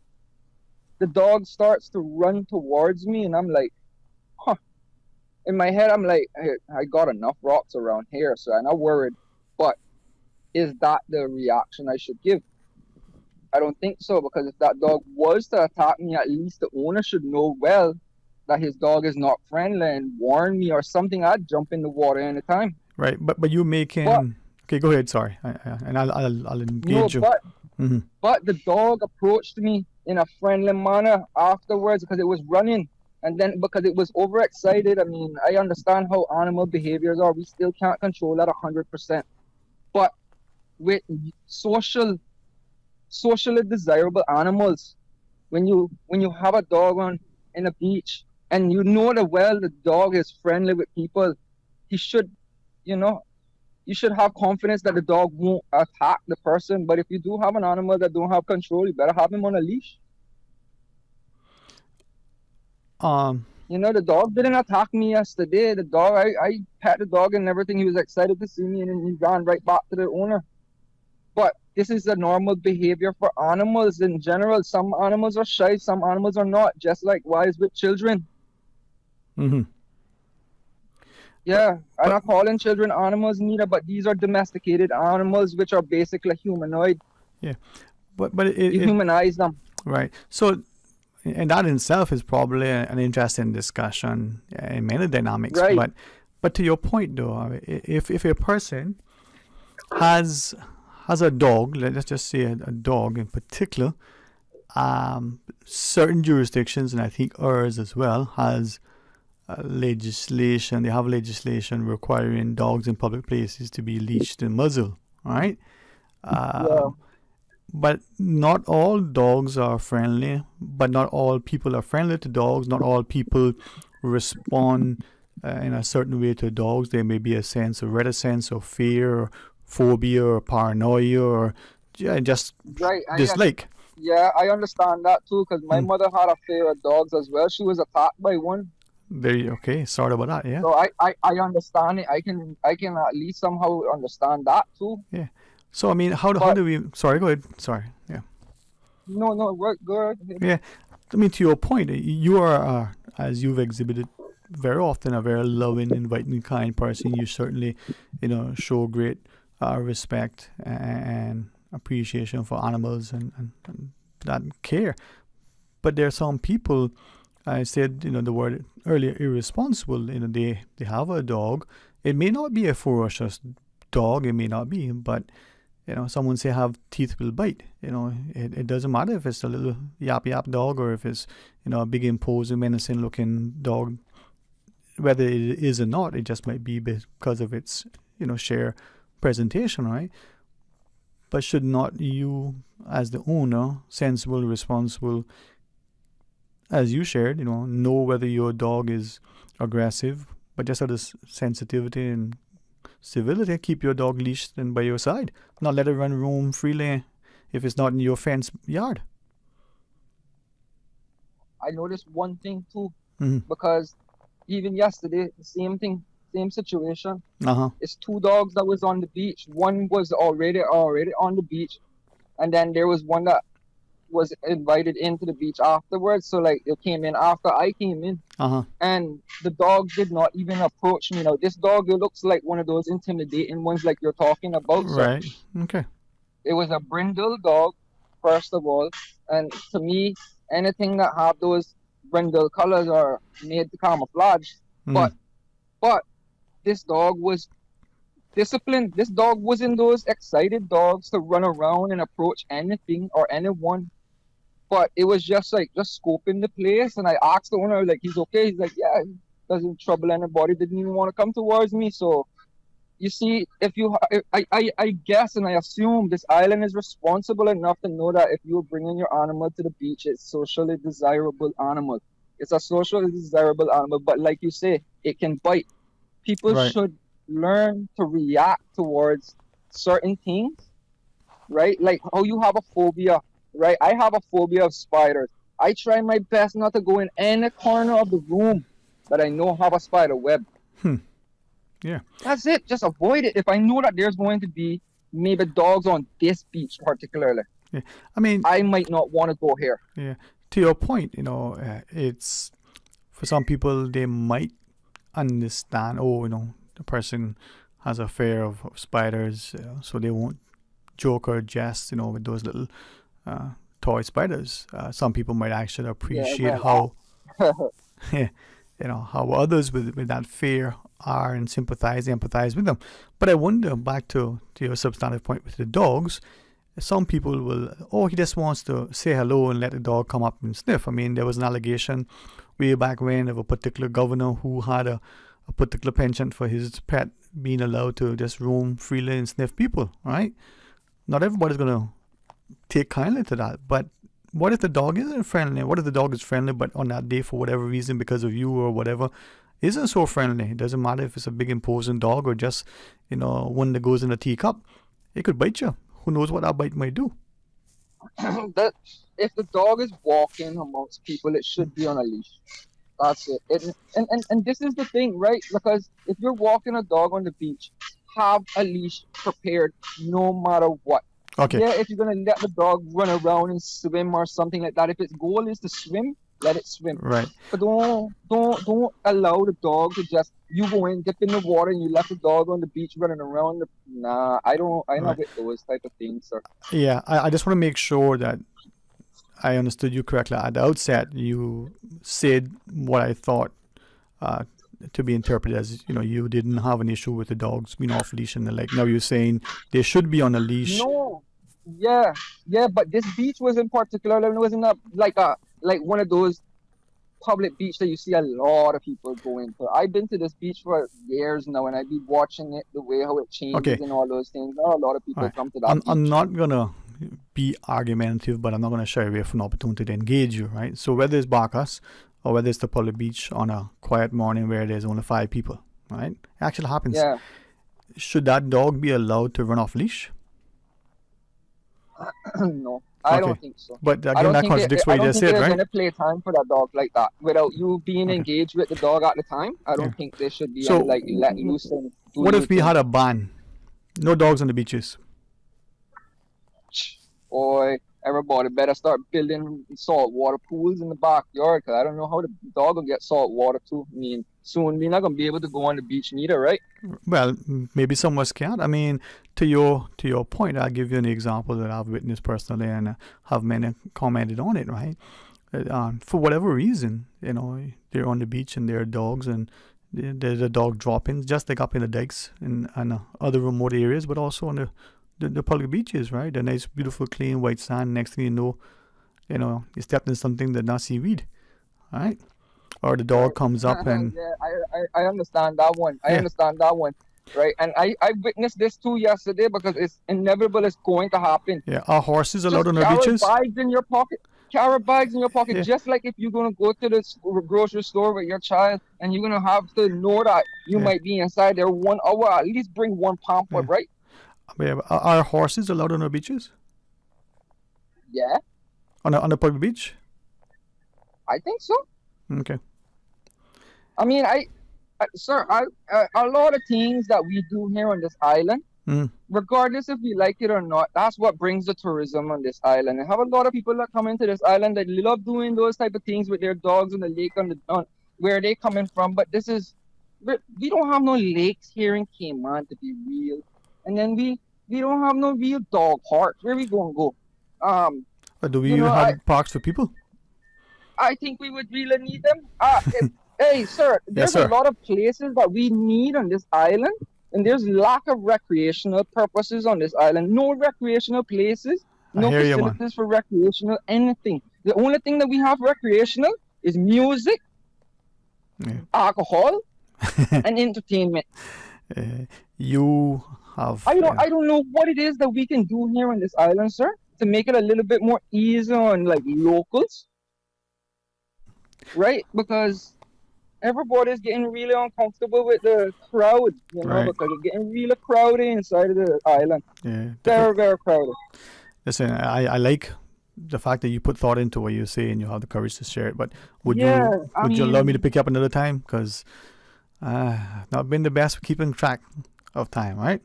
the dog starts to run towards me and I'm like, in my head, I'm like, hey, I got enough rocks around here, so I'm not worried. But is that the reaction I should give? I don't think so, because if that dog was to attack me, at least the owner should know well that his dog is not friendly and warn me or something. I'd jump in the water anytime. Right, but you're making... okay, go ahead, sorry. And I'll engage you. But the dog approached me in a friendly manner afterwards because it was running. And then because it was overexcited, I mean, I understand how animal behaviors are. We still can't control that 100%. But with socially desirable animals, when you have a dog in a beach and you know the dog is friendly with people, he should, you should have confidence that the dog won't attack the person. But if you do have an animal that don't have control, you better have him on a leash. You know, the dog didn't attack me yesterday. The dog, I pet the dog and everything. He was excited to see me, and then he ran right back to the owner. But this is a normal behavior for animals in general. Some animals are shy, some animals are not, just like wise with children. Mm-hmm. Yeah, I'm not calling children animals neither, but these are domesticated animals which are basically humanoid. Yeah, but you humanize them. Right. So, and that in itself is probably an interesting discussion in many dynamics. Right. But to your point, though, if a person has a dog, let's just say a dog in particular, certain jurisdictions, and I think ours as well, has legislation. They have legislation requiring dogs in public places to be leashed and muzzled. Right. But not all dogs are friendly. But not all people are friendly to dogs. Not all people respond in a certain way to dogs. There may be a sense of reticence or fear, or phobia, or paranoia, or just dislike. Yeah, I understand that too, because my mother had a fear of dogs as well. She was attacked by one. Okay, sorry about that. Yeah. So I understand it. I can at least somehow understand that too. Yeah. So I mean, how do we? Sorry, go ahead. Sorry. Yeah. No, work good. Yeah, I mean, to your point, you are, as you've exhibited very often, a very loving, inviting, kind person. You certainly, show great respect and appreciation for animals and that care. But there are some people, I said, the word earlier, irresponsible. They have a dog. It may not be a ferocious dog. It may not be, but someone say have teeth will bite. It doesn't matter if it's a little yap dog or if it's a big imposing menacing looking dog. Whether it is or not, it just might be because of its sheer presentation, right? But should not you, as the owner, sensible, responsible, as you shared, know whether your dog is aggressive, but just out of sensitivity and civility, keep your dog leashed and by your side. Not let it roam freely if it's not in your fence yard. I noticed one thing too, Mm-hmm. because even yesterday, the same thing, same situation. Uh-huh. It's two dogs that was on the beach. One was already on the beach, and then there was one that was invited into the beach afterwards. So like it came in after I came in. Uh-huh. And the dog did not even approach me. Now this dog, it looks like one of those intimidating ones like you're talking about. Right. Okay. It was a brindle dog, first of all, and to me, anything that have those brindle colors are made to camouflage. But this dog was disciplined. This dog wasn't those excited dogs to run around and approach anything or anyone. But it was just scoping the place, and I asked the owner, like, he's okay. He's like, yeah, he doesn't trouble anybody. Didn't even want to come towards me. So, you see, I guess and I assume this island is responsible enough to know that if you're bringing your animal to the beach, it's socially desirable animal. It's a socially desirable animal, but like you say, it can bite. People should learn to react towards certain things, right? Like how you have a phobia. Right, I have a phobia of spiders. I try my best not to go in any corner of the room that I know have a spider web. Yeah. That's it. Just avoid it. If I know that there's going to be maybe dogs on this beach particularly, yeah. I mean, I might not want to go here. Yeah. To your point, it's for some people they might understand. The person has a fear of spiders, so they won't joke or jest, with those little toy spiders. Some people might actually appreciate how how others with that fear are and empathize with them. But I wonder, back to your substantive point with the dogs, some people will, he just wants to say hello and let the dog come up and sniff. I mean, there was an allegation way back when of a particular governor who had a particular penchant for his pet being allowed to just roam freely and sniff people, right? Not everybody's going to take kindly to that, but what if the dog isn't friendly? What if the dog is friendly, but on that day, for whatever reason, because of you or whatever, isn't so friendly? It doesn't matter if it's a big imposing dog or just, one that goes in a teacup. It could bite you. Who knows what that bite might do? That if the dog is walking amongst people, it should be on a leash. That's it. And this is the thing, right? Because if you're walking a dog on the beach, have a leash prepared no matter what. Okay. Yeah, if you're gonna let the dog run around and swim or something like that, if its goal is to swim, let it swim. Right. But don't allow the dog to just you go in, dip in the water, and you left the dog on the beach running around. Nah, I'm not with those type of things, sir. Yeah, I just want to make sure that I understood you correctly. At the outset, you said what I thought to be interpreted as, you didn't have an issue with the dogs being off leash and the like. Now you're saying they should be on a leash. No, yeah, but this beach was in particular. It wasn't like one of those public beach that you see a lot of people going to. I've been to this beach for years now, and I've been watching it, the way how it changes and all those things. Not a lot of people come to that beach. I'm not gonna be argumentative, but I'm not gonna shy away from an opportunity to engage you, right? So whether it's Bacchus or whether it's the public beach on a quiet morning where there's only 5 people, right? It actually happens. Yeah. Should that dog be allowed to run off leash? No, I don't think so. But again, that contradicts what you just said, right? I don't think there's going to play time for that dog like that without you being engaged with the dog at the time. I don't think there should be let loose and do what if we anything. had a ban? No dogs on the beaches. Boy, everybody better start building saltwater pools in the backyard, because I don't know how the dog will get salt water too. I mean, soon we're not going to be able to go on the beach neither, right? Well, maybe some of us can't. I mean, to your point, I'll give you an example that I've witnessed personally and have many commented on it, right? For whatever reason, they're on the beach and there are dogs, and there's a dog droppings, just like up in the dikes and other remote areas, but also on the public beaches, right? The nice, beautiful, clean white sand. Next thing you know, you stepped in something that not seaweed, right? Or the dog comes up and I understand that one. I understand that one, right? And I witnessed this too yesterday, because it's inevitable. It's going to happen. Yeah, are horses allowed on our beaches? Bags in your pocket. Carry bags in your pocket, just like if you're going to go to the grocery store with your child, and you're going to have to know that you might be inside there 1 hour. At least bring one pamphlet, right? Are horses allowed on our beaches? Yeah. On the public beach? I think so. Okay. I mean, sir, a lot of things that we do here on this island, regardless if we like it or not, that's what brings the tourism on this island. And have a lot of people that come into this island that love doing those type of things with their dogs on the lake on where they coming from. But we don't have no lakes here in Cayman, to be real. And then we don't have no real dog parks. Where we gonna go? Do we even have parks for people? I think we would really need them. Hey, sir, there's a lot of places that we need on this island, and there's lack of recreational purposes on this island. No recreational places, no facilities for recreational anything. The only thing that we have recreational is music, alcohol, and entertainment. You have... I don't know what it is that we can do here on this island, sir, to make it a little bit more easy on locals. Right, because everybody's getting really uncomfortable with the crowd, because it's getting really crowded inside of the island. Yeah, very, very crowded. Listen, I like the fact that you put thought into what you say and you have the courage to share it. But would you allow me to pick up another time? Because not been the best for keeping track of time, right?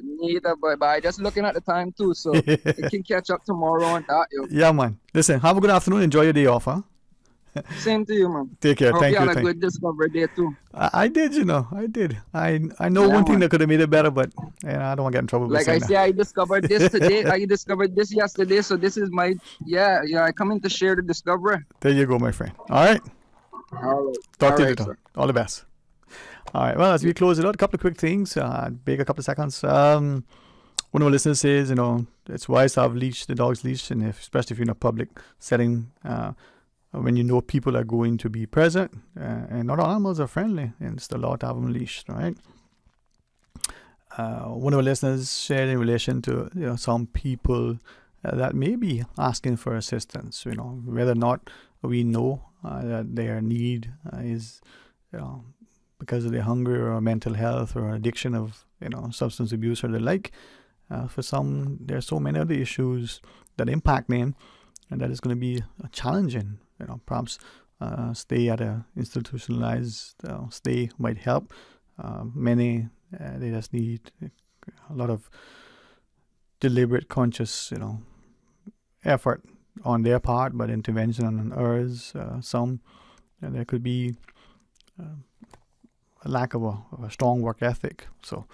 Neither, but I just looking at the time too, so we can catch up tomorrow on that. Yeah, man. Listen, have a good afternoon. Enjoy your day off, huh? Same to you, man. Take care. Thank you. Hope you had a good discovery day too. I did, I did. I know one thing that could have made it better, but I don't want to get in trouble. Like I say, I discovered this today. I discovered this yesterday, so this is my I come in to share the discovery. There you go, my friend. All right. All right. Talk to you later. All the best. All right. Well, as we close it out, a couple of quick things. Big a couple of seconds. One of our listeners says, it's wise to have the dog's leash, and especially if you're in a public setting. When you know people are going to be present, and not all animals are friendly, and it's the law to have them leashed, right? One of our listeners shared in relation to some people that may be asking for assistance, whether or not we know that their need is because of their hunger or mental health or addiction of substance abuse or the like. For some, there are so many other issues that impact them, and that is going to be challenging. Perhaps stay at a institutionalized stay might help. Many they just need a lot of deliberate, conscious, effort on their part, but intervention on ours. Some there could be a lack of a strong work ethic. So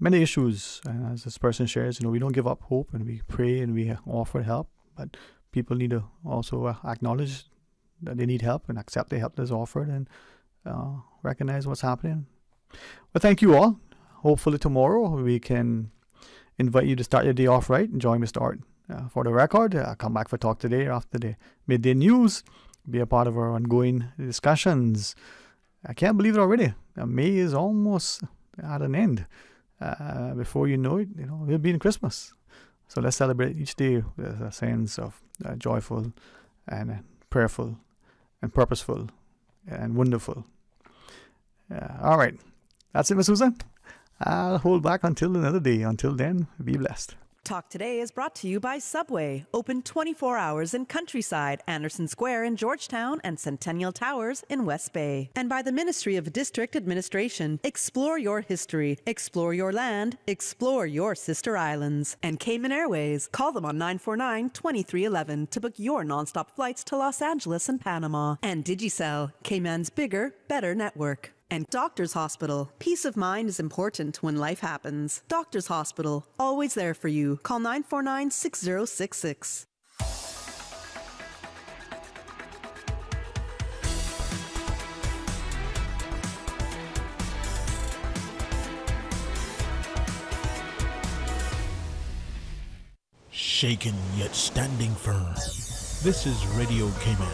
many issues, as this person shares. We don't give up hope, and we pray and we offer help, but people need to also acknowledge that they need help and accept the help that's offered and recognize what's happening. Well, thank you all. Hopefully tomorrow we can invite you to start your day off right and join Mr. Art. For the record, come back for Talk Today after the midday news. Be a part of our ongoing discussions. I can't believe it already. May is almost at an end. Before you know it, we'll be in Christmas. So let's celebrate each day with a sense of joyful and prayerful and purposeful and wonderful. All right. That's it, Miss Susan. I'll hold back until another day. Until then, be blessed. Talk Today is brought to you by Subway, open 24 hours in Countryside, Anderson Square in Georgetown, and Centennial Towers in West Bay. And by the Ministry of District Administration. Explore your history, explore your land, explore your sister islands. And Cayman Airways. Call them on 949-2311 to book your nonstop flights to Los Angeles and Panama. And Digicel, Cayman's bigger, better network. And Doctors Hospital. Peace of mind is important when life happens. Doctors Hospital, always there for you. Call 949-6066. Shaken yet standing firm. This is Radio Cayman.